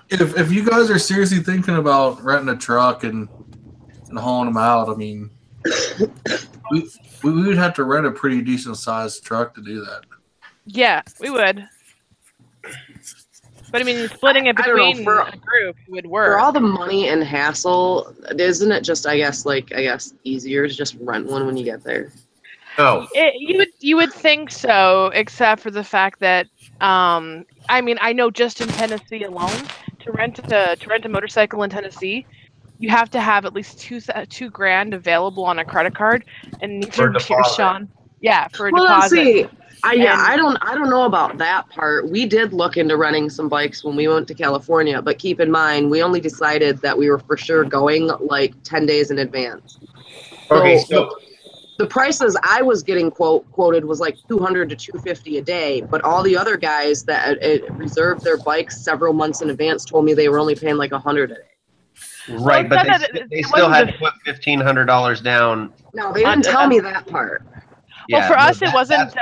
if you guys are seriously thinking about renting a truck and hauling them out, I mean, we would have to rent a pretty decent sized truck to do that. Yeah, we would. But I mean, splitting it I don't know, between for- a group would For work. all the money and hassle, isn't it just, I guess, easier to just rent one when you get there? No. You would think so, except for the fact that I mean, I know just in Tennessee alone, to rent a motorcycle in Tennessee, you have to have at least $2,000 available on a credit card, and neither For a of you, deposit. Sean. Yeah, for a Well, let's deposit. see. I And- don't know about that part. We did look into renting some bikes when we went to California, but keep in mind we only decided that we were for sure going like 10 days in advance. Okay, So so the prices I was getting quoted was like $200 to $250 a day, but all the other guys that reserved their bikes several months in advance told me they were only paying like $100 a day. right, Well, but it's not they that- it still wasn't had to put $1,500 down. No, they didn't tell me that part. Well, Yeah, for no, us, that's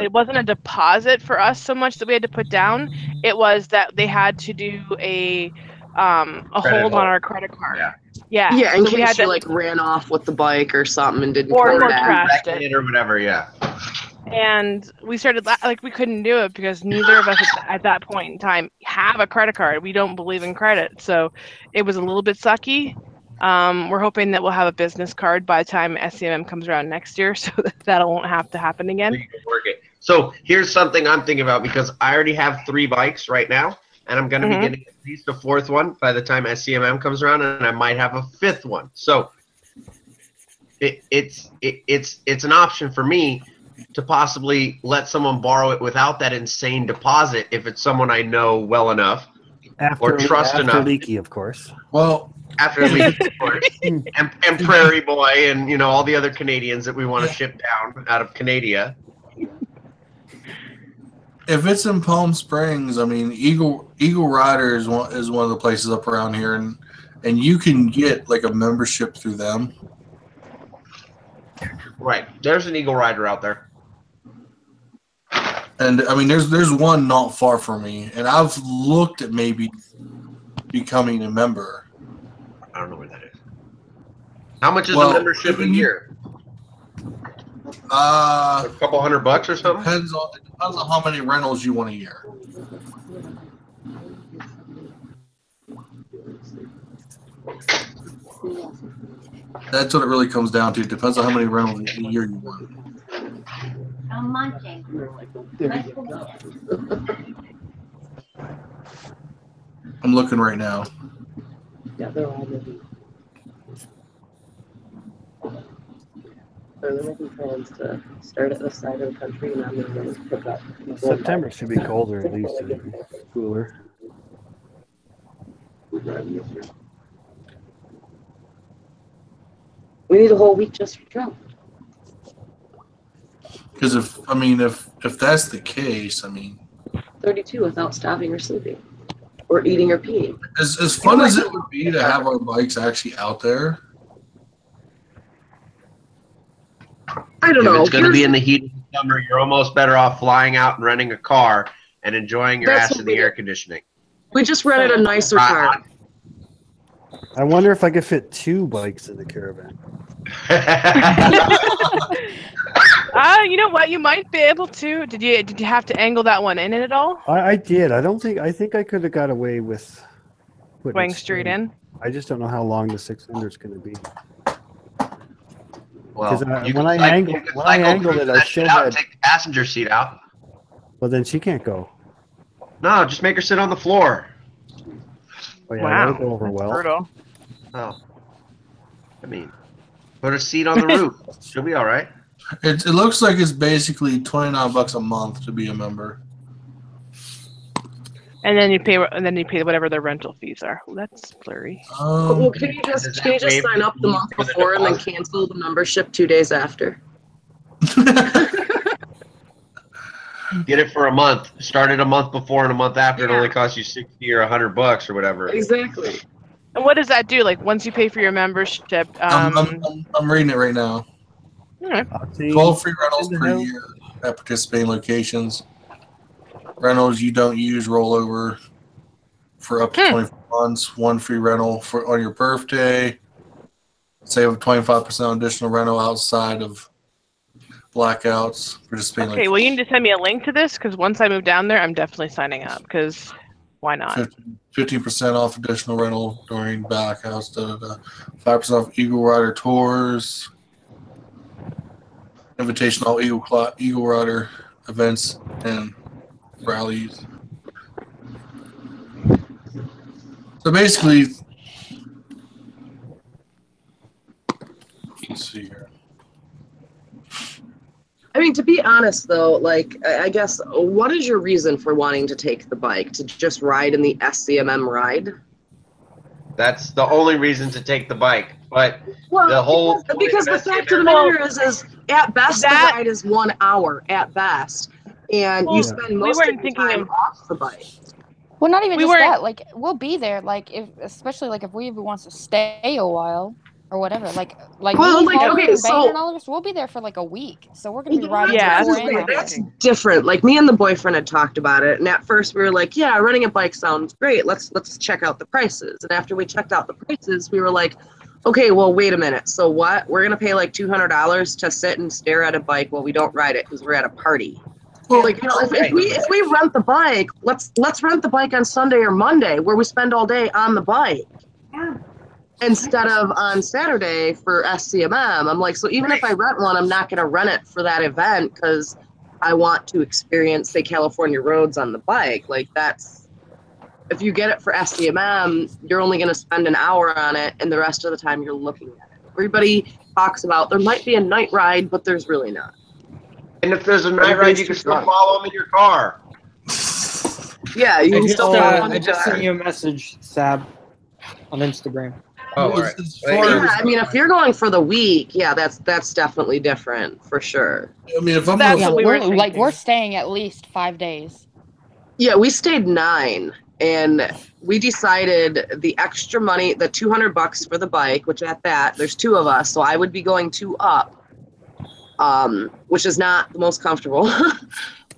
it wasn't a deposit for us so much that we had to put down. It was that they had to do a hold on our credit card. Yeah. Yeah. Yeah, in so we case had you to, like ran off with the bike or something and didn't Or come back. crashed Wrecked it. or whatever, yeah. And we started like we couldn't do it because neither of us at that point in time have a credit card. We don't believe in credit, so it was a little bit sucky. We're hoping that we'll have a business card by the time SCMM comes around next year, so that won't have to happen again. So you can work it. So here's something I'm thinking about because I already have 3 bikes right now, and I'm going to be getting at least a 4th one by the time SCMM comes around, and I might have a 5th one. So it's an option for me to possibly let someone borrow it without that insane deposit if it's someone I know well enough or trust after enough. Leaky, of course. Well, After Leaky, of course, and Prairie Boy, and all the other Canadians that we want to ship down out of Canada. if it's in Palm Springs, I mean, Eagle Rider is one of the places up around here, and you can get like a membership through them. Right, there's an Eagle Rider out there. And I mean, there's one not far from me, and I've looked at maybe becoming a member. I don't know where that is. How much is a membership a year? A couple $100 or something. Depends on how many rentals you want a year. That's what it really comes down to. It depends on how many rentals a year you want. I'm munching. I'm looking right now. Yeah, they're all moving. They're making plans to start at this side of the country, and I'm going to pick up. September should be colder, at least cooler. We need a whole week just for travel. Because if that's the case, 32 without stopping or sleeping, or eating or peeing. As fun as it would be to have our bikes actually out there. I don't know. If it's going to be in the heat of the summer, you're almost better off flying out and renting a car and enjoying your ass in the air conditioning. We just rented a nicer car. I wonder if I could fit 2 bikes in the caravan. You know what? You might be able to. Did you have to angle that one in at all? I did. I think I could have got away with Going straight in. I just don't know how long the 600 is going to be. Well, when I angled it, I still had. Take the passenger seat out. Well, then she can't go. No, just make her sit on the floor. Oh, yeah, Wow. that'll go over well. Brutal. Oh, put a seat on the roof. She'll be all right. It looks like it's basically $29 a month to be a member. And then you pay whatever their rental fees are. Well, that's blurry. Well, can you just sign up the month before and then cancel the membership 2 days after? Get it for a month. Start it a month before and a month after. It only costs you $60 or $100 or whatever. Exactly. And what does that do? Like once you pay for your membership, I'm reading it right now. Okay. 12 free rentals per year at participating locations. Rentals you don't use roll over for up to 24 months. 1 free rental on your birthday. Save 25% on additional rental outside of blackouts. Participating. Okay, well, you need to send me a link to this because once I move down there, I'm definitely signing up because why not? 15% off additional rental during blackouts. 5% off Eagle Rider tours. Invitation all Eagle Rider events and rallies. So basically, let's see here. I mean, to be honest, though, like, I guess, what is your reason for wanting to take the bike? To just ride in the SCMM ride? That's the only reason to take the bike. But well, the whole because the fact of the matter is at best the ride is 1 hour at best, and you spend most of the time off the bike. Well, not even just that. Like, we'll be there. Like, especially if Weeaboo wants to stay a while or whatever. Like well, okay, so and all of us, we'll be there for like a week. So we're gonna be riding. That's different. Like me and the boyfriend had talked about it, and at first we were like, "Yeah, renting a bike sounds great. Let's check out the prices." And after we checked out the prices, we were like, "Okay, well, wait a minute. So what? We're gonna pay like $200 to sit and stare at a bike while we don't ride it because we're at a party." Well, like, you know, if we rent the bike, let's rent the bike on Sunday or Monday where we spend all day on the bike. Yeah. Instead of on Saturday for SCMM. I'm like, so even if I rent one, I'm not going to rent it for that event because I want to experience, say, California roads on the bike. Like, that's, if you get it for SCMM, you're only going to spend an hour on it, and the rest of the time you're looking at it. Everybody talks about there might be a night ride, but there's really not. And if there's a night ride, you can still follow them in your car. Yeah, you can still follow them. I just sent you a message, Sab, on Instagram. Oh, all right. Yeah, I mean, if you're going for the week, yeah, that's definitely different for sure. I mean, if I'm we're staying at least 5 days. Yeah, we stayed 9, and we decided the extra money, the $200 for the bike, which at that there's 2 of us, so I would be going 2 up, which is not the most comfortable.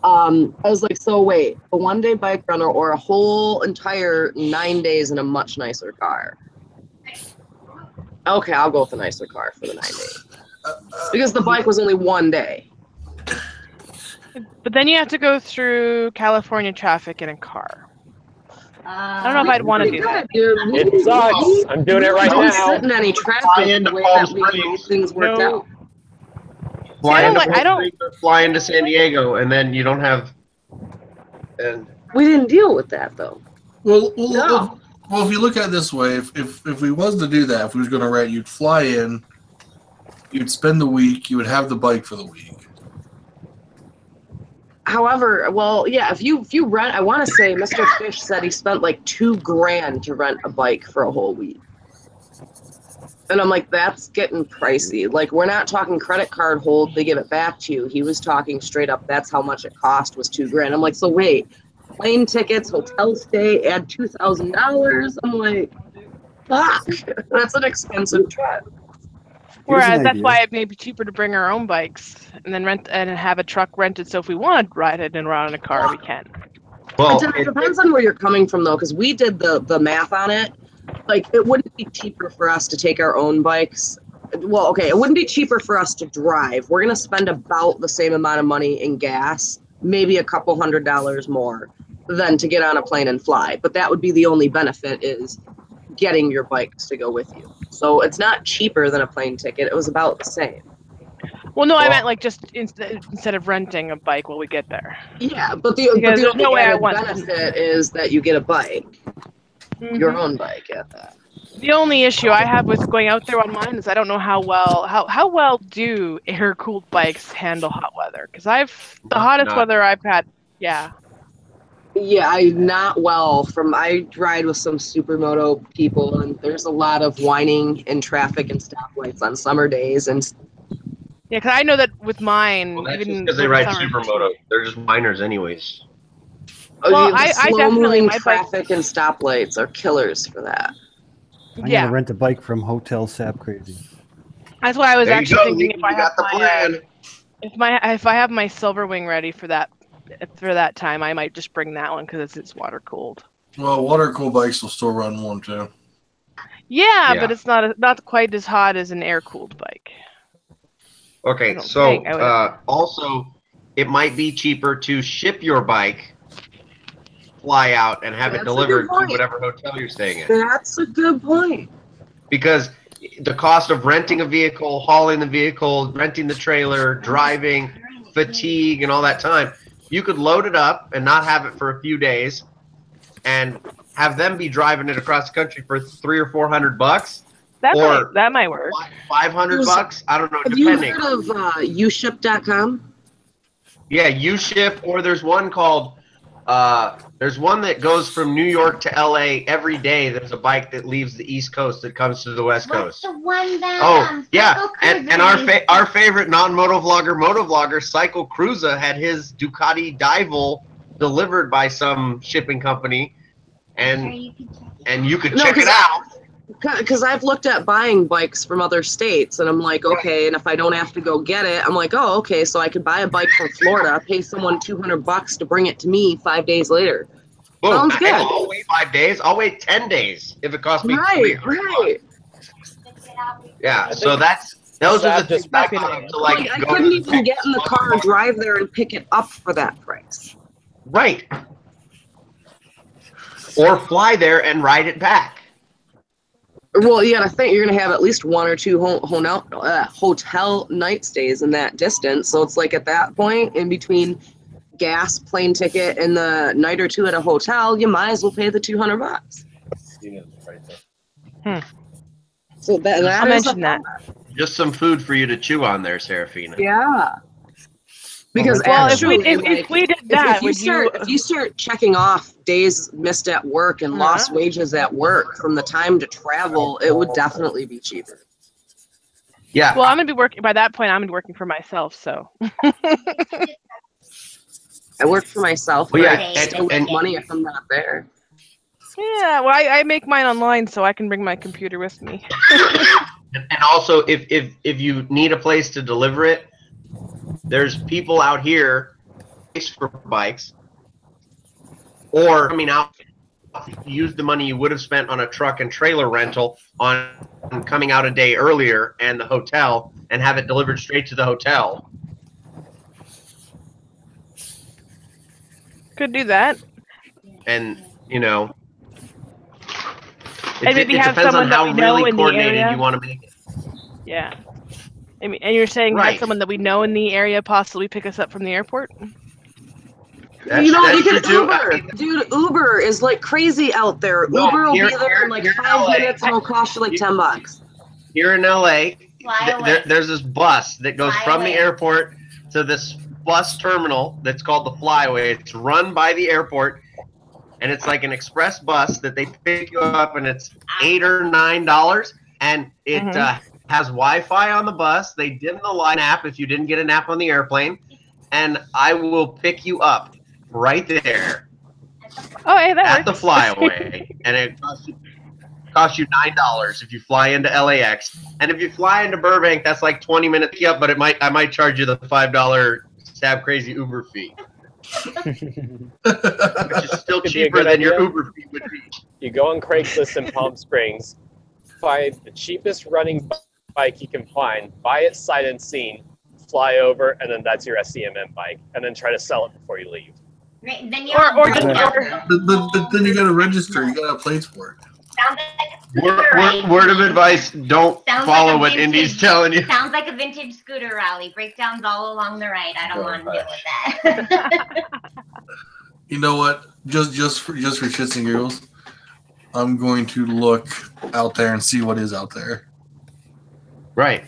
I was like, so wait, a 1-day bike rental or a whole entire 9 days in a much nicer car? Okay, I'll go with a nicer car for the 9 days. Because the bike was only one day. But then you have to go through California traffic in a car. I don't know if I'd want to do that. It sucks. I'm doing it right now. Don't sit in any traffic the way that we things worked out. Fly into San Diego, and then you don't have. And we didn't deal with that though. Well, if you look at it this way, if we was to do that, if we was going to rent, you'd fly in, you'd spend the week, you would have the bike for the week. However, well, yeah, if you rent, I want to say Mr. Fish said he spent like $2,000 to rent a bike for a whole week. And I'm like, that's getting pricey. Like, we're not talking credit card hold, they give it back to you. He was talking straight up, that's how much it cost, was $2,000. I'm like, so wait, plane tickets, hotel stay, add $2,000. I'm like, fuck, that's an expensive trip. Whereas that's why it may be cheaper to bring our own bikes and then rent and have a truck rented. So if we want to ride it and ride in a car, we can. Well, it depends on where you're coming from, though, because we did the math on it. Like, it wouldn't be cheaper for us to take our own bikes. Well, okay, it wouldn't be cheaper for us to drive. We're going to spend about the same amount of money in gas, maybe a couple $100 more than to get on a plane and fly. But that would be the only benefit, is getting your bikes to go with you. So it's not cheaper than a plane ticket. It was about the same. Well, no, I meant like just instead of renting a bike while we get there. Yeah, but the only added benefit is that you get a bike, your own bike at that. The only issue I have with going out there on mine is I don't know how well do air-cooled bikes handle hot weather, because the hottest weather I've had, yeah. Yeah, I ride with some supermoto people, and there's a lot of whining in traffic and stoplights on summer days. And yeah, because I know that with mine, well, that's because they ride supermoto. They're just minors anyways. Well, I definitely traffic and stoplights are killers for that. I'm gonna rent a bike from Hotel Sap Crazy. That's why I was actually thinking if I have my Silver Wing ready for that time, I might just bring that one because it's water cooled. Well, water cooled bikes will still run warm too. Yeah, but it's not quite as hot as an air cooled bike. Okay, so also it might be cheaper to ship your bike, fly out, and have it delivered to whatever hotel you're staying in. That's a good point. Because the cost of renting a vehicle, hauling the vehicle, renting the trailer, driving, fatigue, and all that time. You could load it up and not have it for a few days, and have them be driving it across the country for $300 or $400. That might work. $500. I don't know. Have depending. You heard of uship.com? Yeah, uship, or there's one called. There's one that goes from New York to LA every day. There's a bike that leaves the East Coast that comes to the West Coast. The one that, yeah, and our favorite non-moto vlogger, Cycle Cruza, had his Ducati Dival delivered by some shipping company, and you could check it out. Because I've looked at buying bikes from other states, and I'm like, okay, and if I don't have to go get it, I'm like, oh, okay, so I could buy a bike from Florida, pay someone $200 to bring it to me 5 days later. Boom. Sounds good. I'll wait 5 days. I'll wait 10 days if it costs me $300. Yeah, so those are the things I couldn't even get in the car, drive there, and pick it up for that price. Right. Or fly there and ride it back. Well, yeah, I think you're going to have at least 1 or 2 hotel night stays in that distance. So it's like at that point, in between gas, plane ticket, and the night or 2 at a hotel, you might as well pay the $200. So I'll mention that. Just some food for you to chew on there, Serafina. Yeah. Because if we did that, if you start checking off days missed at work and lost wages at work from the time to travel, it would definitely be cheaper. Yeah. Well, I'm gonna be working by that point. I'm gonna be working for myself, so. I work for myself. Well, yeah, I still make money if I'm not there. Yeah, well, I make mine online, so I can bring my computer with me. And also, if you need a place to deliver it, there's people out here for bikes, or coming out use the money you would have spent on a truck and trailer rental on coming out a day earlier and the hotel, and have it delivered straight to the hotel. Could do that. And you know, And maybe have depends someone on that how we know really in the coordinated area. you want to make it. Yeah. I mean, and you're saying have someone that we know in the area possibly pick us up from the airport? You know, you can Uber. Dude, Uber is like crazy out there. No, Uber will here- be there in like here in 5 LA. minutes and it'll cost you like $10. Here in LA, away. there's this bus that goes Fly from away. the airport to this bus terminal that's called the Flyaway. It's run by the airport, and it's like an express bus that they pick you up, and it's $8 or $9, and it has Wi-Fi on the bus. They dim the line app if you didn't get a nap on the airplane, and I will pick you up right there Oh, hey, that at the works. Flyaway, and it costs you $9 if you fly into LAX, and if you fly into Burbank, that's like 20 minutes. Yep, but I might charge you the $5 Stab Crazy Uber fee, which is still Could be a cheaper good than your idea. Uber fee would be. You go on Craigslist in Palm Springs, find the cheapest running bike you can find, buy it sight unseen, fly over, and then that's your SCMM bike, and then try to sell it before you leave. Then you Or just But then you got to register. You got to have plates for it. Word of advice: don't Sounds follow like a what vintage- Indy's telling you. Sounds like a vintage scooter rally. Breakdowns all along the ride. I don't want to deal with that. You know what? Just for shits and giggles, I'm going to look out there and see what is out there. Right.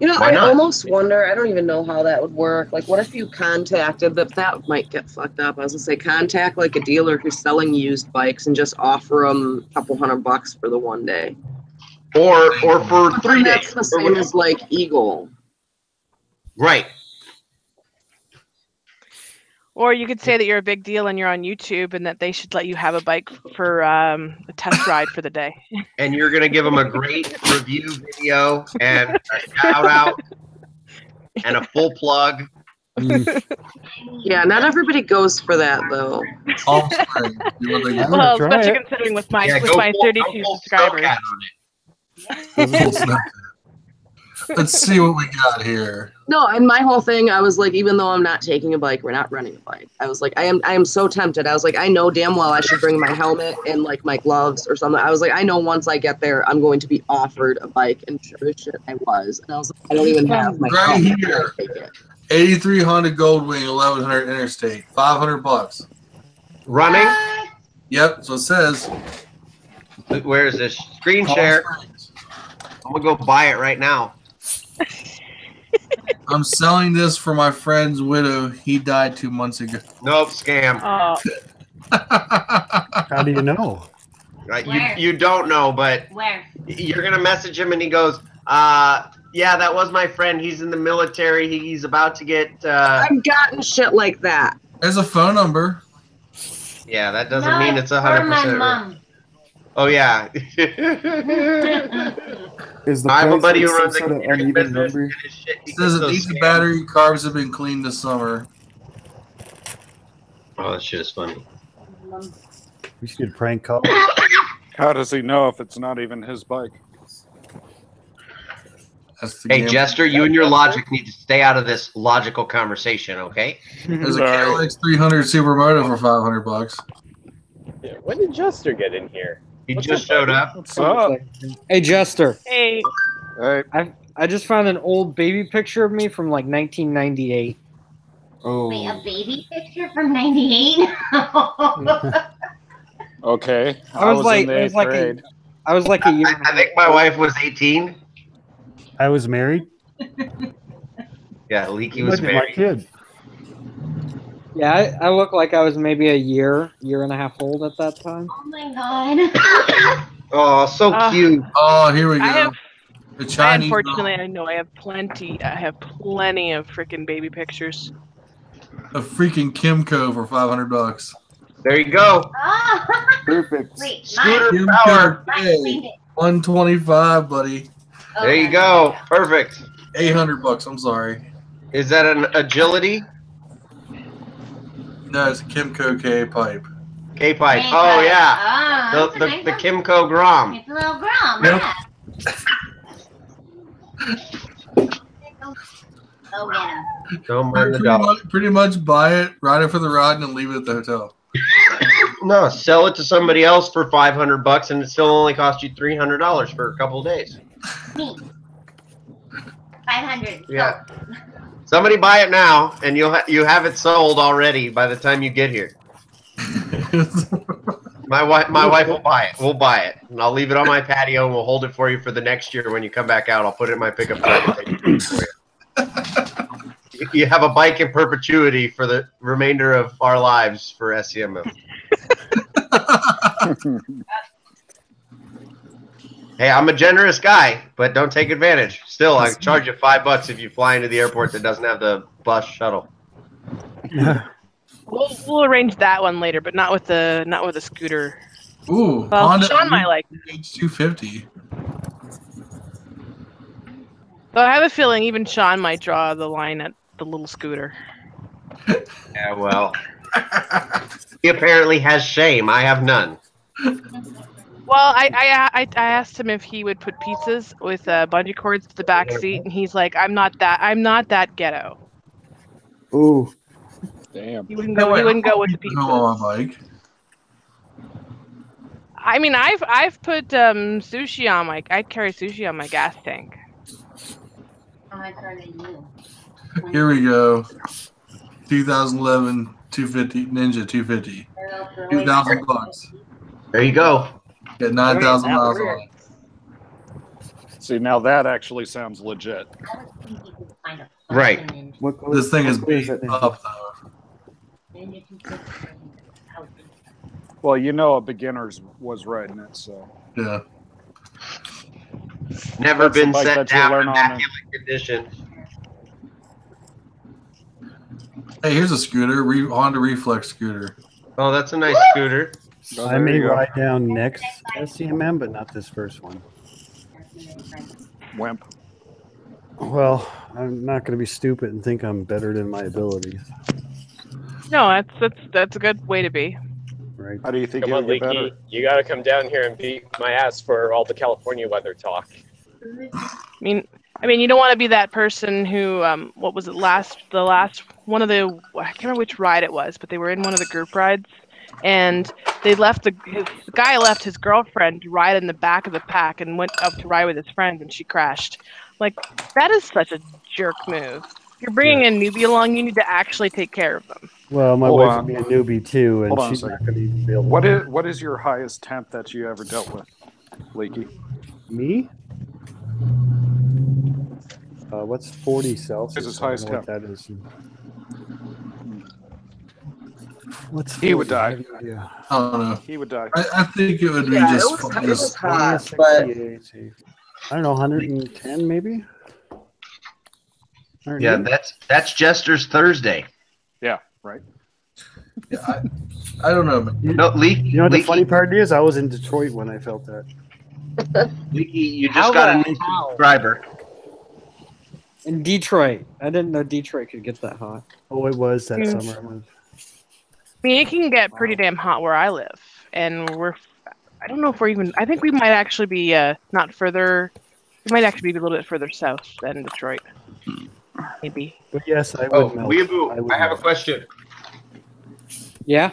You know, Why I not? almost wonder, I don't even know how that would work. Like, what if you contacted, that might get fucked up. I was going to say, contact like a dealer who's selling used bikes and just offer them a couple $100 for the one day. Or for 3 That's days. the same as like Eagle. Right. Or you could say that you're a big deal and you're on YouTube and that they should let you have a bike for a test ride for the day. And you're gonna give them a great review video and a shout out and a full plug. Yeah, not everybody goes for that though. Well, especially considering with my Yeah, with go my full- 32 go full subscribers. Snowcat on Let's see what we got here. No, and my whole thing, I was like, even though I'm not taking a bike, we're not running a bike. I was like, I am so tempted. I was like, I know damn well I should bring my helmet and like my gloves or something. I was like, I know once I get there, I'm going to be offered a bike, and sure as shit, I was. And I was like, I don't even have my Right helmet. here. Take it. 83 Honda Goldwing 1100 Interstate, $500. Running? Yep, so it says. Where is this? Screen share. I'm gonna go buy it right now. I'm selling this for my friend's widow. He died 2 months ago. Nope, scam. How do you know? Right, Where? you don't know, but Where? you're gonna message him and he goes, yeah, that was my friend. He's in the military. He's about to get. I've gotten shit like that. There's a phone number. Yeah, that doesn't No, mean it's for 100%. my right. mom. Oh yeah. Is the I have a price buddy who some runs a sort of computer uneven business. number? And his shit, he It says gets it those needs a scams. battery. Carbs have been cleaned this summer. Oh, that shit is funny. We should get a prank call. How does he know if it's not even his bike? That's the Hey, game. Jester, you and your logic need to stay out of this logical conversation, okay? There's a KLX 300 Supermoto for $500. Yeah, when did Jester get in here? He just showed up. What's up? Hey, Jester. Hey. Hey. I just found an old baby picture of me from like 1998. Oh. Wait, a baby picture from '98? Okay. I was like, in the it was eighth like grade. I was like a year. I think my wife was 18. I was married. Yeah, Leaky He was might be my married. kid. Yeah, I look like I was maybe a year and a half old at that time. Oh my god. Oh, so cute. Oh, here we go. I have. The Chinese. Unfortunately, I know I have plenty. I have plenty of freaking baby pictures. A freaking Kimco for $500. There you go. Perfect. Wait, Scooter mine. power. Mine. 125, buddy. There you go. Perfect. $800. I'm sorry. Is that an agility? No, it's a Kimco KA pipe. K-Pipe. Oh yeah. Oh, The Kimco Grom. it's a little Grom. Yep. Yeah. Go get him. Don't mind the dog. Pretty much buy it, ride it for the ride, and then leave it at the hotel. No, sell it to somebody else for $500, and it still only cost you $300 for a couple of days. Me. 500. Yeah. Somebody buy it now, and you have it sold already by the time you get here. My wife will buy it. We'll buy it, and I'll leave it on my patio, and we'll hold it for you for the next year when you come back out. I'll put it in my pickup truck and take it for you. You have a bike in perpetuity for the remainder of our lives for SCMO. Hey, I'm a generous guy, but don't take advantage. Still, I charge you $5 if you fly into the airport that doesn't have the bus shuttle. We'll arrange that one later, but not with the scooter. Ooh, well, Honda Sean might like H250. So I have a feeling even Sean might draw the line at the little scooter. Yeah, well, he apparently has shame. I have none. Well, I asked him if he would put pizzas with bungee cords to the back seat, and he's like, I'm not that ghetto. Ooh. Damn. He wouldn't go with the pizzas. On my bike. I mean, I've put sushi on I'd carry sushi on my gas tank. Here we go. 2011 250 Ninja 250. $2,000. There you go. Get 9,000 miles on it. See, now that actually sounds legit. Right. This thing is beat up though. Well, you know, a beginner's was riding it, so. Yeah. Never That's been the bike set that you down learn in on immaculate condition. Hey, here's a scooter, Honda Reflex scooter. Oh, that's a nice scooter. I may ride down next SCMM, but not this first one. Wimp. Well, I'm not going to be stupid and think I'm better than my abilities. No, that's a good way to be. Right. How do you think Come on, you'll get Leaky. better? You got to come down here and beat my ass for all the California weather talk. I mean, you don't want to be that person who, what was it, the last one of the, I can't remember which ride it was, but they were in one of the group rides, and they left the guy left his girlfriend to ride in the back of the pack and went up to ride with his friends, and she crashed. Like, that is such a jerk move. If you're bringing a newbie along, you need to actually take care of them. Well, my wife would be a newbie too, and Hold on a she's not second. going to even be able to. What is your highest temp that you ever dealt with, Leaky? Me? What's 40 Celsius? Is his highest I don't know temp? what that is. What's He would 40? die. Yeah. I don't know. He would die. I think it would be Yeah, just. it was hot, but 168, I don't know, 110 maybe? Yeah, that's Jester's Thursday. Yeah, right. Yeah, I don't know. No, Leaky. You know what the funny part is? I was in Detroit when I felt that. Leaky, you just got a new subscriber. In Detroit. I didn't know Detroit could get that hot. Oh, it was that Mm. summer. I mean, it can get pretty damn hot where I live, and I don't know if we're even, I think we might actually be not further, we might actually be a little bit further south than Detroit. Maybe. But yes, I would. Oh, melt. Weeaboo, I have a melt. question. Yeah?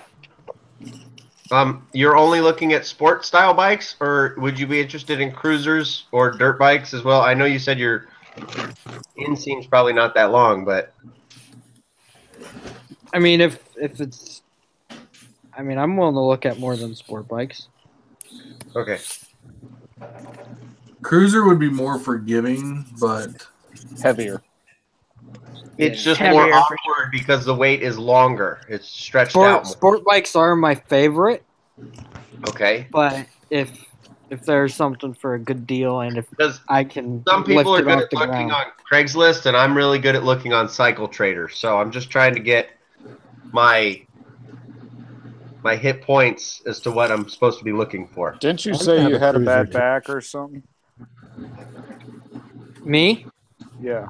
You're only looking at sport style bikes, or would you be interested in cruisers or dirt bikes as well? I know you said your inseam's probably not that long, but I mean, if it's, I mean, I'm willing to look at more than sport bikes. okay. Cruiser would be more forgiving, but Heavier. It's just Heavier more for awkward because the weight is longer. It's stretched out more. Sport bikes are my favorite, Okay. but if there's something for a good deal and if Because I can some people are lift it good off at the looking ground. on Craigslist, and I'm really good at looking on Cycle Trader. So I'm just trying to get my hit points as to what I'm supposed to be looking for. Didn't you I'd say have you a had a cruiser, bad too. back or something? Me? Yeah.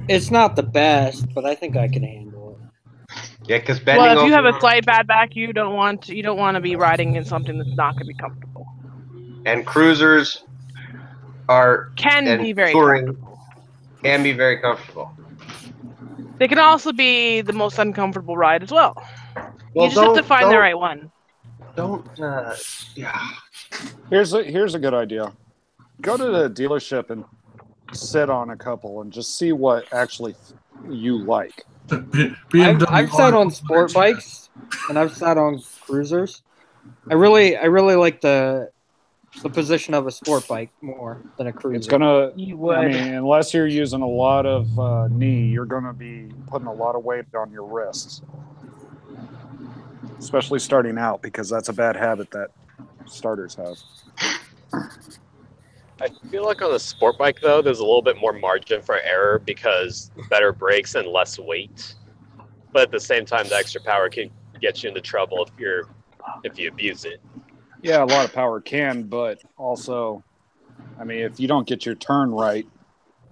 It's not the best, but I think I can handle it. Yeah, because bending Well, if you have over a slight bad back, you don't want to be riding in something that's not going to be comfortable. and cruisers Can be very touring can be very comfortable. They can also be the most uncomfortable ride as well. Well, You just have to find the right one. Don't. Yeah. Here's a good idea. Go to the dealership and sit on a couple and just see what actually you like. I've sat on sport bikes and I've sat on cruisers. I really like the position of a sport bike more than a cruiser. It's gonna. You would. I mean, unless you're using a lot of knee, you're gonna be putting a lot of weight on your wrists, especially starting out, because that's a bad habit that starters have. I feel like on a sport bike, though, there's a little bit more margin for error because better brakes and less weight. But at the same time, the extra power can get you into trouble if you abuse it. Yeah, a lot of power can, but also, I mean, if you don't get your turn right,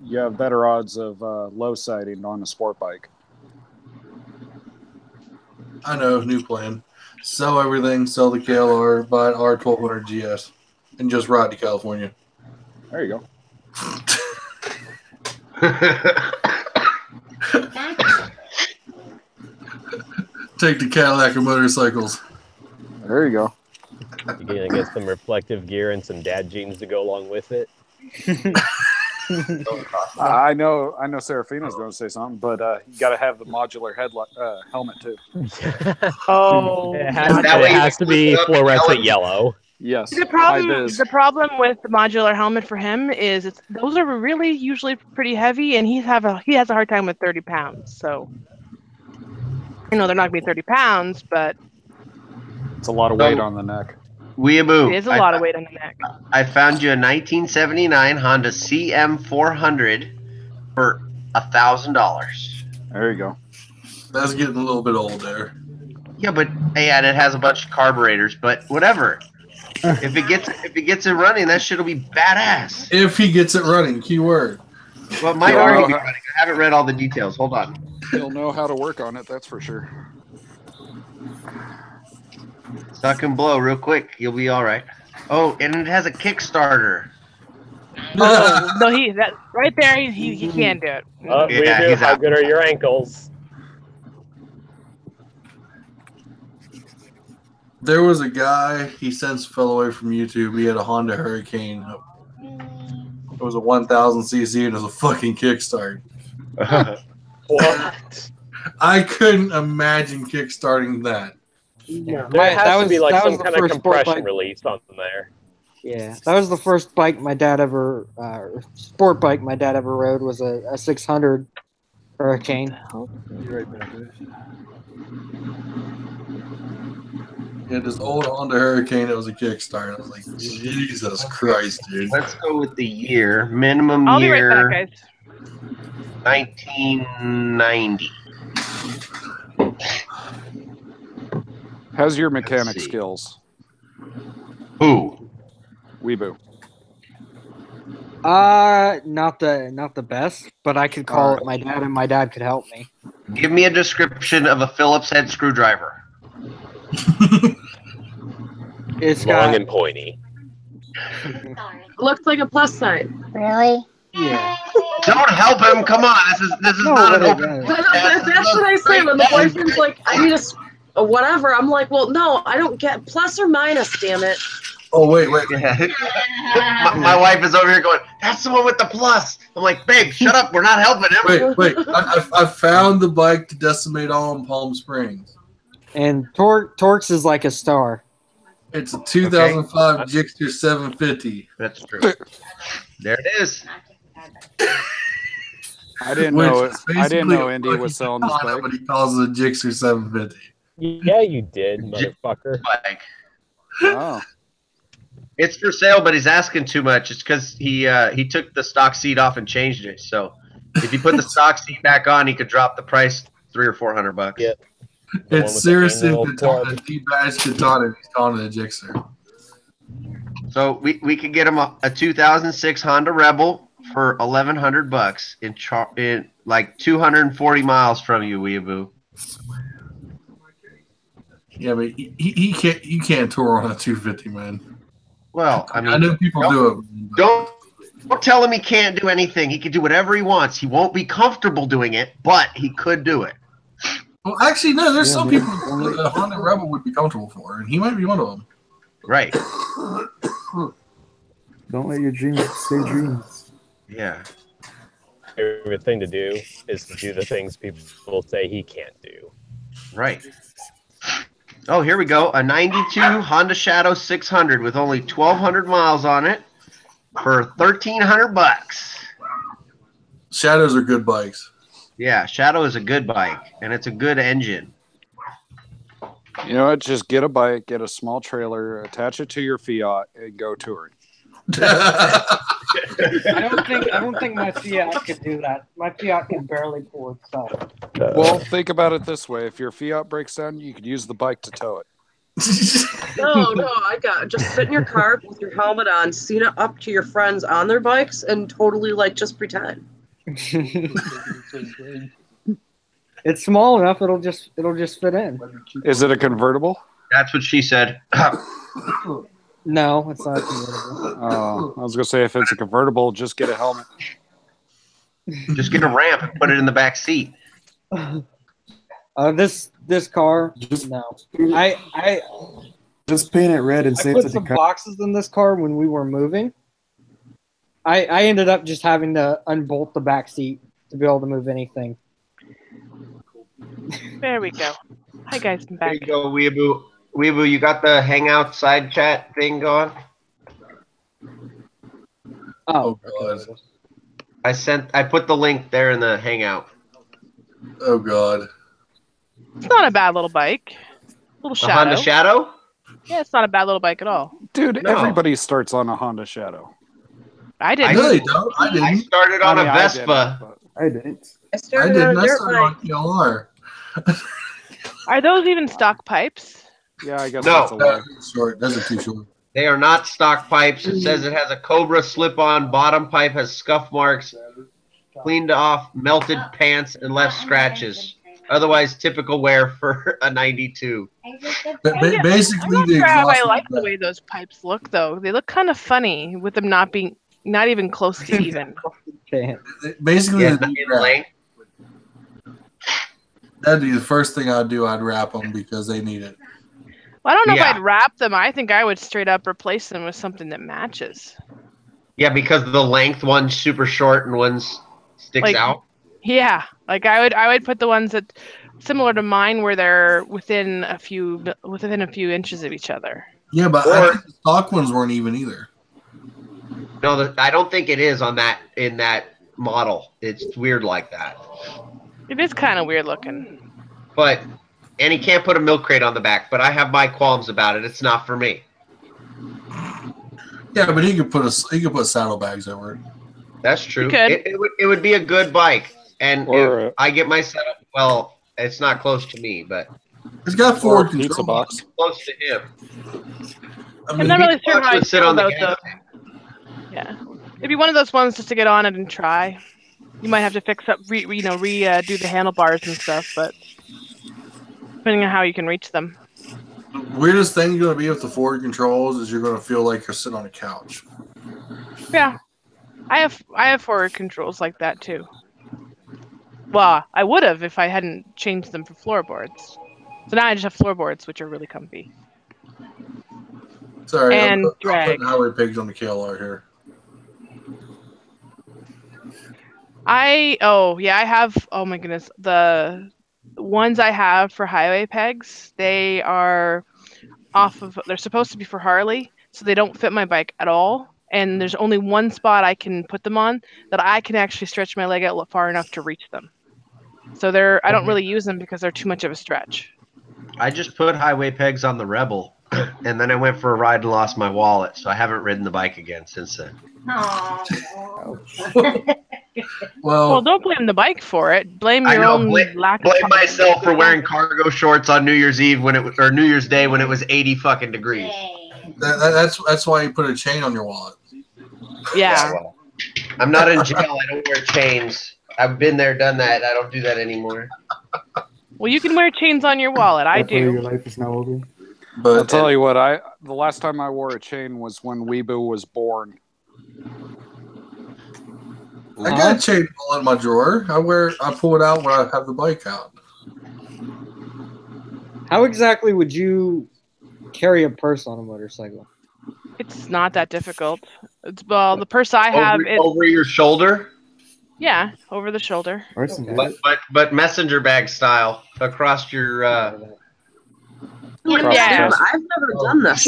you have better odds of low siding on a sport bike. I know, new plan. Sell everything, sell the KLR, buy an R1200 GS, and just ride to California. There you go. Take the Cadillac of motorcycles. There you go. You're gonna get some reflective gear and some dad jeans to go along with it. I know Serafina's going to say something, but you got to have the modular helmet too. Oh, it has to be fluorescent yellow. Yes. The problem with the modular helmet for him is those are really usually pretty heavy, and he has a hard time with 30 pounds. So, they're not going to be 30 pounds, but it's a lot of weight on the neck. Weeaboo. It is a lot of weight on the neck. I found you a 1979 Honda CM400 for $1,000. There you go. That's getting a little bit old there. Yeah, but and it has a bunch of carburetors, but whatever. If it gets it running, that shit'll be badass. If he gets it running, keyword. Well, it might already be running. I haven't read all the details. Hold on. He'll know how to work on it, that's for sure. Suck and blow real quick. You'll be all right. Oh, and it has a Kickstarter. Oh, no, that right there, he can't do it. Weeaboo, how good are your ankles? There was a guy, he since fell away from YouTube. He had a Honda Hurricane. It was a 1000cc and it was a fucking kickstart. What? I couldn't imagine kickstarting that. Yeah, there has to be like some kind of compression release on there. Yeah, that was the first bike my dad ever, sport bike my dad ever rode was a 600 Hurricane. Yeah, this old Honda Hurricane, it was a Kickstarter. I was like, Jesus Christ, dude. Let's go with the year. Minimum I'll year. be right back, guys. 1990. How's your mechanic skills? Who? Weeaboo. Not the best, but I could call it my dad, and my dad could help me. Give me a description of a Phillips head screwdriver. It's long and pointy. Looks like a plus sign. Really? Yeah. Don't help him. Come on. This is not an open. That's what I say when the boyfriend's like, I need a whatever. I'm like, well, no, I don't get plus or minus. Damn it. Oh wait. My wife is over here going, that's the one with the plus. I'm like, babe, shut up. We're not helping him. Wait. I found the bike to decimate all in Palm Springs. And Torx is like a star. It's a 2005 Jixter 750. That's true. There it is. I didn't know Indy was selling this bike. But he calls it a Jixter 750. Yeah, you did, motherfucker. Bike. Oh. It's for sale, but he's asking too much. It's because he took the stock seat off and changed it. So if he put the stock seat back on, he could drop the price $300 or $400. Yep. It's seriously Katana, D-Badge Katana, and he's calling it a Jixter. So we could get him a 2006 Honda Rebel for $1,100 in like 240 miles from you, Weeaboo. Yeah, but he can't. You can't tour on a 250, man. Well, I mean, I know people do it. Don't tell him he can't do anything. He can do whatever he wants. He won't be comfortable doing it, but he could do it. Well, actually, no. There's some people the Honda Rebel would be comfortable for, and he might be one of them. Right. Don't let your dreams stay dreams. Yeah. Favorite thing to do is to do the things people say he can't do. Right. Oh, here we go. A 92 Honda Shadow 600 with only 1,200 miles on it for $1,300. Shadows are good bikes. Yeah, Shadow is a good bike, and it's a good engine. You know what? Just get a bike, get a small trailer, attach it to your Fiat, and go touring. I don't think my Fiat could do that. My Fiat can barely pull itself. Well, think about it this way: if your Fiat breaks down, you could use the bike to tow it. No, I got just sit in your car with your helmet on, Cena up to your friends on their bikes, and totally like just pretend. It's small enough; it'll just fit in. Is it a convertible? That's what she said. No, it's not a convertible. Oh, I was gonna say if it's a convertible, just get a helmet. Just get a ramp and put it in the back seat. This car, no. I just paint it red and I say put it's some boxes in this car when we were moving. I ended up just having to unbolt the back seat to be able to move anything. There we go. Hi guys, I'm There back. you go, Weeaboo. Weeaboo, you got the Hangout side chat thing going? Oh, God. I put the link there in the Hangout. Oh God. It's not a bad little bike. Little A Shadow. Honda Shadow? Yeah, it's not a bad little bike at all. Dude, No. everybody starts on a Honda Shadow. I didn't. Really don't. I didn't. I started on I mean, a I Vespa. didn't, I didn't. I I started didn't. on a I dirt started on bike. KLR. Are those even stock pipes? Yeah, I guess No. that's a lie. That's short. That's too short. They are not stock pipes. It says it has a Cobra slip-on. Bottom pipe has scuff marks, cleaned off, melted pants, and left scratches. Otherwise, typical wear for a 92. Basically, I'm not the sure how I exhaust like is the way those pipes look, though. They look kind of funny with them not even close to even. basically Yeah, the in wrap. length. That'd be the first thing I'd do. I'd wrap them because they need it. Well, I don't know Yeah. if I'd wrap them. I think I would straight up replace them with something that matches. Yeah, because the length one's super short and one's sticks Like- out. Yeah, like I would put the ones that similar to mine where they're within a few inches of each other. Yeah, but I think the stock ones weren't even either. No, I don't think it is on that in that model. It's weird like that. It is kind of weird looking. But and he can't put a milk crate on the back. But I have my qualms about it. It's not for me. Yeah, but he could put saddlebags over it. That's true. You could. It would be a good bike. And Or, if I get my setup, well, it's not close to me, but It's got Or forward a pizza control. box. close to him. I I'm mean, not really sure Box how I would sit feel on the about gas those. Yeah, it'd be one of those ones just to get on it and try. You might have to fix up, do the handlebars and stuff, but depending on how you can reach them. weirdest thing going to be with the forward controls is you're going to feel like you're sitting on a couch. Yeah, I have forward controls like that too. Well, I would have if I hadn't changed them for floorboards. So now I just have floorboards, which are really comfy. Sorry, And I'm drag. putting highway pigs on the KLR here. I have, oh my goodness, the ones I have for highway pegs, they are they're supposed to be for Harley, so they don't fit my bike at all. And there's only one spot I can put them on that I can actually stretch my leg out far enough to reach them. So I don't really use them because they're too much of a stretch. I just put highway pegs on the Rebel, and then I went for a ride and lost my wallet, so I haven't ridden the bike again since then. Well, don't blame the bike for it. Blame I your know, own lack of blame confidence. myself for wearing cargo shorts on New Year's Eve or New Year's Day when it was 80 fucking degrees. That's why you put a chain on your wallet. Yeah. Well, I'm not in jail. I don't wear chains. I've been there, done that. I don't do that anymore. Well, you can wear chains on your wallet. I That part of do. your life is now over. But I'll tell you what, the last time I wore a chain was when Weeaboo was born. I got a chain ball in my drawer. I pull it out when I have the bike out. How exactly would you carry a purse on a motorcycle? It's not that difficult. Well, the purse I have over your shoulder. Yeah, over the shoulder. But messenger bag style across your. Yeah. I've never done this.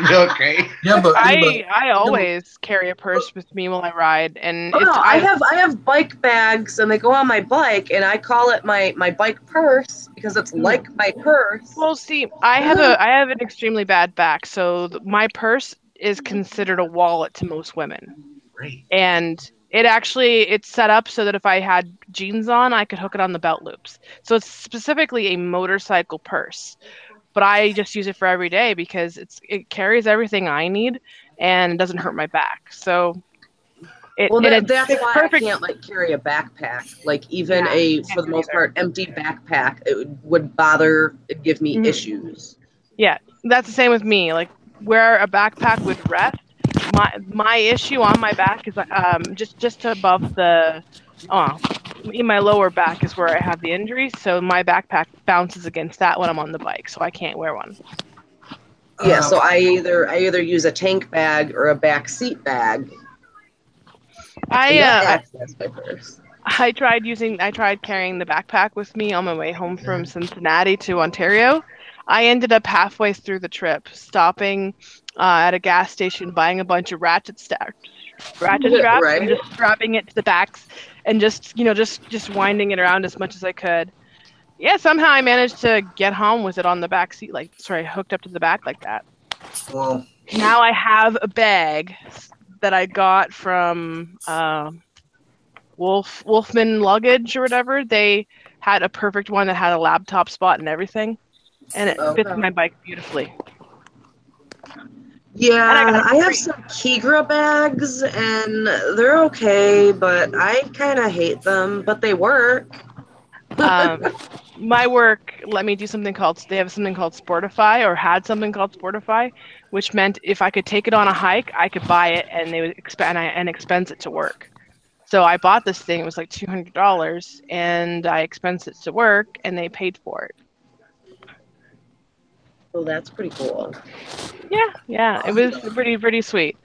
Milk crate. Yeah, but I always carry a purse with me while I ride, and I have bike bags, and they go on my bike, and I call it my bike purse because it's like my purse. Well, see, I have an extremely bad back, so my purse is considered a wallet to most women. Great. And it's set up so that if I had jeans on, I could hook it on the belt loops. So it's specifically a motorcycle purse. But I just use it for every day because it carries everything I need and doesn't hurt my back. So that's why perfect. I can't carry a backpack. Even for the most part, empty backpack, it'd give me issues. Yeah, that's the same with me. Where a backpack would rest, my issue on my back is just above in my lower back is where I have the injury, so my backpack bounces against that when I'm on the bike, so I can't wear one. Yeah, so I either use a tank bag or a back seat bag. I tried carrying the backpack with me on my way home from Cincinnati to Ontario. I ended up halfway through the trip stopping at a gas station, buying a bunch of ratchet straps, right, and just strapping it to the backs, and just winding it around as much as I could. Yeah, somehow I managed to get home with it on the back seat, hooked up to the back like that. Well, now I have a bag that I got from Wolfman Luggage or whatever. They had a perfect one that had a laptop spot and everything, and it fits my bike beautifully. Yeah, I have some Kigra bags, and they're okay, but I kind of hate them, but they work. My work let me do something they have something called Sportify, or had something called Sportify, which meant if I could take it on a hike, I could buy it, and they would expense it to work. So I bought this thing. It was like $200, and I expensed it to work, and they paid for it. Oh, that's pretty cool. Yeah, it was pretty sweet.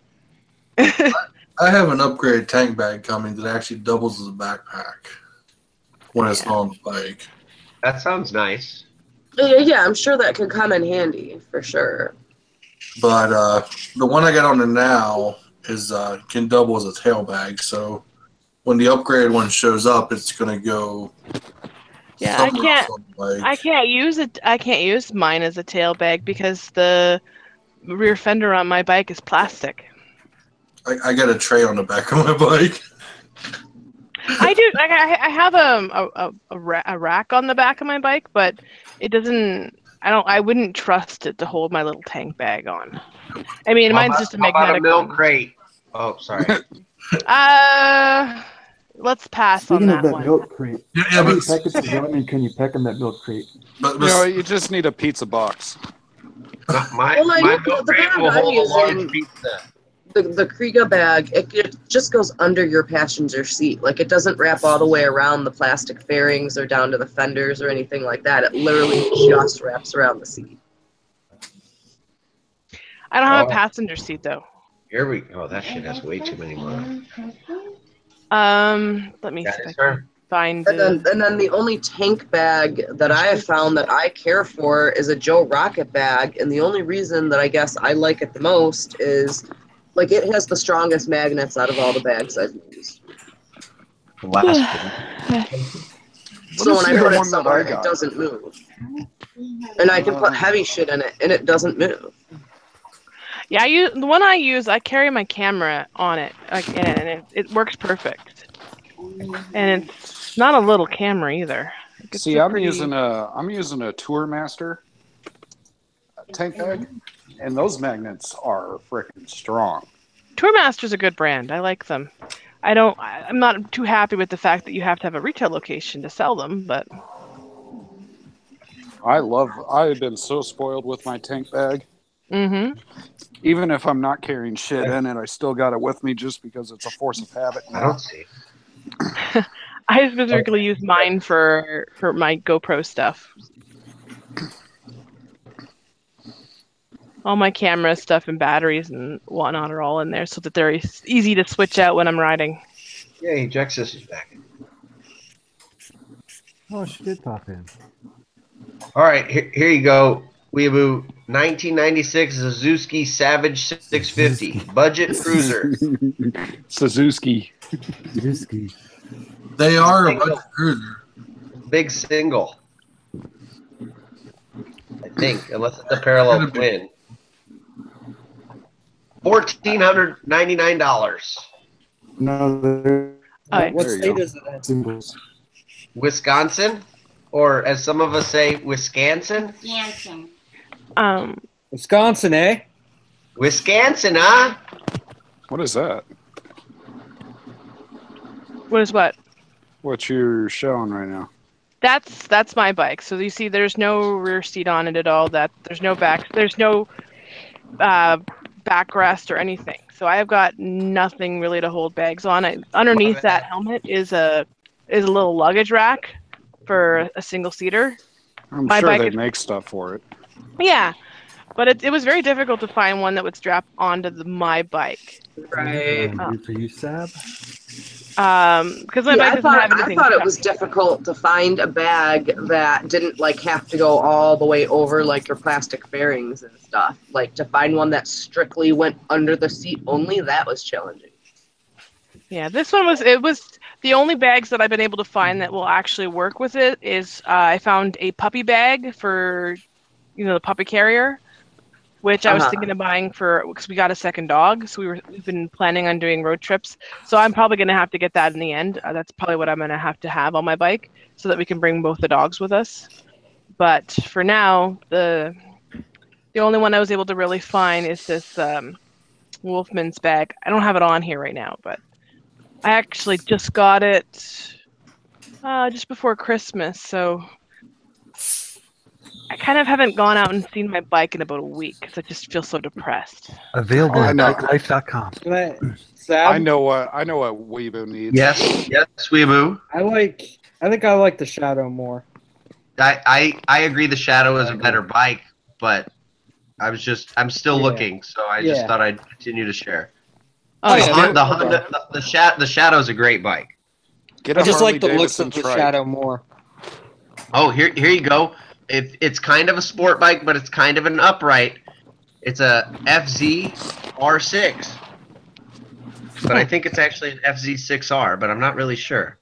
I have an upgraded tank bag coming that actually doubles as a backpack when it's on the bike. That sounds nice. Yeah, I'm sure that could come in handy for sure. But the one I got on there now is can double as a tail bag. So when the upgraded one shows up, it's gonna go. Yeah, I can't use it. I can't use mine as a tail bag because the rear fender on my bike is plastic. I got a tray on the back of my bike. I do. I have a rack on the back of my bike, but it doesn't. I wouldn't trust it to hold my little tank bag on. I mean, mine's just a magnetic. How about a milk crate? Oh, sorry. Let's pass Speaking on of that one. milk crate, how many packets of ramen can you pack in that milk crate? You just need a pizza box. My milk crate will hold a large pizza. The Kriega bag, it just goes under your passenger seat. It doesn't wrap all the way around the plastic fairings or down to the fenders or anything like that. It literally just wraps around the seat. I don't have a passenger seat though. Here we go. That shit has way too many more. Let me see if I can find it. And then the only tank bag that I have found that I care for is a Joe Rocket bag, and the only reason that I guess I like it the most is it has the strongest magnets out of all the bags I've used. So when I put it somewhere, it doesn't move. And I can put heavy shit in it, and it doesn't move. Yeah, the one I use, I carry my camera on it, and it works perfect. And it's not a little camera either. See, I'm using a Tourmaster tank bag, and those magnets are freaking strong. Tourmaster's a good brand. I like them. I'm not too happy with the fact that you have to have a retail location to sell them, but I've been so spoiled with my tank bag. Mm-hmm. Even if I'm not carrying shit in it, I still got it with me just because it's a force of habit. I don't see. I specifically use mine for my GoPro stuff. All my camera stuff and batteries and whatnot are all in there so that they're easy to switch out when I'm riding. Yay, Jaxs is back. Oh, she did pop in. All right, here you go. Weeaboo, 1996 Suzuki Savage 650 budget cruiser. Suzuki. Suzuki. They are a budget cruiser. Big single. I think, unless it's a parallel twin. $1,499. No, what state is it in? Wisconsin, or as some of us say, Wisconsin. Wisconsin. Wisconsin, eh? Wisconsin, huh? What is that? What is what? What you're showing right now? That's my bike. So you see, there's no rear seat on it at all. There's no backrest or anything. So I have got nothing really to hold bags on. Underneath that helmet is a little luggage rack for a single seater. I'm sure they make stuff for it. Yeah, but it was very difficult to find one that would strap onto my bike. Right. For you, Sab? Because my bike doesn't have anything. I thought it was difficult to find a bag that didn't like have to go all the way over like your plastic bearings and stuff. Like to find one that strictly went under the seat only, that was challenging. Yeah, this one was the only bags that I've been able to find that will actually work with it is I found a puppy bag for, the puppy carrier, which I was thinking of buying because we got a second dog, so we've been planning on doing road trips. So I'm probably going to have to get that in the end. That's probably what I'm going to have on my bike so that we can bring both the dogs with us. But for now, the only one I was able to really find is this Wolfman's bag. I don't have it on here right now, but I actually just got it just before Christmas, so I kind of haven't gone out and seen my bike in about a week because I just feel so depressed. Available at bikelife.com. I know what Weeaboo needs. Yes, Weeaboo. I think I like the Shadow more. I agree the Shadow is a better bike, but I'm still looking, so I just thought I'd continue to share. Oh, yeah. The Shadow's a great bike. I just like the looks of the Shadow more. Oh, here you go. It's kind of a sport bike, but it's kind of an upright. It's a FZ R6. But I think it's actually an FZ6R, but I'm not really sure.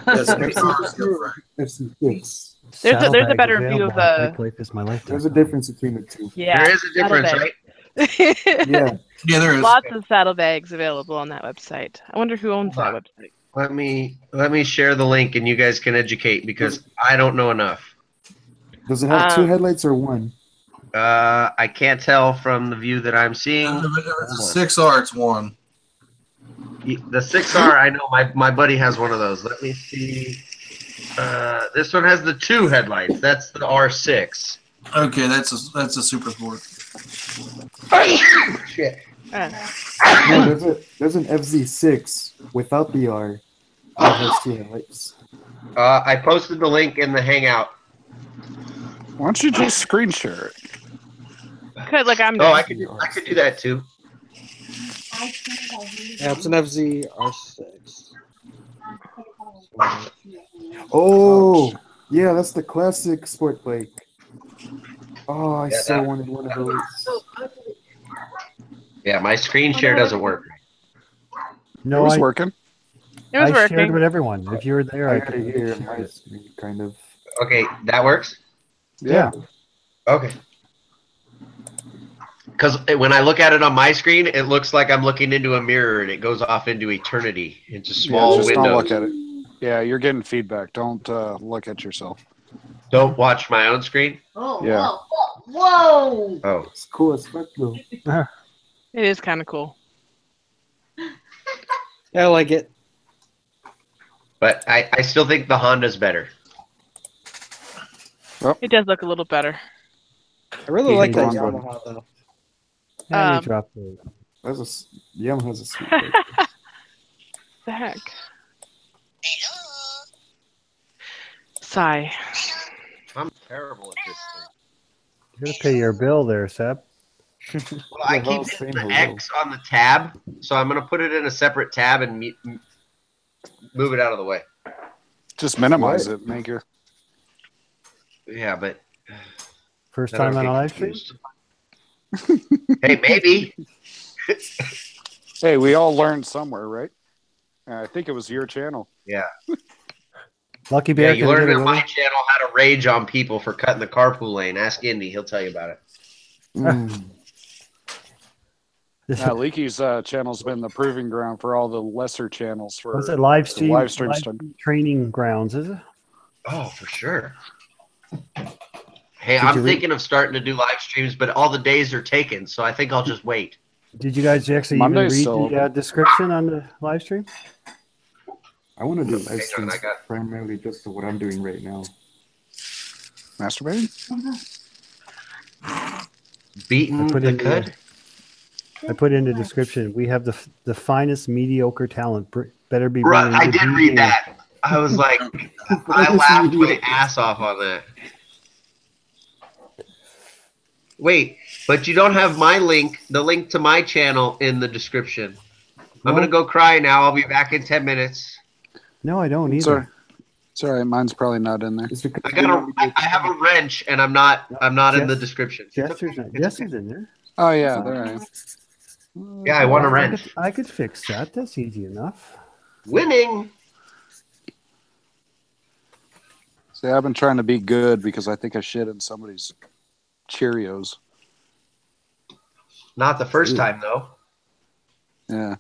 FC6. There's a better view of the... There's a difference between the two. Yeah, there is a difference, right? Yeah, there is. Lots of saddlebags available on that website. I wonder who owns that website. Let me share the link, and you guys can educate because I don't know enough. Does it have two headlights or one? I can't tell from the view that I'm seeing. If it's a 6R, it's one. The 6R, I know my buddy has one of those. Let me see. This one has the two headlights. That's the R6. Okay, that's a super sport. Shit. No, there's an FZ6 without the R. That has two headlights. I posted the link in the Hangout. Why don't you just screen share it? Could I could do that too. Yeah, it's an FZ R6. Oh, yeah, that's the classic sport bike. Oh, I so wanted one of those. Yeah, my screen share doesn't work. No, it was working. It was I working. shared with everyone. If you were there, I could hear my screen, kind of. Okay, that works? Yeah. Okay. Because when I look at it on my screen, it looks like I'm looking into a mirror and it goes off into eternity, into small just windows. don't look at it. Yeah, you're getting feedback. Don't look at yourself. Don't watch my own screen? Oh, Yeah. whoa. Oh. It's cool as fuck, though. It is kind of cool. Yeah, I like it. But I still think the Honda's better. It does look a little better. I really like that Yamaha though. Yeah, you dropped it. Yamaha's a sweet. The heck. Sigh. I'm terrible at this thing. You're gonna pay your bill there, Seb. Well, I keep hitting the X on the tab, so I'm going to put it in a separate tab and move it out of the way. Just minimize it, make it. Yeah, but First time on a live stream? Hey, maybe. Hey, we all learned somewhere, right? I think it was your channel. Yeah. Lucky Bear. Yeah, you learned on my channel how to rage on people for cutting the carpool lane. Ask Indy; he'll tell you about it. Leaky's channel's been the proving ground for all the lesser channels for. Was it live stream? Live stream training grounds, is it? Oh, for sure. Hey, I'm thinking of starting to do live streams, but all the days are taken, so I think I'll just wait. Did you guys actually even read the description on the live stream? I want to do live streams primarily just for what I'm doing right now. Masturbating? Beating the good? I put in the description. We have the finest mediocre talent. Better be. Right, I did read that. I was like, I laughed my ass off on that. Wait, but you don't have my link, the link to my channel in the description. I'm going to go cry now. I'll be back in 10 minutes. No, I don't either. It's all right. Mine's probably not in there. I have a wrench, and I'm not in the description. Jester's in there. Oh yeah, there I am. Yeah, I want a wrench. I could fix that. That's easy enough. Winning. See, I've been trying to be good because I think I shit in somebody's Cheerios. Not the first time though. Yeah.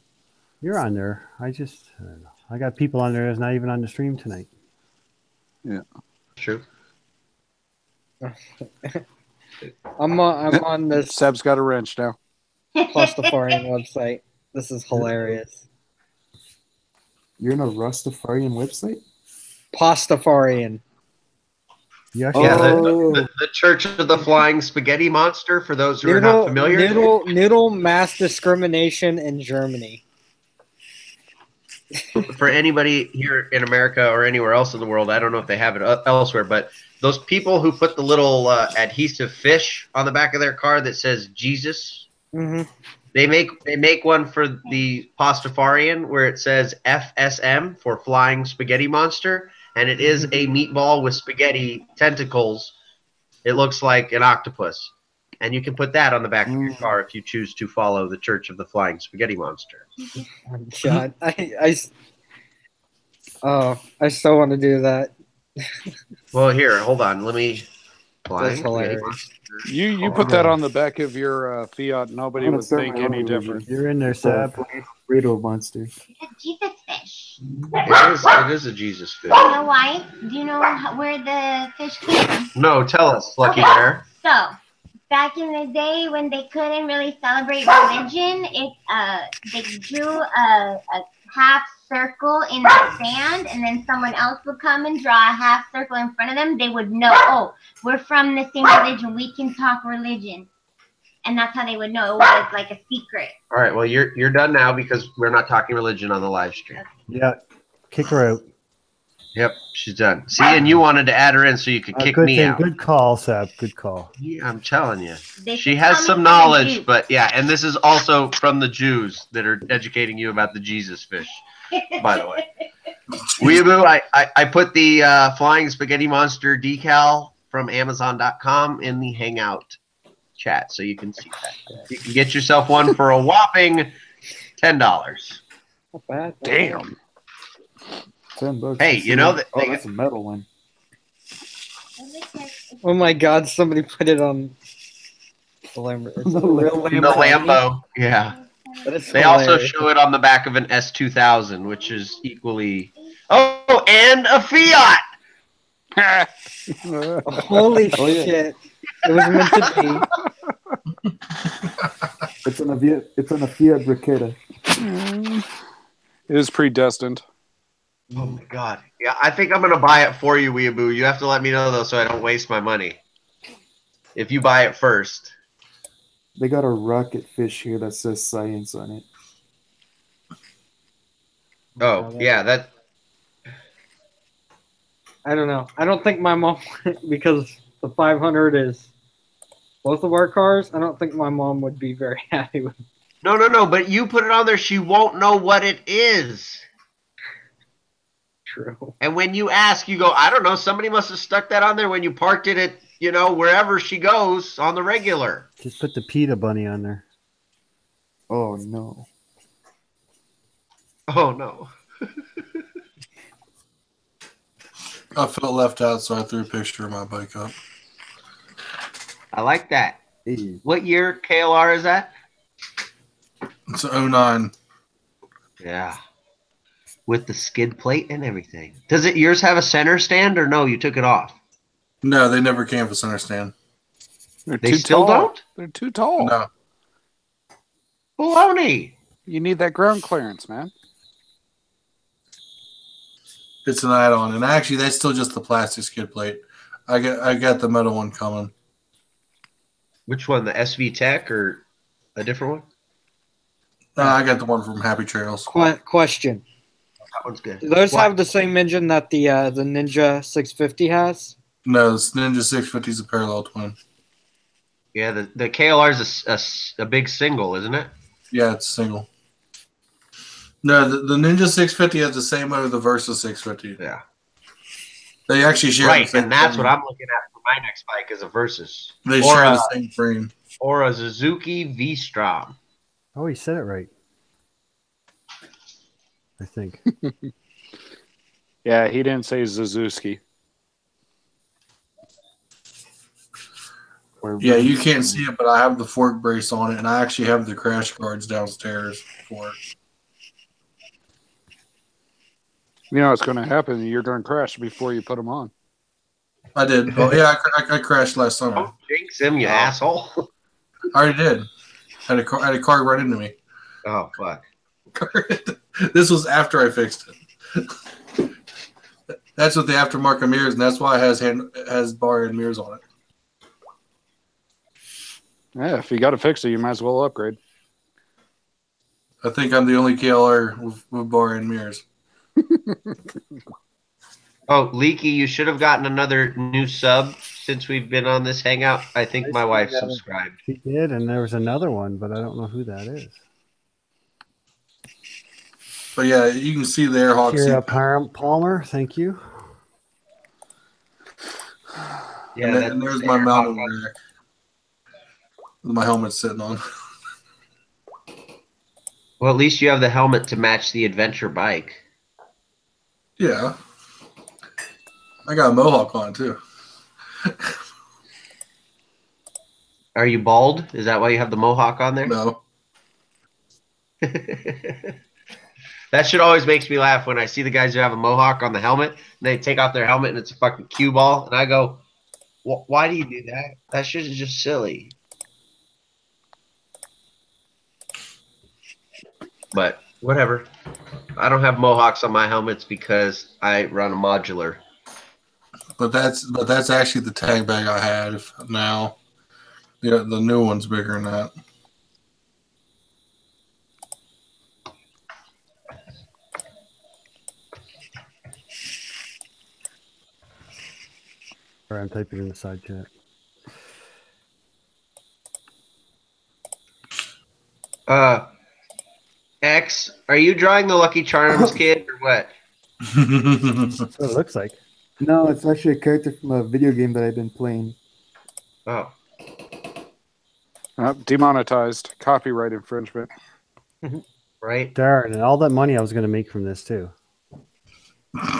You're on there. I don't know. I got people on there that's not even on the stream tonight. Yeah. True. I'm on this. Seb's got a wrench now. Pastafarian website. This is hilarious. You're in a Rastafarian website? Pastafarian. Yeah, the Church of the Flying Spaghetti Monster, for those who are not familiar. Noodle mass discrimination in Germany. For anybody here in America or anywhere else in the world, I don't know if they have it elsewhere, but those people who put the little adhesive fish on the back of their car that says Jesus, they make one for the Pastafarian where it says FSM for Flying Spaghetti Monster, and it is a meatball with spaghetti tentacles. It looks like an octopus. And you can put that on the back of your car if you choose to follow the Church of the Flying Spaghetti Monster. Oh, God, I still want to do that. Well, here, hold on. Let me. That's hilarious. You put that on the back of your Fiat. Nobody would think any different. You're in there, Sab. Burrito monster. It's a Jesus fish. It is a Jesus fish. You know why? Do you know where the fish came from? No, tell us, Lucky Bear. So, back in the day when they couldn't really celebrate religion, they drew a half circle in the sand, and then someone else would come and draw a half circle in front of them. They would know, oh, we're from the same religion. We can talk religion. And that's how they would know it was like a secret. All right, well, you're done now because we're not talking religion on the live stream. Yeah, kick her out. Yep, she's done. See, and you wanted to add her in so you could kick me out. Good call, Sab. Good call. Yeah, I'm telling you. She has some knowledge, but yeah, and this is also from the Jews that are educating you about the Jesus fish, by the way. Weeaboo, I put the Flying Spaghetti Monster decal from Amazon.com in the Hangout chat, so you can see that. You can get yourself one for a whopping $10. Not bad. Damn. $10. Hey, you know that? Oh, that's a metal one. Oh my God! Somebody put it on the Lambo. The Lambo, yeah. They also show it on the back of an S2000, which is equally. Oh, and a Fiat. Holy shit! It was meant to be. It's on a Fiat Briquetta. It is predestined. Oh my god. Yeah, I think I'm gonna buy it for you, Weeaboo. You have to let me know though, so I don't waste my money. If you buy it first. They got a rocket fish here that says science on it. Oh, yeah, that. I don't know. I don't think my mom, because the 500 is both of our cars, I don't think my mom would be very happy with it. No, but you put it on there, she won't know what it is. True. And when you ask, you go, I don't know, somebody must have stuck that on there when you parked it at, you know, wherever she goes on the regular. Just put the PETA bunny on there. Oh, no. Oh, no. I felt left out, so I threw a picture of my bike up. I like that. What year KLR is that? It's an 09. Yeah. With the skid plate and everything. Does it yours have a center stand or no? You took it off? No, they never came with center stand. They still don't? They're too tall. No. Baloney. You need that ground clearance, man. It's an add-on, and actually, that's still just the plastic skid plate. I got the metal one coming. Which one? The SV Tech or a different one? No, I got the one from Happy Trails. Question. That one's good. Do those have the same engine that the Ninja 650 has? No, this Ninja 650 is a parallel twin. Yeah, the KLR is a big single, isn't it? Yeah, it's single. No, the Ninja 650 has the same motor the Versa 650. Yeah. They actually share right, the same and that's frame. what I'm looking at for my next bike is a Versus. They share the same frame. Or a Suzuki V-Strom. Oh, he said it right. I think. Yeah, he didn't say Suzuki. Yeah, you can't see it, but I have the fork brace on it, and I actually have the crash guards downstairs for it. You know what's going to happen. You're going to crash before you put them on. I did. Oh, yeah, I crashed last summer. Don't jinx him, you asshole. I already did. Had a car right into me. Oh, fuck. This was after I fixed it. That's with the aftermarket mirrors, and that's why it has bar and mirrors on it. Yeah, if you got to fix it, you might as well upgrade. I think I'm the only KLR with bar and mirrors. Oh, Leaky, you should have gotten another new sub since we've been on this hangout. I think my wife subscribed. She did, and there was another one, but I don't know who that is. But yeah, you can see the Airhawk. Kira Palmer, thank you. Yeah, and there's my mountain rack. My helmet's sitting on. Well, at least you have the helmet to match the adventure bike. Yeah. I got a mohawk on, too. Are you bald? Is that why you have the mohawk on there? No. That shit always makes me laugh when I see the guys who have a mohawk on the helmet, and they take off their helmet, and it's a fucking cue ball, and I go, why do you do that? That shit is just silly. But whatever. I don't have mohawks on my helmets because I run a modular. But that's actually the tag bag I had now. Yeah, the new one's bigger than that. All right, I'm typing in the side chat. X, are you drawing the Lucky Charms kid or what? That's what it looks like. No, it's actually a character from a video game that I've been playing. Oh. Demonetized. Copyright infringement. Right. Darn, and all that money I was going to make from this too.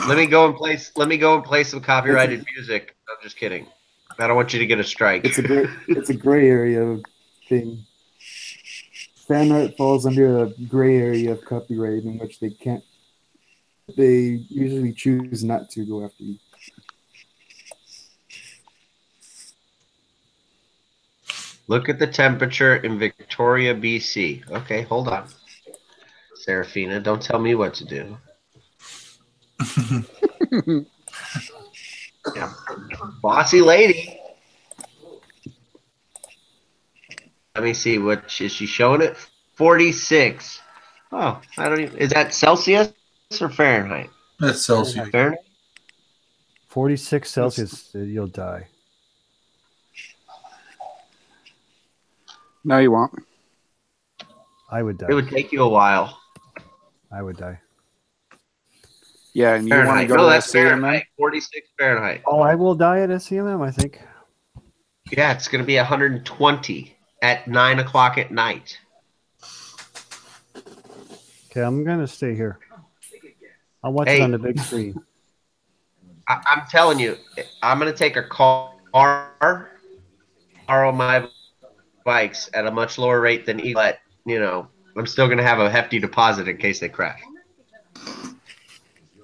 Let me go and play some copyrighted music. I'm just kidding. I don't want you to get a strike. It's a gray area thing. Fan art falls under a gray area of copyright in which they usually choose not to go after you. Look at the temperature in Victoria, BC. Okay, hold on. Serafina, don't tell me what to do. Yeah. Bossy lady. Let me see. What is she showing it? 46. Oh, I don't even. Is that Celsius or Fahrenheit? That's Celsius. Fahrenheit. 46 Celsius, you'll die. No, you won't. I would die. It would take you a while. I would die. Yeah, and you want to Fahrenheit. go No, to that's SCMM? Fahrenheit. 46 Fahrenheit. Oh, I will die at SCMM, I think. Yeah, it's going to be 120 at 9 o'clock at night. Okay, I'm going to stay here. I'll watch it on the big screen. I'm telling you, I'm going to take a car on my bikes at a much lower rate than but you know, I'm still going to have a hefty deposit in case they crash.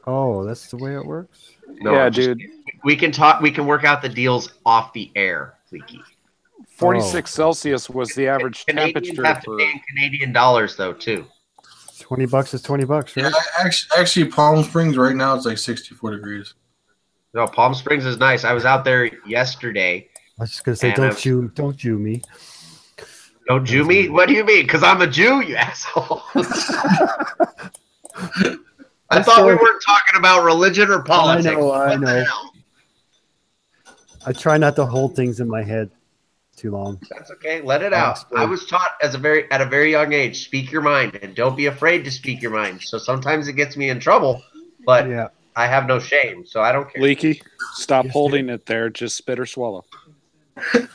Oh, that's the way it works? No, Yeah, just, dude. We can talk. We can work out the deals off the air, Leaky. 46 Celsius was the average Canadians temperature have to pay in Canadian dollars, though, too. $20 is $20, right? Yeah, actually, Palm Springs right now it's like 64 degrees. No, Palm Springs is nice. I was out there yesterday. I was just gonna say, don't Jew me. Don't Jew me? What do you mean? Because I'm a Jew, you asshole. I thought we weren't talking about religion or politics. I know. I try not to hold things in my head too long. That's okay. Let it out. I was taught at a very young age, speak your mind and don't be afraid to speak your mind. So sometimes it gets me in trouble, but yeah. I have no shame, so I don't care. Leaky, stop holding it there. Just spit or swallow. Okay.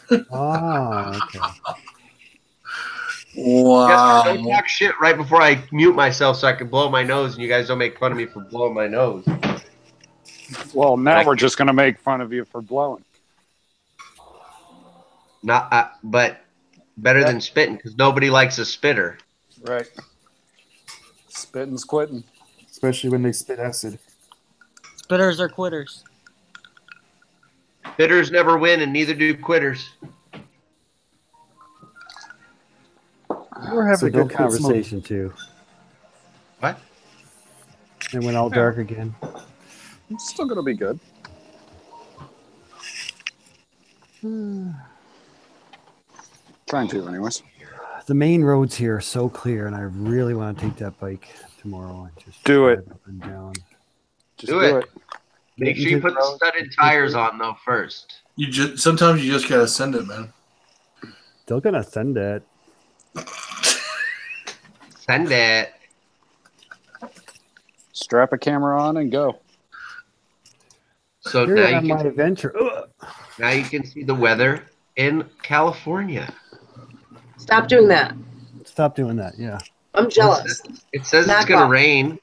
Wow. Yes, don't talk shit right before I mute myself so I can blow my nose and you guys don't make fun of me for blowing my nose. Well, now we're just going to make fun of you for blowing. Not, but better than spitting because nobody likes a spitter. Right. Spitting's quitting. Especially when they spit acid. Spitters are quitters. Spitters never win and neither do quitters. We're having a good conversation too. What? It went all dark again. It's still going to be good. Trying to, anyways. The main roads here are so clear, and I really want to take that bike tomorrow and just do it. Up and down. Just do it. Make sure you put the studded tires on though first. Sometimes you just gotta send it, man. Still gonna send it. Send it. Strap a camera on and go. So Here now on you my adventure. now you can see the weather in California. Stop doing that. Stop doing that. Yeah. I'm jealous. It says Not it's gonna God. rain.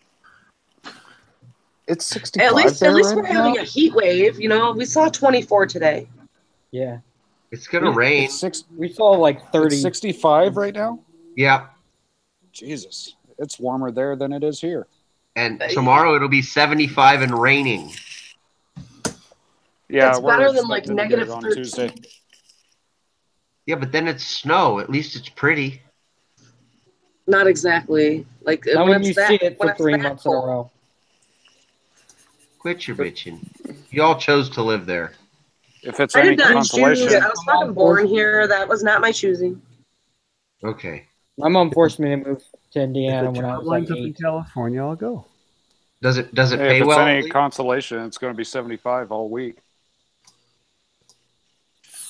It's 65. At least there we're right having now? a heat wave. You know, we saw 24 today. Yeah. It's gonna rain. We saw like 30. It's 65 right now? Yeah. Jesus. It's warmer there than it is here. And tomorrow it'll be 75 and raining. Yeah, It's we're better than like expecting to get it negative on 13. Tuesday. Yeah, but then it's snow. At least it's pretty. Not exactly. Like Not when you it's that, see it when for it's 3 that months in a cold. row. Quit your bitching. You all chose to live there. If it's I any did not consolation, choose. I was fucking born here. That was not my choosing. Okay. My mom forced me to move to Indiana If the when I job was like lines up in 8. California, I'll go. Does it hey, pay if it's well? any consolation, it's going to be 75 all week.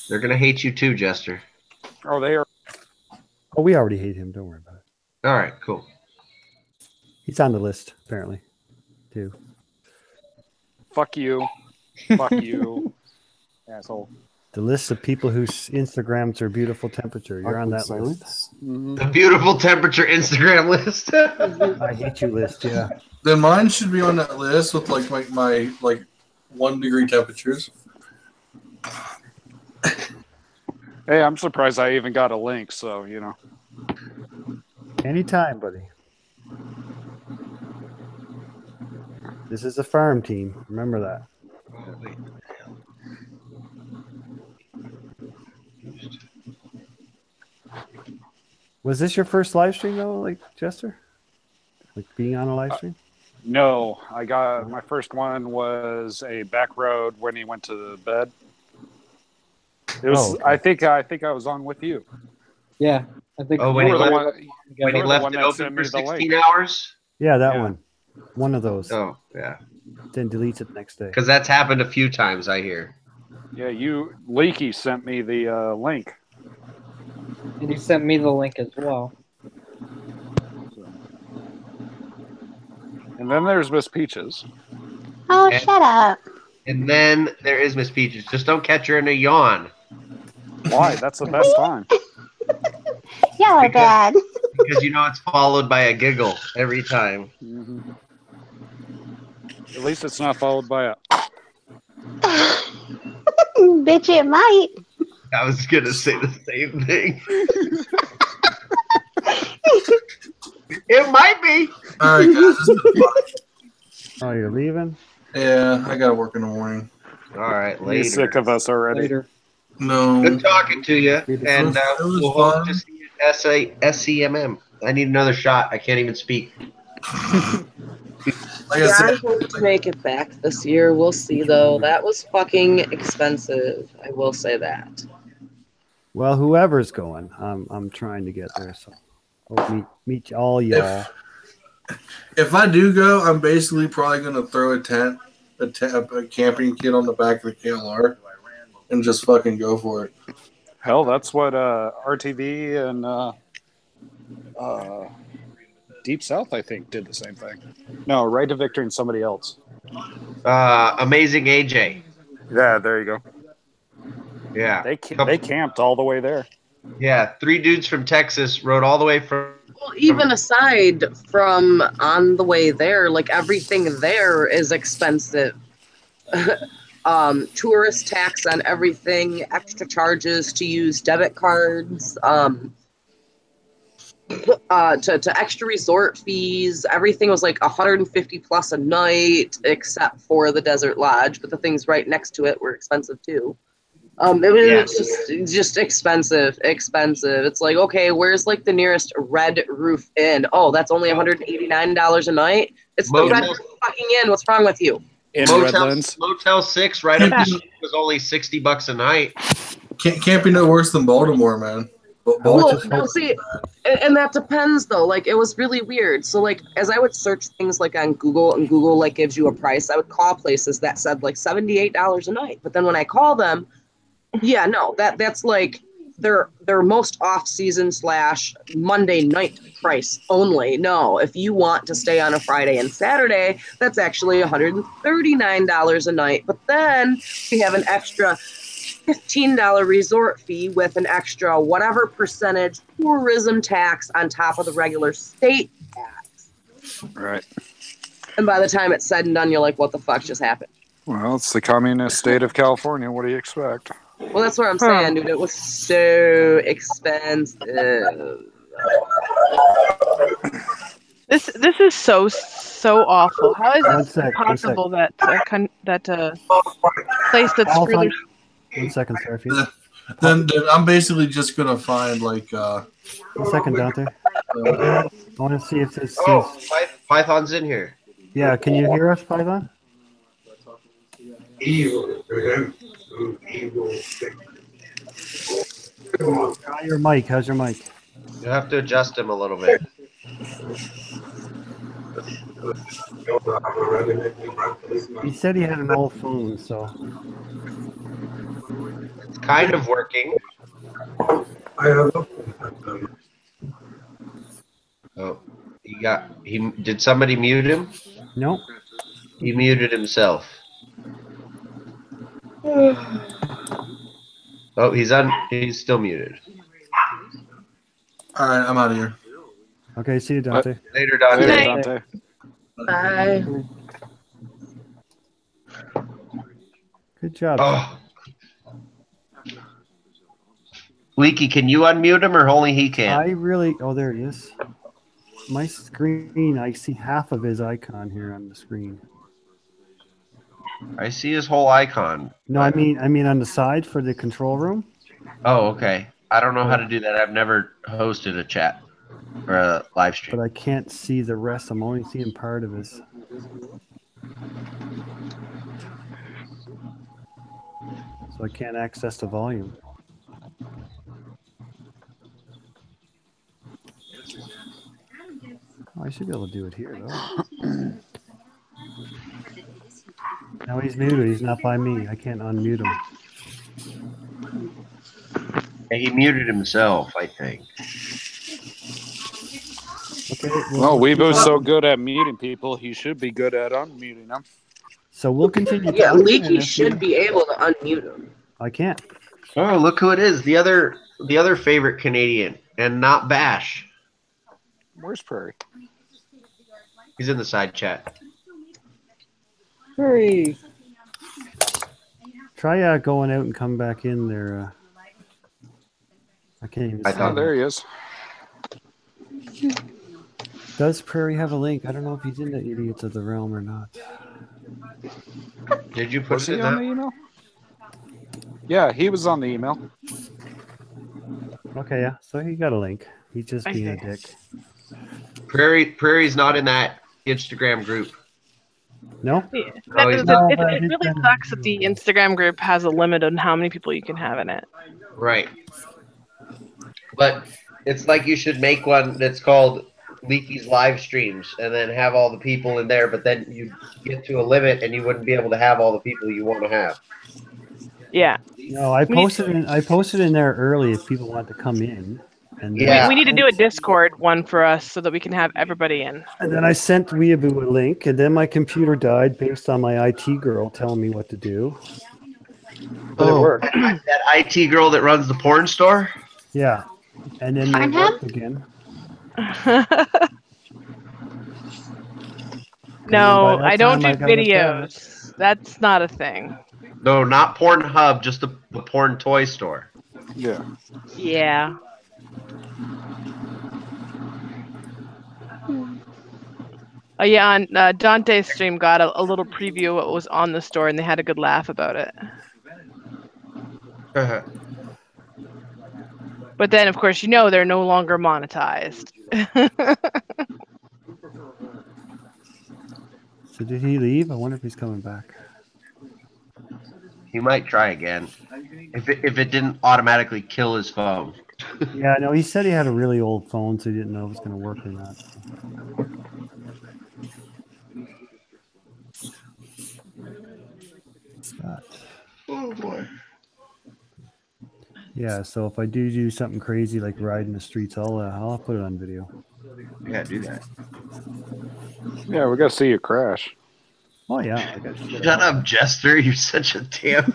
They're gonna hate you too, Jester. Oh, they are. Oh, we already hate him. Don't worry about it. All right, cool. He's on the list, apparently, too. Fuck you. Fuck you. Asshole. The list of people whose Instagrams are beautiful temperature. You're on that list. The beautiful temperature Instagram list. I hate you list, yeah. Then mine should be on that list with like my 1 degree temperatures. Hey, I'm surprised I even got a link, so, you know. Anytime, buddy. This is a farm team. Remember that. Was this your first live stream, though, like Jester? Like being on a live stream? No, I got my first one was a back road when he went to bed. It was. Okay. I think I was on with you. Yeah, I think. Oh, You when he were the left, one. when he you were the left one it that open sent for me the 16 link. hours. Yeah, that one of those. Oh, yeah. Then deletes it the next day. Because that's happened a few times, I hear. Yeah, Leaky sent me the link. And he sent me the link as well. And then there's Miss Peaches. Oh, And- shut up. And then there is Miss Peaches. Just don't catch her in a yawn. Why? That's the best time. Y'all are bad. Because you know it's followed by a giggle every time. Mm-hmm. At least it's not followed by a. Bitch, it might. I was going to say the same thing. It might be. All right, guys. This has been fun. Oh, you're leaving? Yeah, I got to work in the morning. All right, You're later. sick of us already. Later. No. Good talking to you. And it was we'll fun. hope to see you at SCMM. I need another shot. I can't even speak. Like Yeah, I I said, hope to make it back this year. We'll see, though. That was fucking expensive. I will say that. Well, whoever's going, I'm trying to get there. So I'll meet all y'all. if I do go, I'm basically probably going to throw a camping kit on the back of the KLR and just fucking go for it. Hell, that's what RTV and Deep South, I think, did the same thing. No, Right to Victory and somebody else. Amazing AJ. Yeah, there you go. Yeah. They camped all the way there. Yeah, 3 dudes from Texas rode all the way from. Well, even aside from on the way there, like everything there is expensive. Tourist tax on everything, extra charges to use debit cards, to extra resort fees. Everything was like 150 plus a night, except for the Desert Lodge. But the things right next to it were expensive too. It was just expensive. It's like, okay, where's like the nearest Red Roof Inn? Oh, that's only $189 a night. It's the Red Roof fucking Inn. What's wrong with you? In Redlands. Motel 6 right up the street was only $60 a night. Can't be no worse than Baltimore, man. Well, no, see, and that depends though. Like, it was really weird. So, like, as I would search things like on Google, and Google like gives you a price, I would call places that said like $78 a night. But then when I call them, yeah, no, that's like their most off-season / Monday night price only. No, if you want to stay on a Friday and Saturday, that's actually $139 a night. But then we have an extra $15 resort fee with an extra whatever percentage tourism tax on top of the regular state tax. Right. And by the time it's said and done, you're like, what the fuck just happened? Well, it's the communist state of California. What do you expect? Well, that's what I'm saying, dude. It was so expensive. This is so awful. How is One it sec. possible that place that's Hold really... on. 1 second, Sophie. Then I'm basically just gonna find like 1 second, Dante. I want to see if this Oh, says. Python's in here. Yeah, can you hear us, Python? Try your mic. How's your mic? You have to adjust him a little bit. He said he had an old phone, so. It's kind of working. Oh, did somebody mute him? Nope. He muted himself. Oh, he's still muted. all right, I'm out of here. Okay, see you, Dante. Later, Dante. Good Dante. Bye. Good job. Oh. Leaky, can you unmute him or only he can? Oh, there it is. My screen, I see half of his icon here on the screen. I see his whole icon. No, I mean on the side for the control room. Oh, okay. I don't know how to do that. I've never hosted a chat or a live stream. But I can't see the rest. I'm only seeing part of his. So I can't access the volume. Oh, I should be able to do it here, though. Now he's muted. He's not by me. I can't unmute him. Yeah, he muted himself, I think. Okay. Well, Weeaboo's so good at muting people, he should be good at unmuting them. So we'll continue. Yeah, Leaky should be able to unmute him. I can't. Oh, look who it is. The other favorite Canadian, and not Bash. Where's Prairie? He's in the side chat. Hurry. Try going out and come back in there. I can't even see. Oh, there he is. Does Prairie have a link? I don't know if he's in the Idiots of the Realm or not. Did you put Was it he in on that? the email? Yeah, he was on the email. Okay, yeah. So he got a link. He's just being a dick. Prairie's not in that Instagram group. No? Yeah. Oh, he's It not. really sucks that the Instagram group has a limit on how many people you can have in it. Right. But it's like you should make one that's called Leaky's live streams and then have all the people in there, but then you get to a limit and you wouldn't be able to have all the people you want to have. Yeah. No, I posted in there early if people want to come in. And We need to do a Discord one for us so that we can have everybody in. And then I sent Weeaboo a link, and then my computer died based on my IT girl telling me what to do. But it worked. That IT girl that runs the porn store? Yeah. And then it worked again. No, by that I don't do time, I got it done. videos. That's not a thing. No, not Pornhub, just the porn toy store. Yeah. Yeah. Oh yeah, on Dante's stream got a little preview of what was on the store, and they had a good laugh about it. But then, of course, they're no longer monetized. So did he leave? I wonder if he's coming back. He might try again. If it didn't automatically kill his phone. Yeah, no, he said he had a really old phone, so he didn't know if it was going to work or not. Oh boy. Yeah, so if I do something crazy like riding the streets, I'll put it on video. Yeah, do that. Yeah, we got to see you crash. Oh yeah. Shut up, Jester. You're such a damn.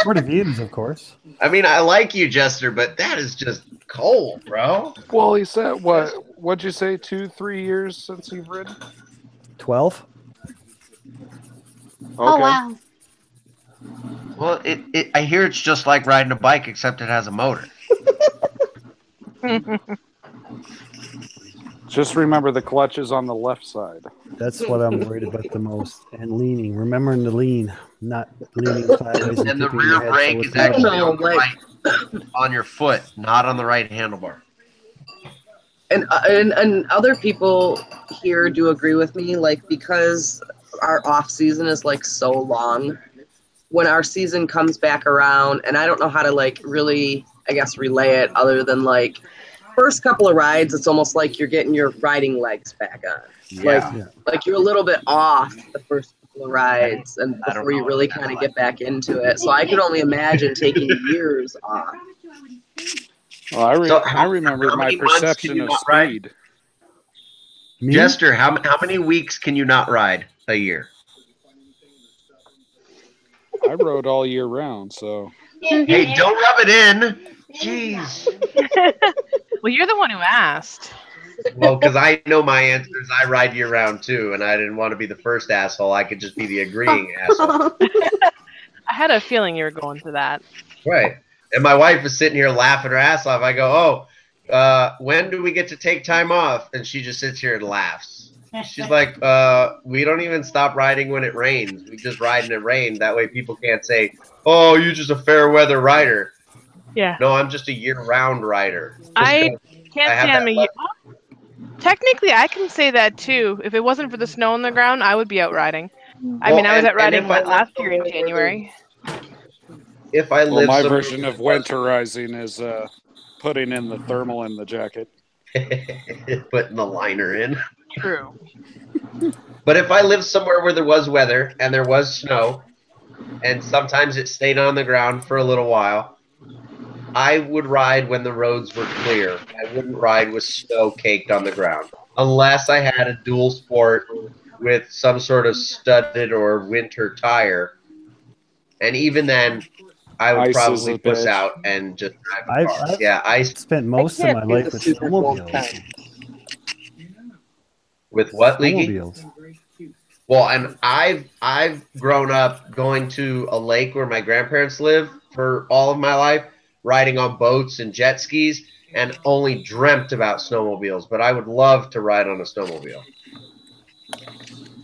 For the views, of course. I mean, I like you, Jester, but that is just cold, bro. Well, he said, what'd you say, 2-3 years since you've ridden? 12. Okay. Oh wow. Well, I hear it's just like riding a bike, except it has a motor. Just remember the clutch is on the left side. That's what I'm worried about the most. And leaning. Remembering to lean, not leaning sideways. And the tipping your rear head brake so is it's not- actually on the right, on your foot, not on the right handlebar. And other people here do agree with me, like, because our off season is like so long. When our season comes back around, and I don't know how to like really, I guess, relay it other than like first couple of rides, it's almost like you're getting your riding legs back on. Yeah. Like you're a little bit off the first couple of rides, and before you really kind of get back into it. So I could only imagine taking years off. Well, I remember my perception of speed. Jester, how many weeks can you not ride a year? I rode all year round, so. Hey, don't rub it in. Jeez. Well, you're the one who asked. Well, because I know my answers. I ride year round too, and I didn't want to be the first asshole. I could just be the agreeing asshole. I had a feeling you were going to that. Right. And my wife is sitting here laughing her ass off. I go, when do we get to take time off? And she just sits here and laughs. She's like, we don't even stop riding when it rains. We just ride in the rain. That way people can't say, oh, you're just a fair weather rider. Yeah. No, I'm just a year-round rider. I can't say I'm a year. Technically, I can say that too. If it wasn't for the snow on the ground, I would be out riding. I Well, mean, I was and- out riding and if I last year in January. If I Well, live my somewhere version of winterizing is putting in the thermal in the jacket. putting the liner in. True. But if I lived somewhere where there was weather and there was snow, and sometimes it stayed on the ground for a little while, I would ride when the roads were clear. I wouldn't ride with snow caked on the ground. Unless I had a dual sport with some sort of studded or winter tire. And even then, I would Ice is probably a puss bitch. out and just drive a car. I've Yeah, ice. spent most of can't my do life the with Super Bowl snowmobiles. With what, Leaky? Snowmobiles. Well, and I've grown up going to a lake where my grandparents live for all of my life, riding on boats and jet skis, and only dreamt about snowmobiles. But I would love to ride on a snowmobile.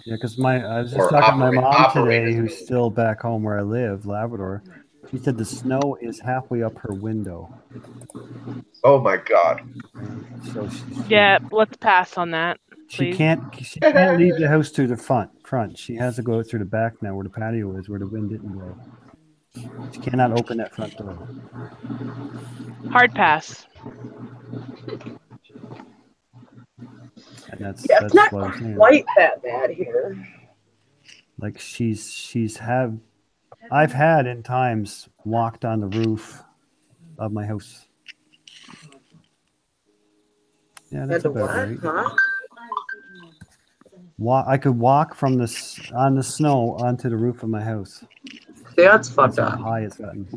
Yeah, because I was just Or talking to my mom operate today, a who's still back home where I live, Labrador. She said the snow is halfway up her window. Oh my God! So Yeah, let's pass on that. she Please. can't leave the house through the front. She has to go through the back now, where the patio is, where the wind didn't blow. She cannot open that front door. Hard pass. And that's Yeah, it's not what I'm saying. quite that bad here. Like I've had in times walked on the roof of my house. Yeah, that's about right. Huh? I could walk from on the snow onto the roof of my house. That's fucked That's up. how high it's gotten.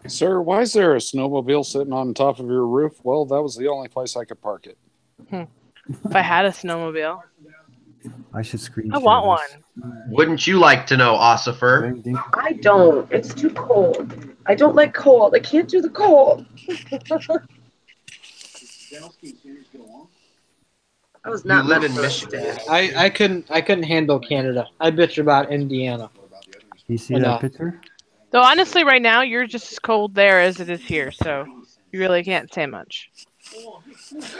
Sir, why is there a snowmobile sitting on top of your roof? Well, that was the only place I could park it. If I had a snowmobile, I should screen. I want one. Wouldn't you like to know, Ossifer? I don't. It's too cold. I don't like cold. I can't do the cold. I was not You live meant in for Michigan. this. I couldn't handle Canada. I bitch about Indiana. You see Enough. that picture? Though honestly, right now you're just as cold there as it is here, so you really can't say much.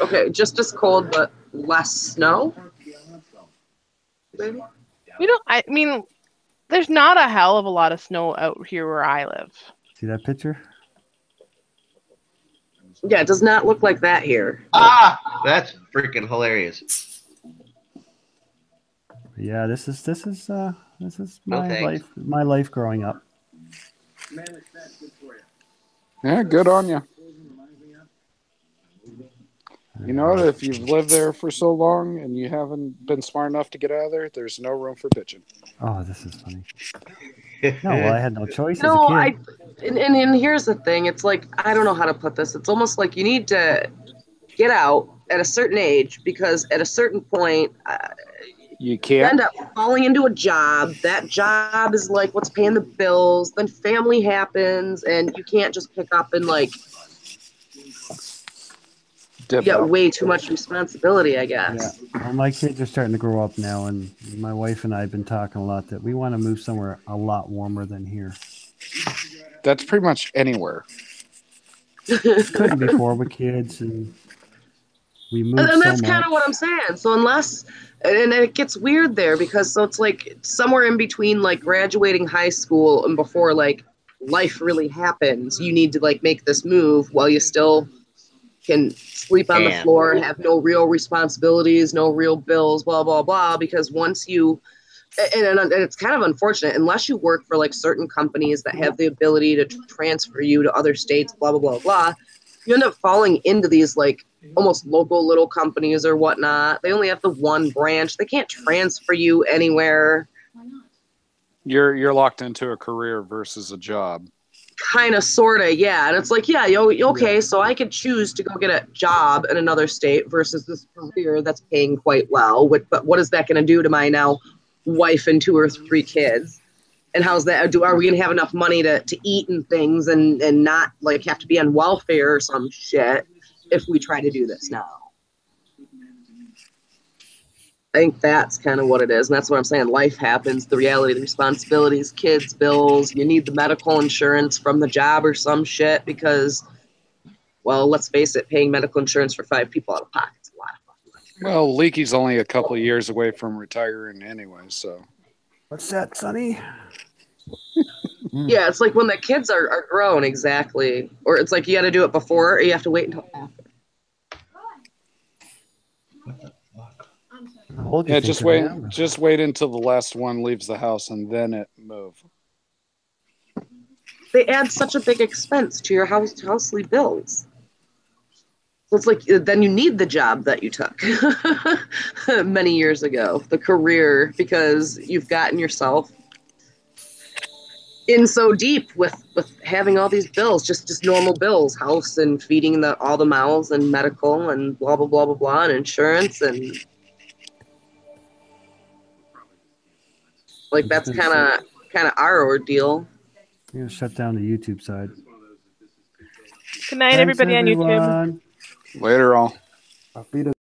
Okay, just as cold, but less snow. Maybe? We don't. I mean, there's not a hell of a lot of snow out here where I live. See that picture? Yeah, it does not look like that here. Ah, that's freaking hilarious. Yeah, this is No my thanks. life. My life growing up. Yeah, good on you. You know, if you've lived there for so long and you haven't been smart enough to get out of there, there's no room for bitching. Oh, this is funny. No, well, I had no choice No, as a kid. and here's the thing. It's like, I don't know how to put this. It's almost like you need to get out at a certain age, because at a certain point, you you can't. end up falling into a job. That job is like what's paying the bills. Then family happens, and you can't just pick up and like Dip get out. way too much responsibility, I guess. Yeah. Well, my kids are starting to grow up now, and my wife and I have been talking a lot that we want to move somewhere a lot warmer than here. That's pretty much anywhere. Couldn't before with kids, and we moved And that's so kind much. of what I'm saying. So unless, and it gets weird there, because so it's like somewhere in between like graduating high school and before like life really happens, you need to like make this move while you still can sleep on the floor, have no real responsibilities, no real bills, blah, blah, blah. Because once you, and it's kind of unfortunate, unless you work for like certain companies that have the ability to transfer you to other states, blah, blah, blah, blah, you end up falling into these like almost local little companies or whatnot. They only have the one branch. They can't transfer you anywhere. You're locked into a career versus a job. Kind of, sort of, yeah. And it's like, yeah, okay, so I could choose to go get a job in another state versus this career that's paying quite well. But what is that going to do to my now wife and 2 or 3 kids? And how's that? Are we going to have enough money to eat and things and not like have to be on welfare or some shit if we try to do this now? I think that's kind of what it is. And that's what I'm saying. Life happens, the reality, the responsibilities, kids, bills. You need the medical insurance from the job or some shit because, well, let's face it, paying medical insurance for 5 people out of pocket is a lot of fucking money. Well, Leaky's only a couple of years away from retiring anyway, so. What's that, Sonny? Yeah, it's like when the kids are grown, exactly. Or it's like you got to do it before, or you have to wait until after. Yeah, just wait until the last one leaves the house and then it move. They add such a big expense to your housely bills. So it's like then you need the job that you took many years ago, the career, because you've gotten yourself in so deep with having all these bills, just normal bills, house and feeding all the mouths and medical and blah blah blah blah blah and insurance and like that's kind of our ordeal. You're gonna shut down the YouTube side. Good night, everybody on YouTube. Later, all. Auf Wiedersehen.